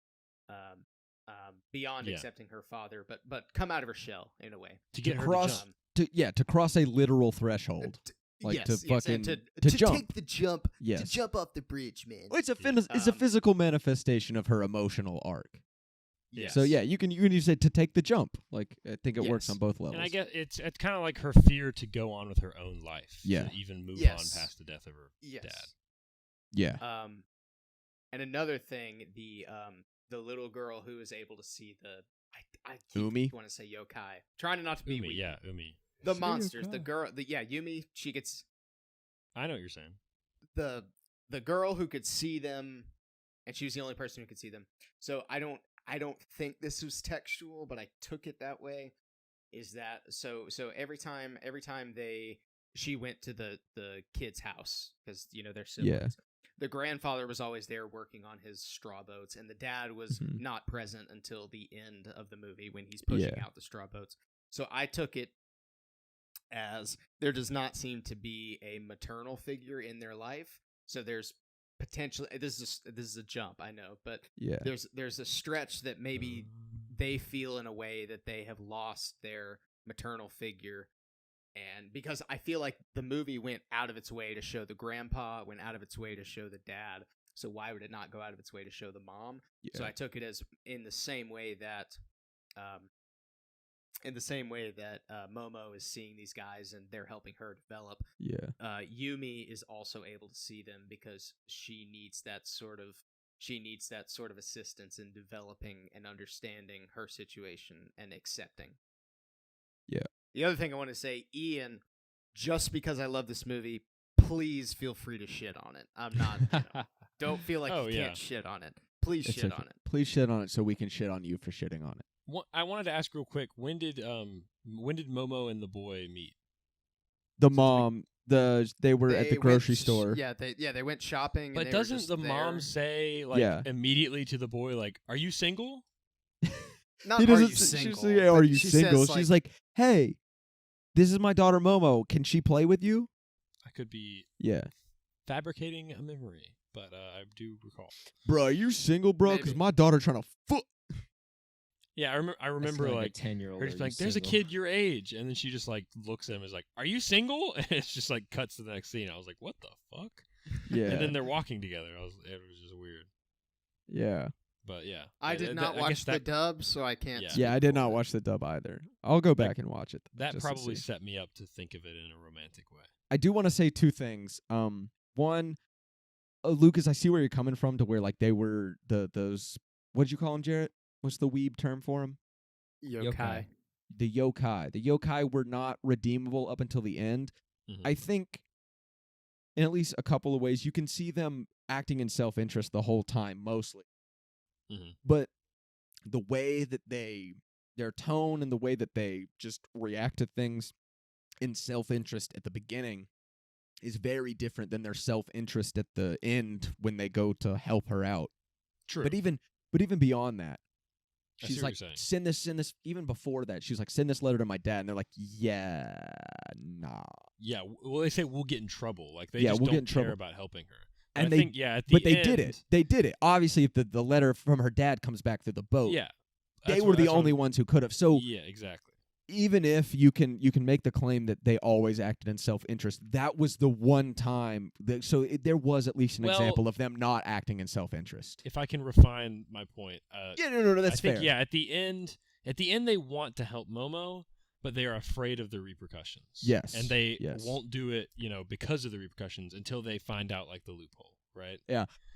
beyond accepting her father, but come out of her shell in a way. To get her cross- to jump. to cross a literal threshold. Like to fucking and to jump. take the jump, Yes. to jump off the bridge, man. Well, it's a physical manifestation of her emotional arc. Yes. So yeah, you can use it to take the jump. Like I think it works Yes. on both levels. And I guess it's kind of like her fear to go on with her own life. Yeah. To even move Yes. on past the death of her Yes. dad. Yeah. And another thing, the little girl who is able to see I Umi? want to say yokai. Trying to not to be Umi, weak. yeah, Umi. The Say monsters, the yokai. girl, Yumi, she gets I know what you're saying. the girl who could see them, and she was the only person who could see them. So I don't think this was textual, but I took it that way. Is that so every time she went to the kid's house, because they're siblings. The grandfather was always there working on his straw boats, and the dad was Mhm. not present until the end of the movie when he's pushing Yeah. out the straw boats. So I took it as there does not seem to be a maternal figure in their life. So there's potentially this is a jump, I know, but Yeah. there's a stretch that maybe they feel in a way that they have lost their maternal figure. And because I feel like the movie went out of its way to show the grandpa, went out of its way to show the dad, so why would it not go out of its way to show the mom? Yeah. So I took it as in the same way that in the same way that Momo is seeing these guys and they're helping her develop, Yeah. Yumi is also able to see them because she needs that sort of assistance in developing and understanding her situation and accepting. Yeah. The other thing I want to say, Ian, just because I love this movie, please feel free to shit on it. I'm not. Don't feel like you can't shit on it. Please It's shit okay. on it. Please shit on it so we can shit on you for shitting on it. I wanted to ask real quick, when did Momo and the boy meet? The mom, they were at the grocery store. Yeah, they went shopping. But and they were doesn't just the there. mom say immediately to the boy, like, "Are you single?" Not He are doesn't you say, single? she say, "Are but you she single?" says, She's like, "Hey, this is my daughter Momo. Can she play with you?" I could be Yeah. fabricating a memory, but I do recall. Bro, are you single, bro? Because Maybe. my daughter trying to foot. Yeah, I remember That's like a 10-year-old. her just like, "There's a kid your age," and then she just like looks at him and is like, "Are you single?" And it's just like cuts to the next scene. I was like, "What the fuck?" Yeah. And then they're walking together. It was just weird. Yeah. But yeah, I did not watch the dub, so I can't. Yeah. speak Yeah, I did for not it. watch the dub either. I'll go back and watch it. That just to probably see. set me up to think of it in a romantic way. I do want to say two things. One, Lucas, I see where you're coming from to where like they were those. What did you call them, Jarrett? What's the weeb term for them? Yokai. The yokai. The yokai were not redeemable up until the end. Mhm. I think, in at least a couple of ways, you can see them acting in self-interest the whole time, mostly. Mhm. But the way that their tone and the way that they just react to things in self-interest at the beginning is very different than their self-interest at the end when they go to help her out. True. But even beyond that, I see she's what like, you're saying. send this. Even before that, she's like, send this letter to my dad, and they're like, yeah, nah. Yeah, well, they say we'll get in trouble. Like they Yeah, just we'll get don't in care trouble. about helping her. And I they- think, at the But they end, did it. They did it. Obviously, if the letter from her dad comes back through the boat, Yeah, they were the only ones who could have. So Yeah, exactly. even if you can make the claim that they always acted in self-interest, that was the one time. There was at least an Well- example of them not acting in self-interest. If I can refine my point, Yeah, no, that's I think, fair. yeah, at the end they want to help Momo, but they are afraid of the repercussions. Yes, and they yes. won't do it, because of the repercussions until they find out like the loophole, right?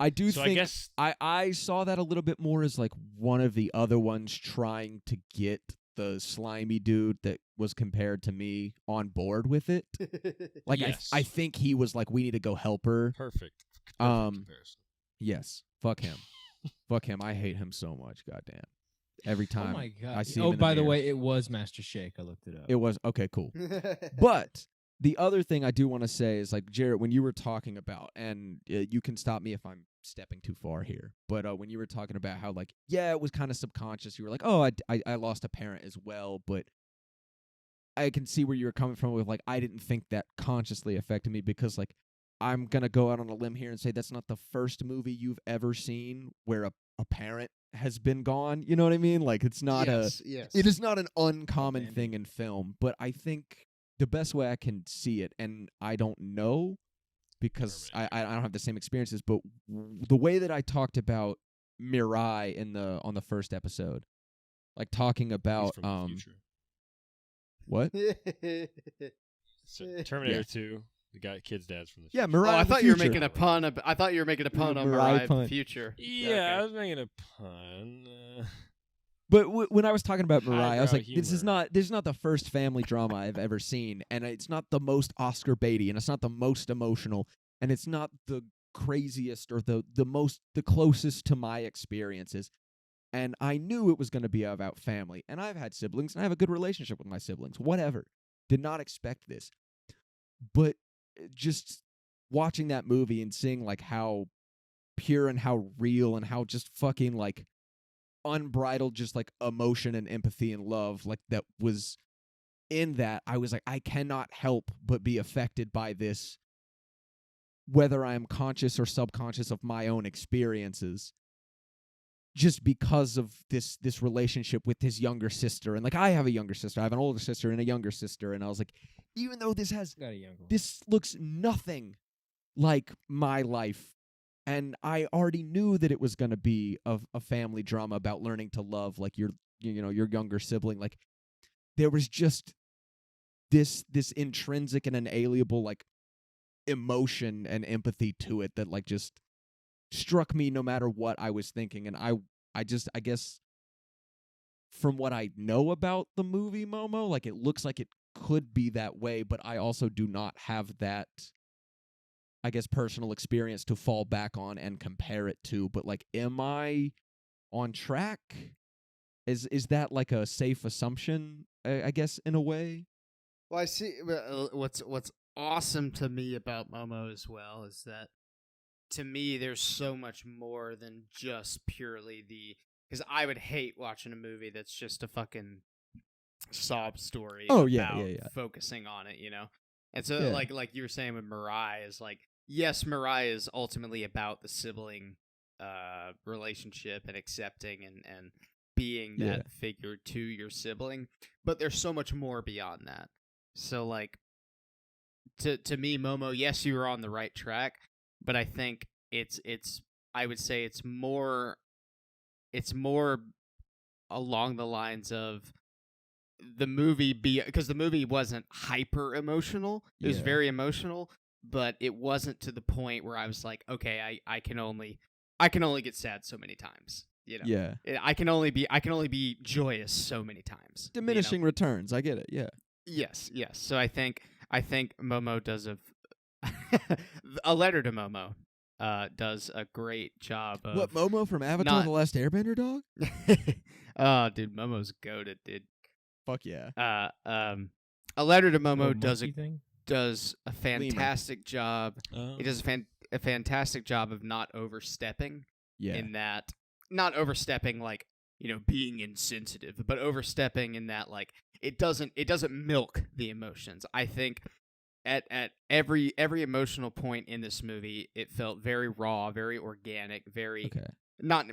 I do So think I guess I saw that a little bit more as like one of the other ones trying to get the slimy dude that was compared to me on board with it. Like Yes. I think he was like, we need to go help her. perfect comparison. Yes, fuck him. Fuck him. I hate him so much. Goddamn. Every time. Oh my god! I see him in by the mirror. way, it was Master Shake. I looked it up. It was okay, cool. But the other thing I do want to say is like, Jarrett, when you were talking about, and you can stop me if I'm stepping too far here, but when you were talking about how like, yeah, it was kind of subconscious. You were like, oh, I lost a parent as well, but I can see where you were coming from with like, I didn't think that consciously affected me because like, I'm gonna go out on a limb here and say that's not the first movie you've ever seen where a parent has been gone. You know what I mean? Like it's not yes. it is not an uncommon Abandoned. thing in film, but I think the best way I can see it, and I don't know because I don't have the same experiences, but the way that I talked about Mirai on the first episode, like talking He's about from the future. what? So, Terminator 2, the kid's dad's from the Yeah, future. Mirai. I in the thought you were future. making a pun. I thought you were making a pun on Mirai Mirai pun. the future. Yeah, I Okay. was making a pun. But when I was talking about Mirai, I was Highbrow like, this is humor. not the first family drama I've ever seen, and it's not the most Oscar baity, and it's not the most emotional, and it's not the craziest or the closest to my experiences. And I knew it was going to be about family, and I've had siblings, and I have a good relationship with my siblings. Whatever, did not expect this, but just watching that movie and seeing like how pure and how real and how just fucking like unbridled just like emotion and empathy and love like that was in that, I was like, I cannot help but be affected by this, whether I am conscious or subconscious of my own experiences, just because of this relationship with his younger sister. And like, I have a younger sister, I have an older sister and a younger sister, and I was like, even though this looks nothing like my life, and I already knew that it was going to be a family drama about learning to love like your younger sibling, like there was just this intrinsic and inalienable like emotion and empathy to it that like just struck me no matter what I was thinking. And I guess from what I know about the movie Momo, like it looks like it could be that way, but I also do not have that, I guess, personal experience to fall back on and compare it to. But like, am I on track? Is that like a safe assumption, I guess, in a way? Well, I see. What's awesome to me about Momo as well is that, to me, there's so much more than just purely because I would hate watching a movie that's just a fucking sob story. Oh, about yeah. focusing on it, you know. And so, Yeah. like you were saying with Mirai, is like, yes, Mirai is ultimately about the sibling relationship and accepting and being that figure to your sibling, but there's so much more beyond that. So like, to me, Momo, yes, you were on the right track, but I think it's I would say it's more along the lines of the movie, because the movie wasn't hyper emotional. It was very emotional, but it wasn't to the point where I was like, okay, I can only get sad so many times. You know, Yeah. I can only be joyous so many times. Diminishing returns. I get it. Yeah. Yes. So I think Momo does a letter to Momo does a great job of What, Momo from Avatar: The Last Airbender, dog? Oh, dude, Momo's goated, dude. Fuck yeah. A letter to Momo Thing? does a fantastic job. He does a fantastic job of not overstepping. Yeah. In that, not overstepping like, you know, being insensitive, but overstepping in that like it doesn't milk the emotions. I think at every emotional point in this movie, it felt very raw, very organic, very not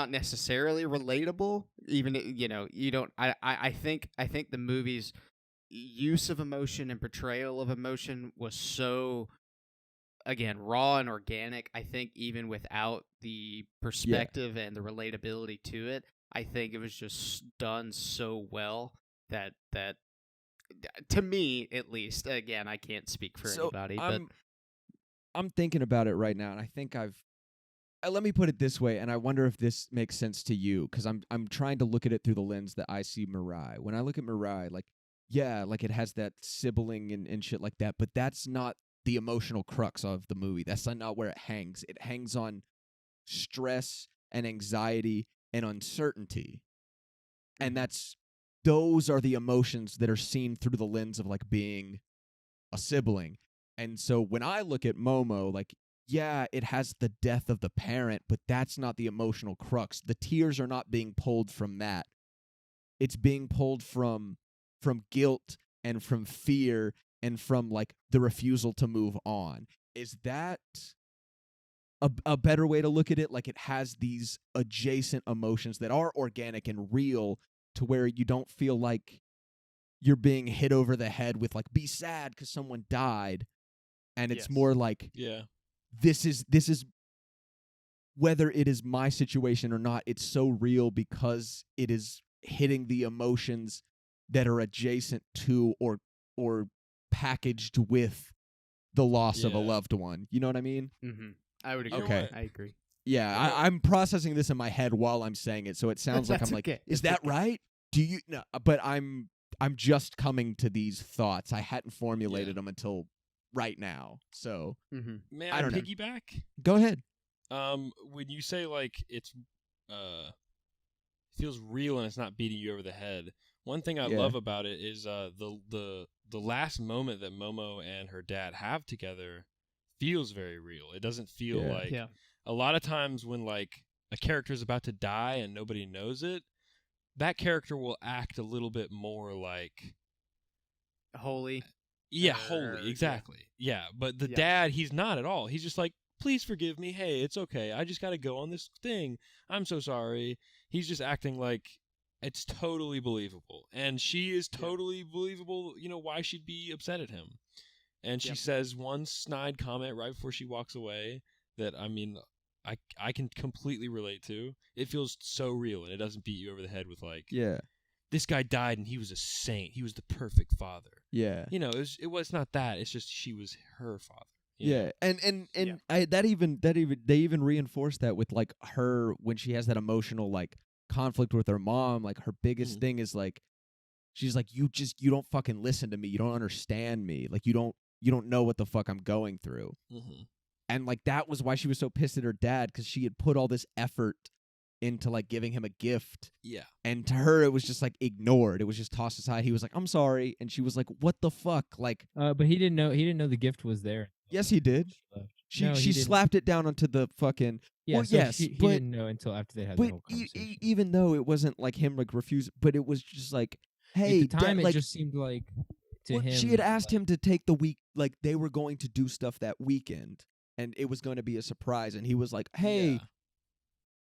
necessarily relatable. Even, you know, you don't. I think the movie's use of emotion and portrayal of emotion was so, again, raw and organic. I think even without the perspective and the relatability to it, I think it was just done so well that to me, at least, again, I can't speak for anybody, but I'm thinking about it right now, and I think let me put it this way, and I wonder if this makes sense to you, because I'm trying to look at it through the lens that I see Mirai. When I look at Mirai, like, yeah, like it has that sibling and shit like that, but that's not the emotional crux of the movie. That's not where it hangs. It hangs on stress and anxiety and uncertainty. And those are the emotions that are seen through the lens of like being a sibling. And so when I look at Momo, like, yeah, it has the death of the parent, but that's not the emotional crux. The tears are not being pulled from that. It's being pulled from guilt and from fear and from like the refusal to move on. Is that a better way to look at it? Like, it has these adjacent emotions that are organic and real, to where you don't feel like you're being hit over the head with like, be sad because someone died. And it's more like, this is whether it is my situation or not, it's so real because it is hitting the emotions that are adjacent to or packaged with the loss of a loved one. You know what I mean? Mm-hmm. I would agree. Okay. I agree. Yeah, I'm processing this in my head while I'm saying it, so it sounds like I'm like, is that right? Do you? No, but I'm just coming to these thoughts. I hadn't formulated them until right now. So may I I don't know. piggyback? Go ahead. When you say like it's feels real and it's not beating you over the head, one thing I love about it is the last moment that Momo and her dad have together feels very real. It doesn't feel like a lot of times when like a character is about to die and nobody knows it, that character will act a little bit more like holy. Yeah, holy, exactly. Yeah, but the dad, he's not at all. He's just like, please forgive me. Hey, it's okay. I just got to go on this thing. I'm so sorry. He's just acting like it's totally believable. And she is totally believable, you know, why she'd be upset at him. And she says one snide comment right before she walks away that, I mean, I can completely relate to. It feels so real, and it doesn't beat you over the head with like, this guy died and he was a saint. He was the perfect father. Yeah. You know, it was not that. It's just she was her father. Yeah, and they even reinforced that with like her when she has that emotional like conflict with her mom. Like her biggest thing is like she's like you don't fucking listen to me. You don't understand me. Like you don't know what the fuck I'm going through. And like that was why she was so pissed at her dad because she had put all this effort into like giving him a gift. Yeah. And to her it was just like ignored. It was just tossed aside. He was like, "I'm sorry." And she was like, "What the fuck?" Like But he didn't know the gift was there. yes, he did. She slapped it down onto the fucking Yeah, well, so yes, he but didn't know until after they had the but whole conversation. even though it wasn't like him like refuse, but it was just like, hey, At the time, like, it just seemed like to him. she had asked him to take the week, like they were going to do stuff that weekend, and it was going to be a surprise, and he was like, hey. Yeah.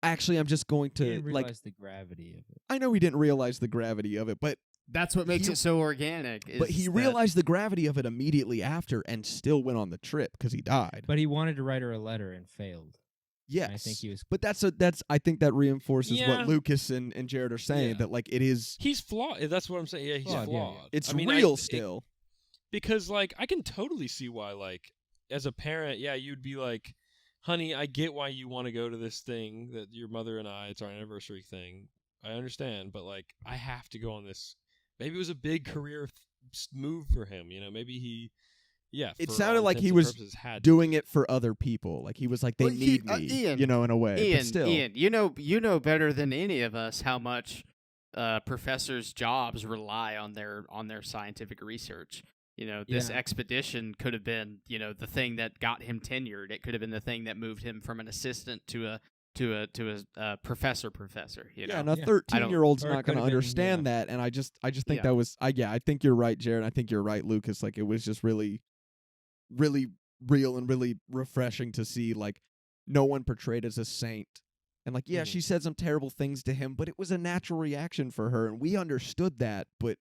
Actually, I'm just going He to didn't like. realize the gravity of it. I know he didn't realize the gravity of it, but That's what makes it so organic. but he realized the gravity of it immediately after, and still went on the trip because he died. But he wanted to write her a letter and failed. Yes, And I think he was. But that's I think that reinforces Yeah. what Lucas and Jared are saying Yeah. that like it is. He's flawed. That's what I'm saying. Yeah, he's Flawed, flawed. yeah. It's I mean, real still. because like I can totally see why like as a parent, yeah, you'd be like, honey, I get why you want to go to this thing that your mother and I, it's our anniversary thing. I understand, but like I have to go on this. Maybe it was a big career move for him, you know, maybe he It for sounded all like he intents and was purposes had to. doing it for other people. Like he was like, they Well, need me, Ian, you know, in a way. But still. Ian, you know better than any of us how much professors' jobs rely on their scientific research. You know, this Yeah. expedition could have been, you know, the thing that got him tenured. It could have been the thing that moved him from an assistant to a professor. You know, Yeah, and a Yeah. 13-year-old's Or it not going to could've been, understand that. And I just think Yeah. that was, I think you're right, Jared. I think you're right, Lucas. Like it was just really, really real and really refreshing to see like no one portrayed as a saint. And like, yeah, Mhm. she said some terrible things to him, but it was a natural reaction for her. And we understood that, but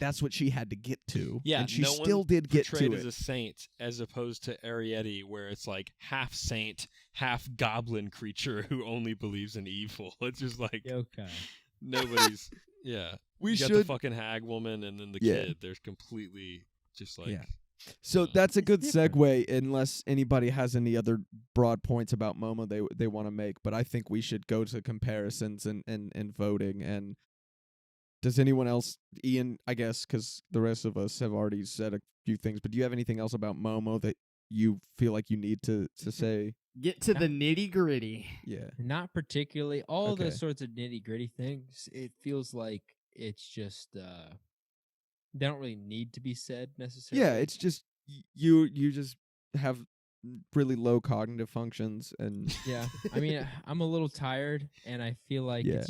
that's what she had to get to. Yeah, and she no still one did get portrayed to as it. a saint, as opposed to Arrietty, where it's like half saint, half goblin creature who only believes in evil. It's just like Yokai. nobody's. Yeah, We you got the should. fucking hag woman, and then the Yeah. kid. There's completely just like. Yeah. So that's a good different. segue, unless anybody has any other broad points about Momo they want to make. But I think we should go to comparisons and voting. And does anyone else, Ian, I guess, because the rest of us have already said a few things, but do you have anything else about Momo that you feel like you need to say? get to the nitty gritty. Yeah. Not particularly. All Okay. those sorts of nitty gritty things. It feels like it's just they don't really need to be said necessarily. Yeah, it's just you just have really low cognitive functions, and Yeah. I mean, I'm a little tired, and I feel like Yeah.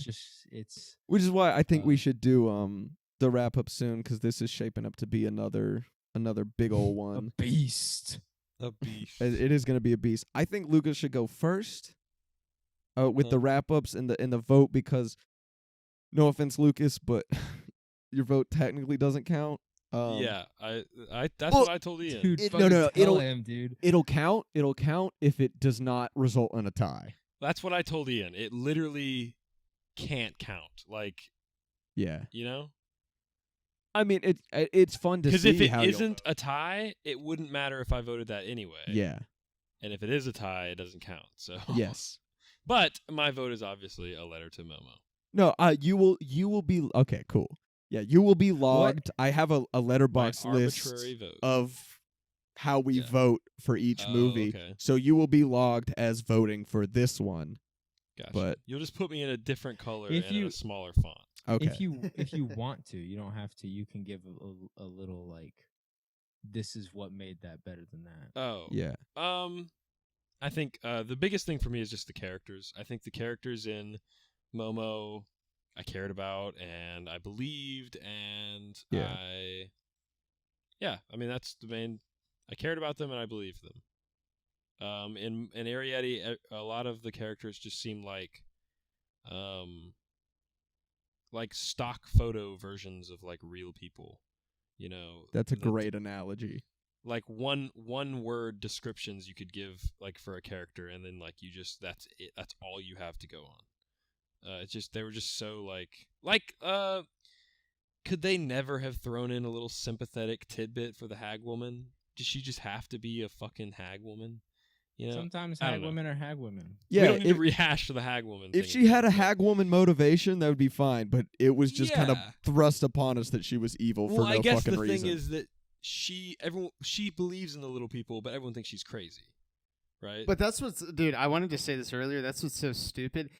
it's which is why I think we Uh, should do the wrap up soon, because this is shaping up to be another big old a one. beast. A beast. It is going to be a beast. I think Lucas should go first with the wrap ups and the vote, because no offense, Lucas, but your vote technically doesn't count. Yeah, I that's well, what I told Ian. Dude, no, fucking no, tell it'll- him, dude. It'll count if it does not result in a tie. That's what I told Ian. It literally can't count. Like, Yeah. you know? I mean, it's fun to Because see if it how you'll isn't a tie, it wouldn't matter if I voted that anyway. Yeah. And if it is a tie, it doesn't count. So Yes. But my vote is obviously a letter to Momo. No, you will be okay, cool. Yeah, you will be logged. I have a letterbox My list arbitrary vote. of how we Yeah. vote for each Oh, movie. okay. So you will be logged as voting for this one. Gotcha. But- You'll just put me in a different color If and in you- a smaller font. Okay. If you want to, you don't have to. You can give a little like, this is what made that better than that. Oh. Yeah. I think the biggest thing for me is just the characters. I think the characters in Momo I cared about and I believed, and Yeah. I mean that's the main. I cared about them and I believed them. In Arrietty, a lot of the characters just seem like stock photo versions of like real people. You know, That's a that- great analogy. like one word descriptions you could give like for a character, and then like you just that's it, that's all you have to go It's just they were just so could they never have thrown in a little sympathetic tidbit for the hag woman? Does she just have to be a fucking hag woman? You know, Sometimes I don't hag know. women are hag women. we Yeah, don't need to rehash the hag woman. if thing she had a again, but- hag woman motivation, that would be fine. But it was just kind of Yeah. thrust upon us that she was evil for Well, no I guess fucking the reason. thing is that she believes in the little people, but everyone thinks she's crazy, right? But that's what's, dude. I wanted to say this earlier. That's what's so stupid.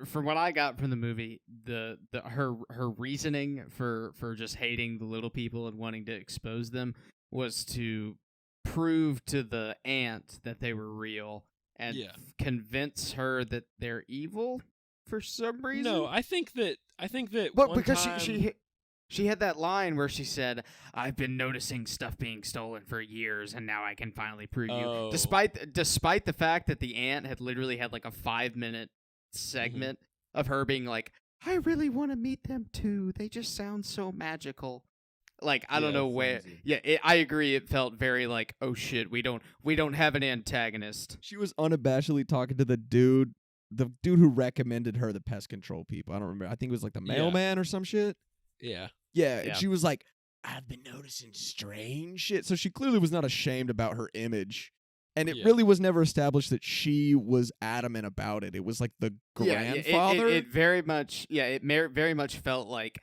From what I got from the movie, her reasoning for just hating the little people and wanting to expose them was to prove to the aunt that they were real and Yeah. convince her that they're evil for some reason. No, I think that but one because time, she had that line where she said, "I've been noticing stuff being stolen for years, and now I can finally prove Oh. you." Despite the fact that the aunt had literally had like a 5-minute segment of her being like, "I really want to meet them too. They just sound so magical." Like I don't Yeah, know where. flimsy. Yeah, I agree. It felt very like, "Oh shit, we don't have an antagonist." She was unabashedly talking to the dude who recommended her the pest control people. I don't remember. I think it was like the Yeah. mailman or some shit. yeah, Yeah, Yeah. and she was like, I've been noticing strange shit. So she clearly was not ashamed about her image. And it Yeah. really was never established that she was adamant about it. It was like the grandfather. It very much, very much felt like,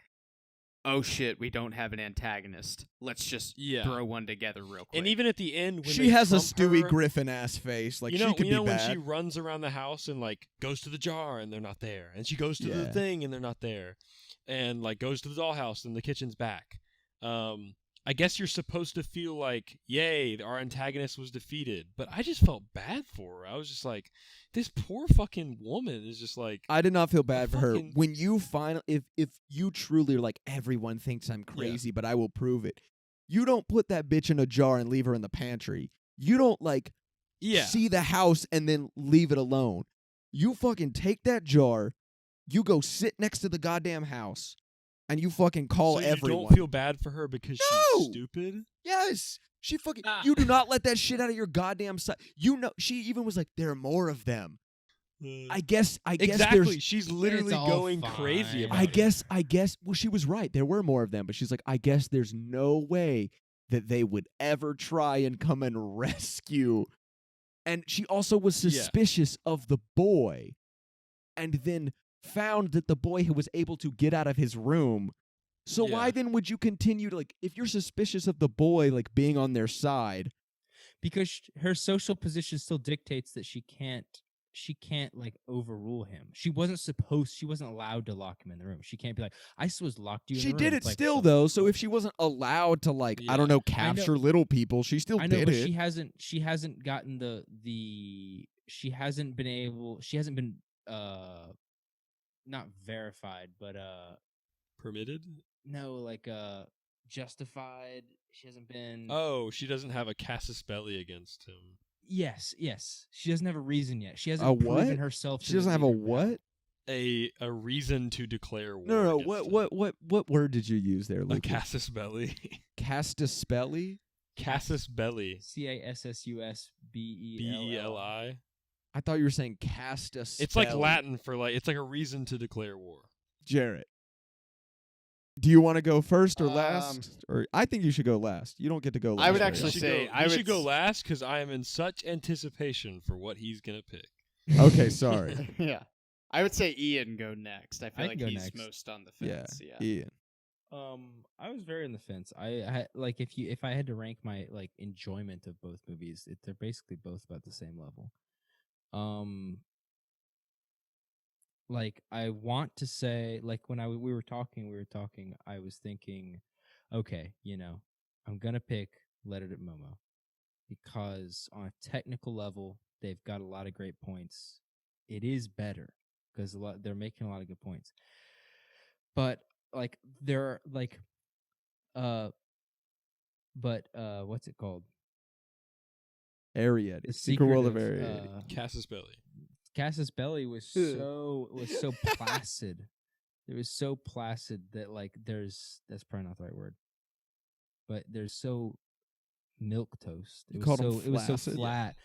"Oh shit, we don't have an antagonist. Let's just Yeah. throw one together real quick." and even at the end, when she they has a trump Stewie her, Griffin ass face. Like you know, she could be when bad. she runs around the house and like goes to the jar and they're not there, and she goes to the Yeah. thing and they're not there, and like goes to the dollhouse and the kitchen's back. I guess you're supposed to feel like, yay, our antagonist was defeated, but I just felt bad for her. I was just like, this poor fucking woman is just like, I did not feel bad for her. fucking- When you if you truly are like, everyone thinks I'm crazy, but I will prove it. You don't put that bitch in a jar and leave her in the pantry. You don't like yeah, see the house and then leave it alone. You fucking take that jar, you go sit next to the goddamn house, and you fucking call so you everyone. don't feel bad for her because No! she's stupid. Yes. She fucking Ah. you do not let that shit out of your goddamn sight. You know she even was like, there are more of them. I guess exactly. there's She's literally all going crazy fine. about I it. guess well she was right. There were more of them, but she's like, I guess there's no way that they would ever try and come and rescue. And she also was Yeah. suspicious of the boy and then found that the boy was able to get out of his room. So why Yeah. then would you continue to, like, if you're suspicious of the boy, like, being on their side? Because her social position still dictates that she can't like overrule him. She wasn't allowed to lock him in the room. She can't be like, I was locked you in She the room. did it It's like, still, the though. So fuck? if she wasn't allowed to, like, I Yeah. don't know, I know- capture little people, she still I know, did but it. she hasn't gotten she hasn't been not verified, but Permitted? no, like justified. She hasn't been Oh, she doesn't have a casus belli against him. Yes. She doesn't have a reason yet. She hasn't A proven what? herself. to She doesn't the have a leader now. what? A reason to declare war. No, no, against what word did you use there, him. A Luke? casus belli. Castaspelli? Casus belli. CASSUSBELI. BELI. I thought you were saying castaspelli. It's like Latin for like it's like a reason to declare war. Jarrett, do you want to go first or last? Or I think you should go last. You don't get to go last. I would very actually often. say- I you would should go s- last because I am in such anticipation for what he's gonna pick. Okay, sorry. Yeah. I would say Ian go next. I feel I like can go he's next. most on the Yeah, fence. Yeah. Ian. I was very on the fence. I like if I had to rank my like enjoyment of both movies, they're basically both about the same level. Like I want to say, like when we were talking, I was thinking, okay, I'm gonna pick Let It at Momo because on a technical level, they've got a lot of great points. It is better because they're making a lot of good points, but like there are like, what's it called? Arrietty. The Secret World of Arrietty. Casus belli. Casus Belli was Ugh. so placid. It was so placid that like that's probably not the right word, but there's so milk toast. You called 'em it was so flaccid? flat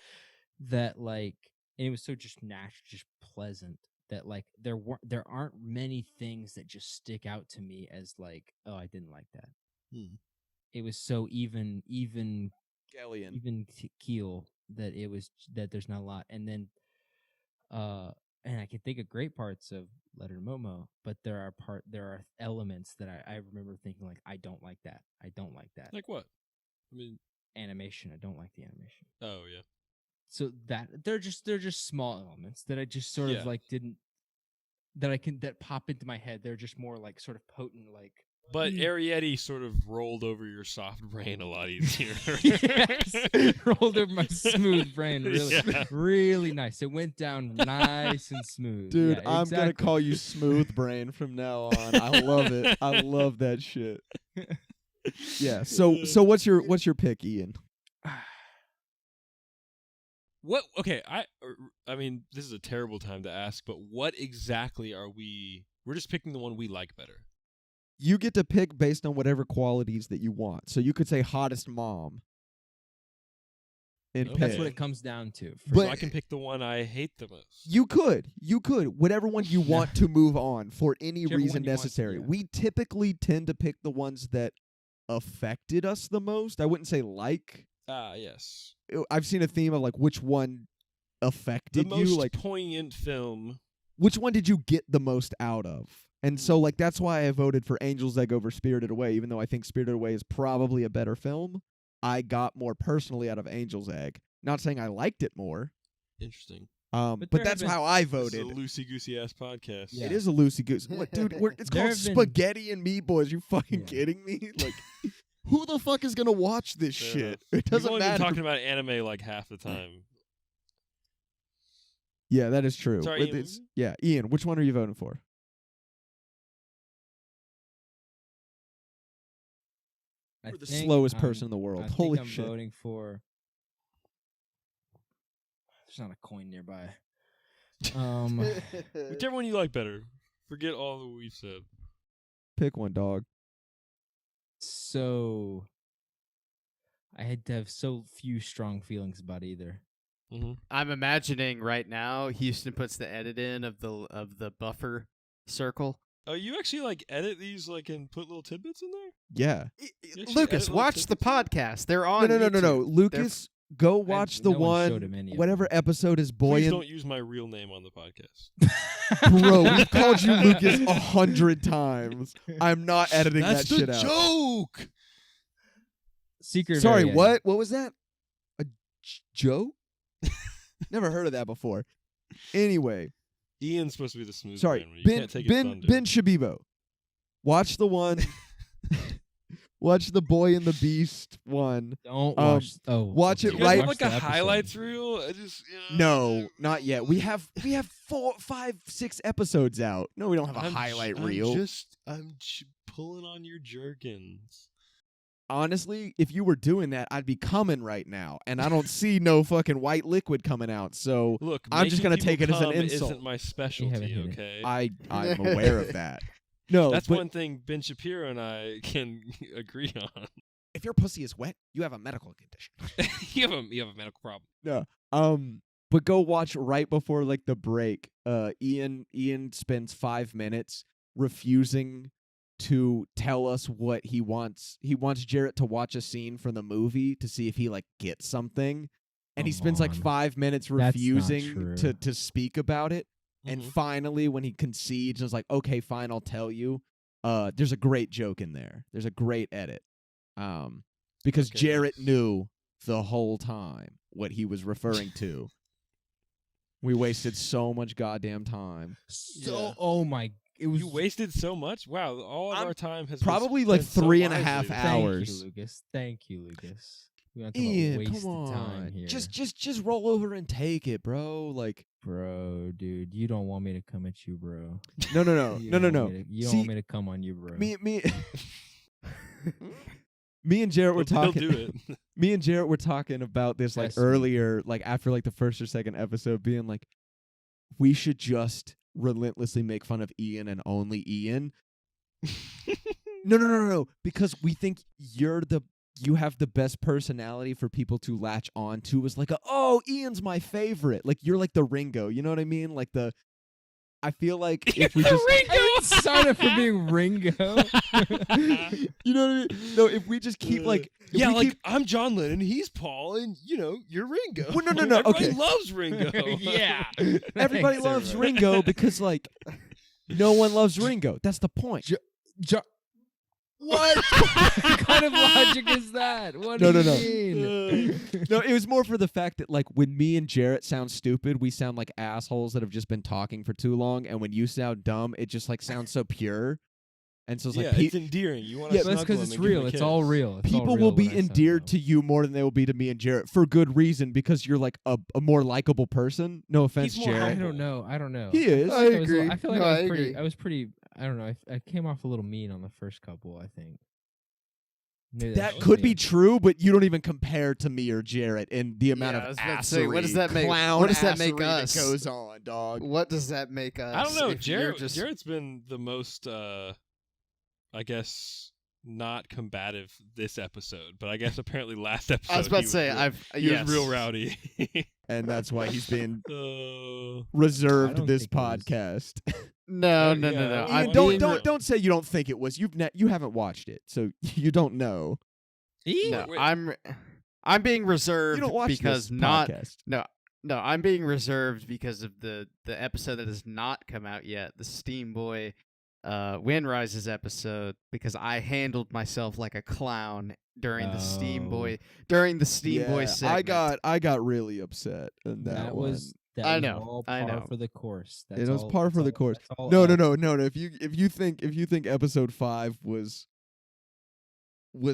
that like, and it was so just natural, just pleasant that like there aren't many things that just stick out to me as like, oh, I didn't like that. It was so even keel that it was that there's not a lot. And then and I can think of great parts of Letter to Momo, but there are elements that I remember thinking like, I don't like that. I don't like that. Like what? I mean, animation. I don't like the animation. oh yeah. So that they're just small elements that I just sort of like didn't that pop into my head. They're just more like sort of potent, like. But Arrietty sort of rolled over your soft brain a lot easier. Yes, rolled over my smooth brain, really, Yeah. really nice. It went down nice and smooth. Dude, Yeah, I'm gonna exactly. call you Smooth Brain from now on. I love it. I love that shit. Yeah. So what's your pick, Ian? What? Okay, I mean, this is a terrible time to ask, but what exactly are we? We're just picking the one we like better. You get to pick based on whatever qualities that you want. So you could say hottest mom. And Okay. That's what it comes down to. But- So I can pick the one I hate the most. You could. Whatever one you want to move on for any Whichever reason one you want, necessary. yeah. We typically tend to pick the ones that affected us the most. I wouldn't say like. Ah, yes. I've seen a theme of like which one The affected most you. Like poignant film. which one did you get the most out of? And so like that's why I voted for Angel's Egg over Spirited Away, even though I think Spirited Away is probably a better film. I got more personally out of Angel's Egg. Not saying I liked it more. Interesting. there But have that's been- how I This voted. is a loosey goosey ass podcast. Yeah. It is a loosey goose. What, dude? It's There called have been- Spaghetti and Meatballs. You fucking Yeah. kidding me? Like, who the fuck is gonna watch this Fair shit? enough. It We've doesn't only matter. been talking about anime like half the time. Yeah, that is true. Sorry, But Ian, yeah, Ian, which one are you voting for? You're the slowest person in the world. I think Holy I'm shit. voting for. There's not a coin nearby. Whichever one you like better. Forget all that we've said. Pick one, dog. So I had to have so few strong feelings about either. Mm-hmm. I'm imagining right now Houston puts the edit in of the buffer circle. Oh, you actually like edit these like and put little tidbits in there? Yeah. actually Lucas, edit little watch the tidbits podcast. They're on. No. YouTube. Lucas, go watch the no one showed him one. any of Whatever them. episode is boy Please and don't use my real name on the podcast. bro. We've called you Lucas 100 times. I'm not editing that shit out. joke. Secret. Sorry, Arrietty. what? What was that? A joke? Never heard of that before. Anyway, Ian's supposed to be the smooth sorry, brain. You Ben can't take his thunder. Ben Shabibo. Watch the one. Watch the Boy and the Beast one. Don't Um, watch. Oh, watch Do it you guys right- have Watch like a the episode. highlights reel? I just No, not yet. We have 4, 5, 6 episodes out. No, we don't have a I'm highlight I'm reel. I'm pulling on your jerkins. Honestly, if you were doing that, I'd be coming right now, and I don't see no fucking white liquid coming out. So Look, I'm just making gonna take people it as an come insult. Isn't my haven't specialty, hit it. okay? I'm aware of that. No, That's but one thing Ben Shapiro and I can agree on. if your pussy is wet, you have a medical condition. you have a medical problem. No. But go watch right before like the break. Ian spends 5 minutes refusing to tell us what he wants. He wants Jarrett to watch a scene from the movie to see if he like gets something. And he Come spends like on. 5 minutes That's not refusing true. to speak about it. And Mhm. finally, when he concedes, is like, okay, fine, I'll tell you. There's a great joke in there. There's a great edit. Because Okay, Jarrett nice. knew the whole time what he was referring to. We wasted so much goddamn time. So, Yeah. oh my, it was You wasted so much. Wow, all of I'm our time has probably been like spent so 3.5 wisely. Thank hours. you, Lucas. Thank you, Lucas. We don't have to Ian, waste come the time on. here. Just roll over and take it, bro. Like, Bro, dude, you don't want me to come at you, bro. no. You No. don't want me to- You don't See, want me to come on you, bro. me me and Jarrett were He'll talking. do it. Me and Jarrett were talking about this like That's sweet. earlier, like after like the first or second episode, being like, we should just relentlessly make fun of Ian and only Ian. No, because we think you have the best personality for people to latch on to. Is like, oh, Ian's my favorite. Like you're like the Ringo. You know what I mean? Like the I feel like if we just I didn't sign up for being Ringo. you know what I mean? No, if we just keep like if we keep, I'm John Lennon, he's Paul, and you're Ringo. Well, no, Everybody okay. loves Ringo. Yeah. everybody Thanks, loves everybody. Ringo because like no one loves Ringo. That's the point. What kind of logic is that? What No, do no, you mean? No, it was more for the fact that like when me and Jarrett sound stupid, we sound like assholes that have just been talking for too long, and when you sound dumb, it just like sounds so pure. And so it's like it's endearing. You want to Yeah, That's because it's real. It's all real. It's all people real will be when I sound endeared dumb. to you more than they will be to me and Jarrett for good reason because you're like a more likable person. No offense, He's more Jarrett. I don't know. He is. I agree. I feel like No, I I was pretty. agree. I was pretty. I don't know. I came off a little mean on the first couple. I think. Maybe That that's could just be me. true, but you don't even compare to me or Jarrett in the amount Yeah, I of was about to say, what does assery, that make- clown what does that make assery us? that goes on, dog? What does that make us? I don't know. if you're Jarrett's been the most, I guess, not combative this episode. But I guess apparently last episode I was about to say, he yes. was real rowdy. And that's why he's been Uh, I reserved don't this think it was. podcast. No, no, Yeah. no, no. Ian, I'm Ian, don't being don't say you don't think it was. You haven't watched it, so you don't know. See? No, Wait. I'm being reserved You don't watch because this not podcast. no, I'm being reserved because of the episode that has not come out yet, the Steam Boy Windrises episode, because I handled myself like a clown during the Steam Boy Yeah, segment. I got really upset in that, That one. was. That I was know, all I par know. for the course. It was par that's for the all- course. that's all No. up. If you think episode 5 was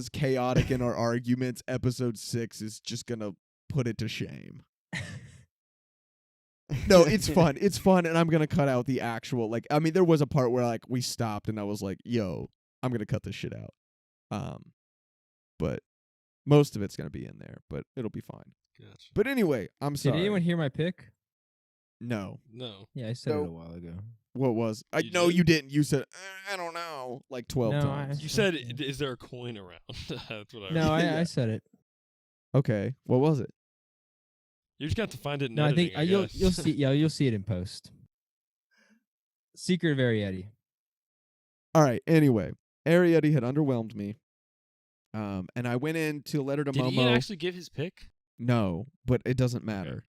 chaotic in our arguments, episode 6 is just gonna put it to shame. No, it's fun. It's fun, and I'm gonna cut out the actual there was a part where like we stopped and I was like, "Yo, I'm gonna cut this shit out." But most of it's gonna be in there, but it'll be fine. gotcha. But anyway, I'm Did sorry. anyone hear my pick? No. No. Yeah, I said it a Nope. while ago. What was? You No, did? you didn't. You said I don't know, like 12 No, times. You said, "Is there a coin around?" That's what I. No, heard. Yeah. I said it. Okay, what was it? You just got to find it. In No, I think editing, you'll guess. see. Yeah, you'll see it in post. Secret of Arrietty. All right. Anyway, Arrietty had underwhelmed me, and I went in to letter to Did Momo. Ian actually give his pick? No, but it doesn't matter.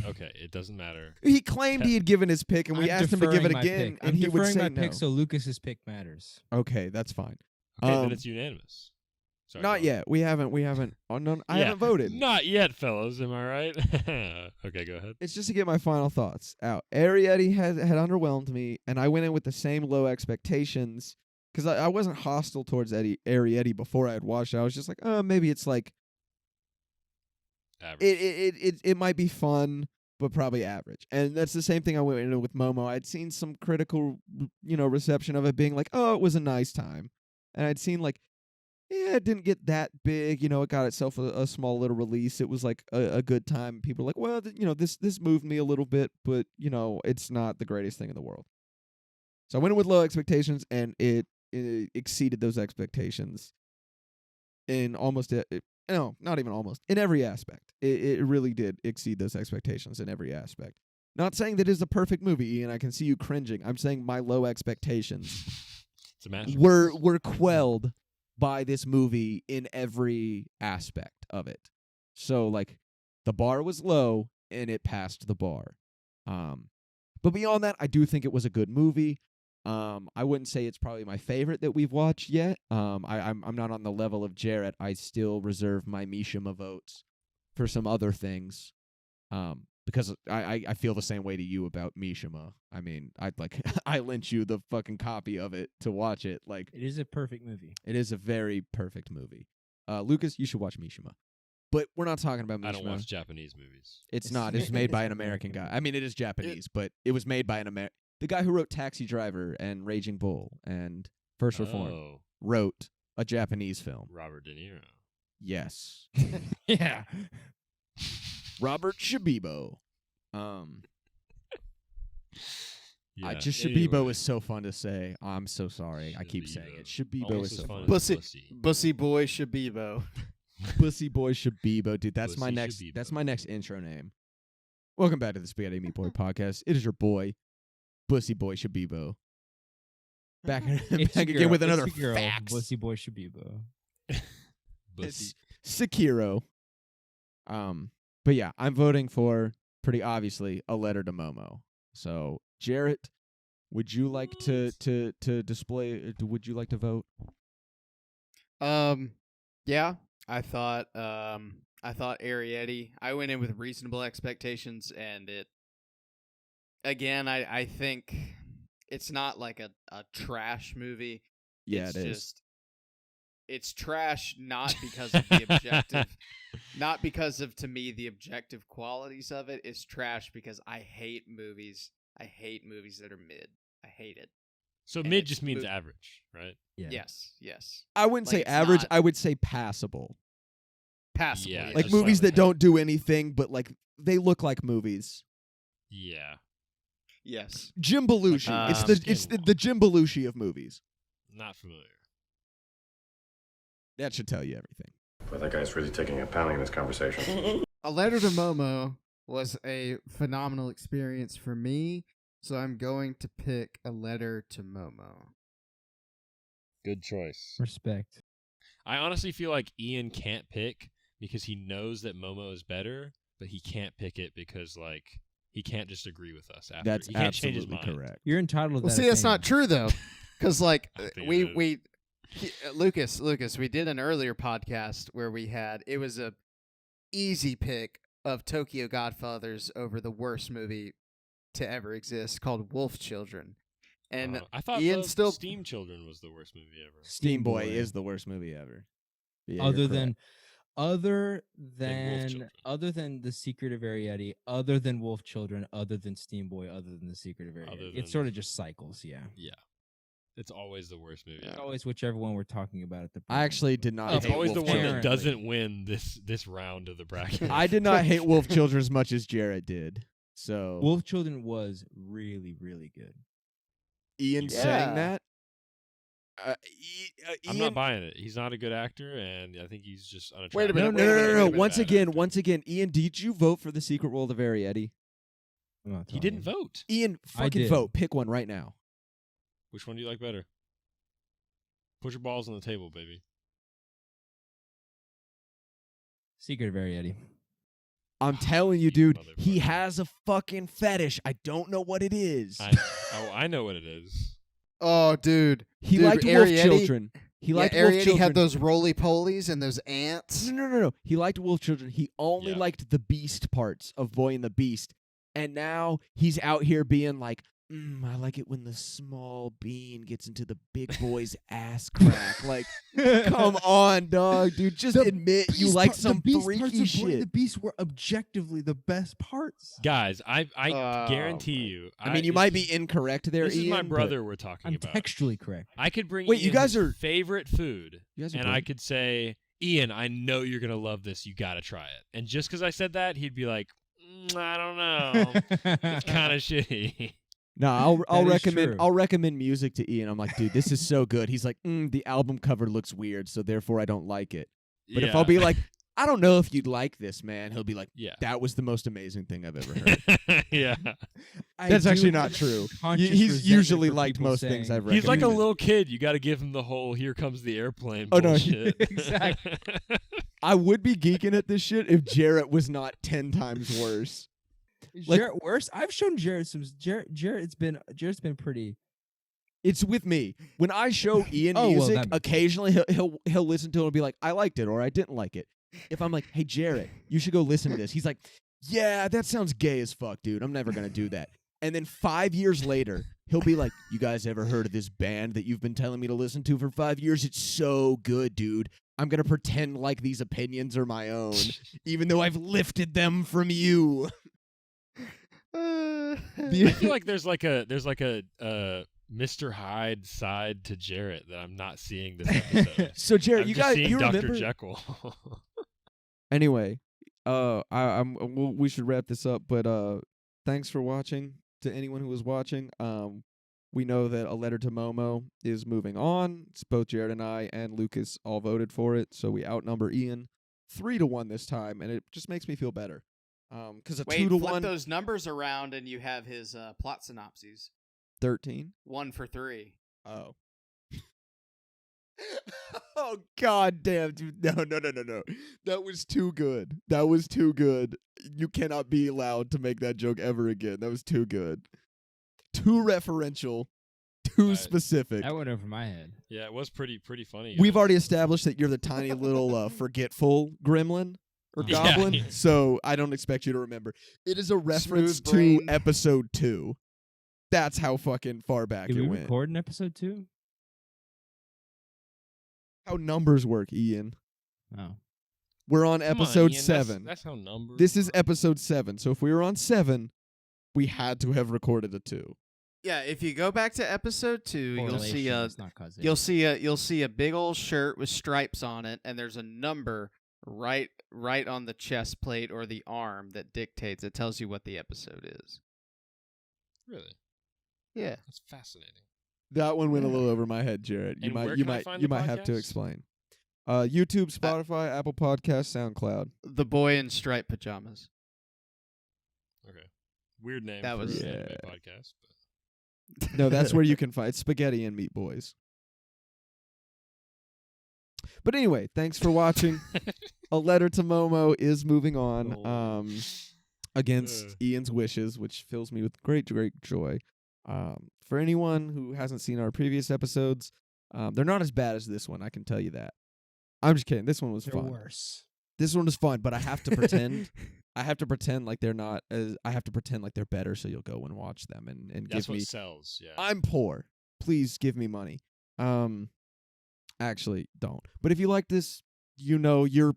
Okay, it doesn't matter. He claimed he had given his pick, and we I'm asked him to give it deferring my again, pick. and I'm he would deferring say my no. pick, so Lucas's pick matters. Okay, that's fine. Okay, Um, then it's unanimous. Sorry, Not go on. yet. We haven't. Oh no, I Yeah, haven't voted. Not yet, fellas. Am I right? Okay, go ahead. It's just to get my final thoughts out. Arrietty had underwhelmed me, and I went in with the same low expectations because I wasn't hostile towards Arrietty before I had watched it. I was just like, oh, maybe it's like Average. it might be fun, but probably average. And that's the same thing I went into with Momo. I'd seen some critical, reception of it being like, oh, it was a nice time, and I'd seen like, yeah, it didn't get that big. It got itself a small little release. It was like a good time. People were like, well, this moved me a little bit, but it's not the greatest thing in the world. So I went in with low expectations, and it exceeded those expectations in almost no, not even almost, in every aspect. It really did exceed those expectations in every aspect. Not saying that it's a perfect movie, Ian. I can see you cringing. I'm saying my low expectations It's a masterpiece. were quelled by this movie in every aspect of it. So like the bar was low and it passed the bar. But beyond that, I do think it was a good movie. I wouldn't say it's probably my favorite that we've watched yet. I'm not on the level of Jarrett. I still reserve my Mishima votes for some other things. Because I feel the same way to you about Mishima. I mean, I lent you the fucking copy of it to watch it. Like, It is a perfect movie. it is a very perfect movie. Lucas, you should watch Mishima. But we're not talking about Mishima. I don't watch Japanese movies. It's not. It's made by an American guy. I mean, it is Japanese, but it was made by the guy who wrote Taxi Driver and Raging Bull and First Reform Oh, wrote a Japanese film. Robert De Niro. Yes. Yeah. Robert Shibibo. Yeah. Just Shibibo anyway. is so fun to say. I'm so sorry. I keep saying it. Shibibo Almost is as so fun fun. as Bussy, Bussy boy Shabibo. Pussy Boy Shibibo, dude. That's my Pussy next. Shibibo. That's my next intro name. Welcome back to the Spaghetti Meat Boy podcast. It is your boy, Bussy Boy Shabibo. Back It's back your again girl- with it's another your girl, facts. Bussy Boy Shabibo. Bussy. Sekiro. But yeah, I'm voting for pretty obviously A Letter to Momo. So Jarrett, would you like to display? Would you like to vote? Yeah, I thought Arrietty. I went in with reasonable expectations, and it. Again, I think it's not like a trash movie. Yeah, it's it is. just, it's trash not because of the objective, not because of, to me, the objective qualities of it. It's trash because I hate movies. I hate movies that are mid. I hate it. So And mid it's just means mo- average, right? Yeah. Yes. I wouldn't Like, say it's average. not- I would say passable. Passable. Yeah, Like just movies slightly that don't do anything, but like they look like movies. Yeah. Yes. Jim Belushi. It's the Jim Belushi of movies. Not familiar. That should tell you everything. But that guy's really taking a pounding in this conversation. A Letter to Momo was a phenomenal experience for me, so I'm going to pick A Letter to Momo. Good choice. Respect. I honestly feel like Ian can't pick because he knows that Momo is better, but he can't pick it because like he can't just agree with us after. That's he can't change his absolutely mind. correct. You're entitled to Well, that see, that's not opinion. true though, because like I think we Lucas, we did an earlier podcast where we had it was a easy pick of Tokyo Godfathers over the worst movie to ever exist called Wolf Children, and I thought Ian the still Steam Children was the worst movie ever. Steam Boy is the worst movie ever. Yeah, other you're than Children. other than The Secret of Arrietty, other than Wolf Children, other than Steam Boy, other than The Secret of Arrietty. Other It's than- sort of just cycles, yeah. Yeah. It's always the worst movie. Yeah. It's ever. always whichever one we're talking about at the I actually did not It's hate always the Wolf one that Children. doesn't win this round of the bracket. I did not hate Wolf Children as much as Jarrett did. So Wolf Children was really, really good. Ian Yeah. saying that. I'm Ian, not buying it. He's not a good actor, and I think he's just unattractive. Wait a minute, No. wait a minute, wait a minute. Once again, Ian, did you vote for the Secret World of Arrietty? I'm not He telling didn't you. vote. Ian, I fucking did. vote. Pick one right now. Which one do you like better? Put your balls on the table, baby. Secret of Arrietty. I'm telling you, dude, motherfucker. he has a fucking fetish. I don't know what it is. I know what it is. Oh, dude, He Dude, liked Wolf Arrietty- Children. He liked Wolf Arrietty Children. had those roly polies and those ants. No. He liked Wolf Children. He only Yeah. liked the Beast parts of Boy and the Beast. And now he's out here being like, I like it when the small bean gets into the big boy's ass crack. Like, come on, dog, dude. Just admit you like some freaky shit. The Beast were objectively the best parts. Guys, I Oh, guarantee you. I mean, you this might be is- incorrect there, This is Ian. my but brother we're talking I'm about. textually correct. I could bring Wait, you Ian guys his are- favorite food, You guys are and I broken. could say, Ian, I know you're gonna love this. You gotta try it. And just because I said that, he'd be like, I don't know. It's kind of shitty. No, I'll That is recommend true. I'll recommend music to Ian. I'm like, dude, this is so good. He's like, the album cover looks weird, so therefore I don't like it. But if I'll be like, I don't know if you'd like this, man, he'll be like, yeah, that was the most amazing thing I've ever heard. yeah. That's actually not true. Conscious He's resentment usually for liked people most things saying- I've He's like a recommended. little kid. You got to give him the whole "here comes the airplane" Oh, no, bullshit. exactly. I would be geeking at this shit if Jarrett was not 10 times worse. Like- Jarrett worse? I've shown Jarrett some. Jarrett's been pretty. It's with me. When I show Ian Oh, well, music, that makes occasionally he'll listen to it and be like, I liked it or I didn't like it. If I'm like, hey Jarrett, you should go listen to this, he's like, yeah, that sounds gay as fuck, dude. I'm never gonna do that. And then 5 years later, he'll be like, you guys ever heard of this band that you've been telling me to listen to for 5 years? It's so good, dude. I'm gonna pretend like these opinions are my own, even though I've lifted them from you. I feel like there's like a Mr. Hyde side to Jarrett that I'm not seeing this episode. So Jarrett, I'm you just guys, seeing you Dr. remember? Jekyll. Anyway, we should wrap this up. But thanks for watching. To anyone who was watching, we know that A Letter to Momo is moving on. It's both Jared and I and Lucas all voted for it, so we outnumber Ian 3-1 this time, and it just makes me feel better. Because a Wait, 2-1. flip those numbers around and you have his plot synopses. 13? 1 for 3. Oh. Oh, god damn, dude. No. That was too good. That was too good. You cannot be allowed to make that joke ever again. That was too good. Too referential. Too specific. That went over my head. Yeah, it was pretty funny. We've already established that you're the tiny little forgetful gremlin or goblin, Yeah. so I don't expect you to remember. It is a reference Smooth brain. to episode 2. That's how fucking far back Did it we went. record in episode 2? How numbers work, Ian. Oh. We're on Come on, episode Ian, 7. That's how numbers. This is work. episode 7. So if we were on 7, we had to have recorded a 2. Yeah, if you go back to episode 2, you'll see Correlation, a it's not causation. you'll see a big old shirt with stripes on it, and there's a number right on the chest plate or the arm that dictates. It tells you what the episode is. Really. Yeah. That's fascinating. That one went a little over my head, Jarrett. And where can I find the have to podcast? explain. YouTube, Spotify, Apple Podcasts, SoundCloud. The boy in striped pajamas. Okay. Weird name That for was- an anime Yeah. podcast. But No, that's where you can find Spaghetti and Meat Boys. But anyway, thanks for watching. A Letter to Momo is moving on Oh. against Ian's wishes, which fills me with great joy. For anyone who hasn't seen our previous episodes, they're not as bad as this one, I can tell you that. I'm just kidding. This one was They're fun. worse. This one was fun, but I have to pretend. I have to pretend like they're not as. I have to pretend like they're better, so you'll go and watch them and that's give what me. sells. Yeah. I'm poor. Please give me money. Actually, don't. But if you like this, you know you're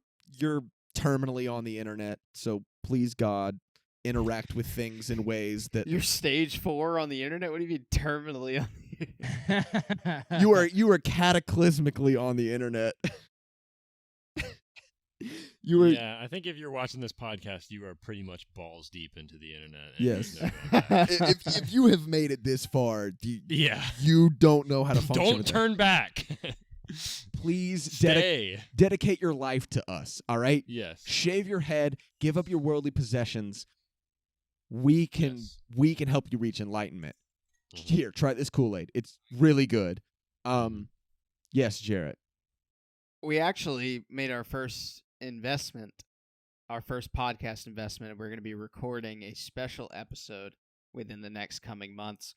terminally on the internet, so please God, interact with things in ways that You're stage 4 on the internet? What do you mean terminally on the internet? you are cataclysmically on the internet. You were Yeah, I think if you're watching this podcast, you are pretty much balls deep into the internet. and Yes. there's no going back. if you have made it this far, Yeah. you don't know how to function. Don't with turn back. it. Please Stay. dedicate your life to us. All right. Yes. Shave your head. Give up your worldly possessions. We can help you reach enlightenment. Mhm. Here, try this Kool-Aid. It's really good. Yes, Jarrett. We actually made our first investment, our first podcast investment, and we're going to be recording a special episode within the next coming months.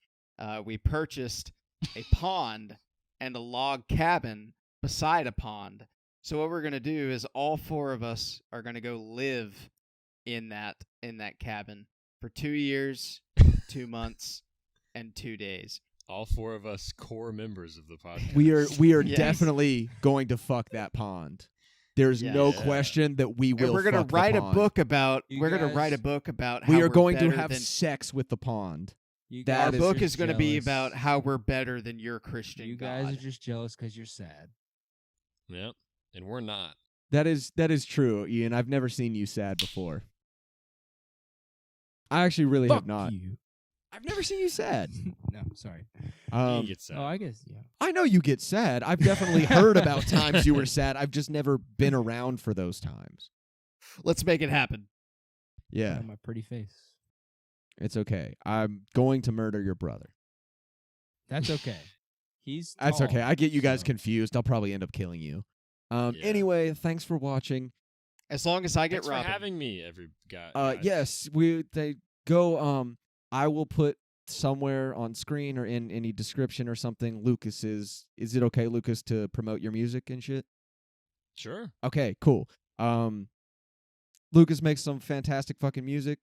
We purchased a pond and a log cabin beside a pond. So what we're going to do is all 4 of us are going to go live in that cabin for 2 years, 2 months, and 2 days. All 4 of us core members of the podcast. We are Yes. definitely going to fuck that pond. There's no Yeah. question that we will. And we're going fuck to the write a pond. book about. You We're going to guys- write a book about how We are we're going to better have than, sex with the pond. You That Our is book just is going to be jealous. about how we're better than your Christian You guys God. are just jealous because you're sad. Yep. And we're not. That is true, Ian. I've never seen you sad before. I actually really Fuck have not. you. I've never seen you sad. No, sorry. You get sad. Oh, I guess, yeah. I know you get sad. I've definitely heard about times you were sad. I've just never been around for those times. Let's make it happen. Yeah, On my pretty face. it's okay. I'm going to murder your brother. That's okay. He's That's tall, okay. I get you guys so- confused. I'll probably end up killing you. Yeah. Anyway, thanks for watching. As long as I get Thanks for Robin. having me, every guy. Yes, they go. I will put somewhere on screen or in any description or something. Lucas's. Is it okay, Lucas, to promote your music and shit? Sure. Okay, cool. Lucas makes some fantastic fucking music.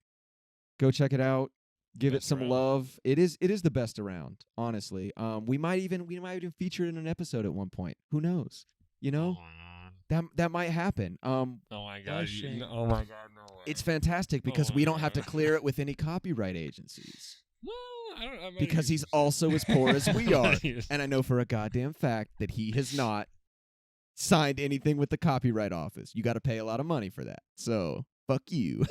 Go check it out. Give it Best some around. love. It is the best around, honestly. We might even feature it in an episode at one point. Who knows? You know? That might happen. Oh my god. shame. Oh my god, no way. It's fantastic because Oh we my don't have to God. clear it with any copyright agencies. Well, I'm not Because even- he's also as poor as we are. Yes. And I know for a goddamn fact that he has not signed anything with the Copyright Office. You got to pay a lot of money for that. So, fuck you.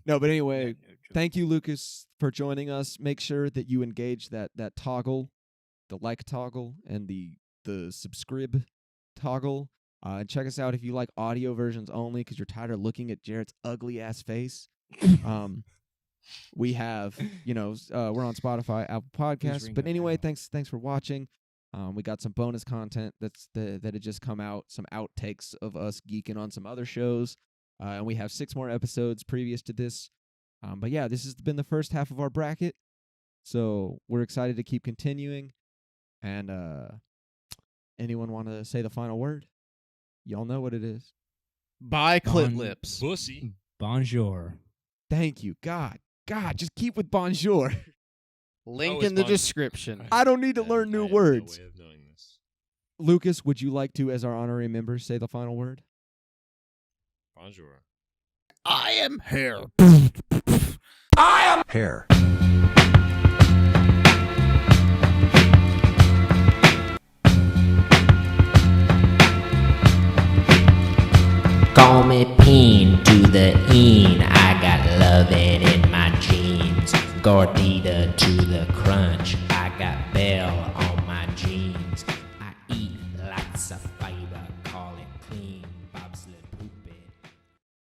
No, but anyway, Yeah, no joke. thank you, Lucas, for joining us. Make sure that you engage that toggle, the like toggle, and the subscribe toggle. And check us out if you like audio versions only because you're tired of looking at Jarrett's ugly ass face. We have, we're on Spotify, Apple Podcasts. ring But that anyway, bell? thanks for watching. We got some bonus content that had just come out, some outtakes of us geeking on some other shows. And we have 6 more episodes previous to this. But yeah, this has been the first half of our bracket. So we're excited to keep continuing. And anyone want to say the final word? Y'all know what it is. Bye, clit Bon- lips. Pussy. Bonjour. Thank you. God, just keep with bonjour. Link it's in the bon- description. I don't need to I- learn I new have words. No way of knowing this. Lucas, would you like to, as our honorary member, say the final word? Bonjour. I am here. Hair. Call me Peen to the een. I got loving in my jeans. Gordita to the crunch. I got Bell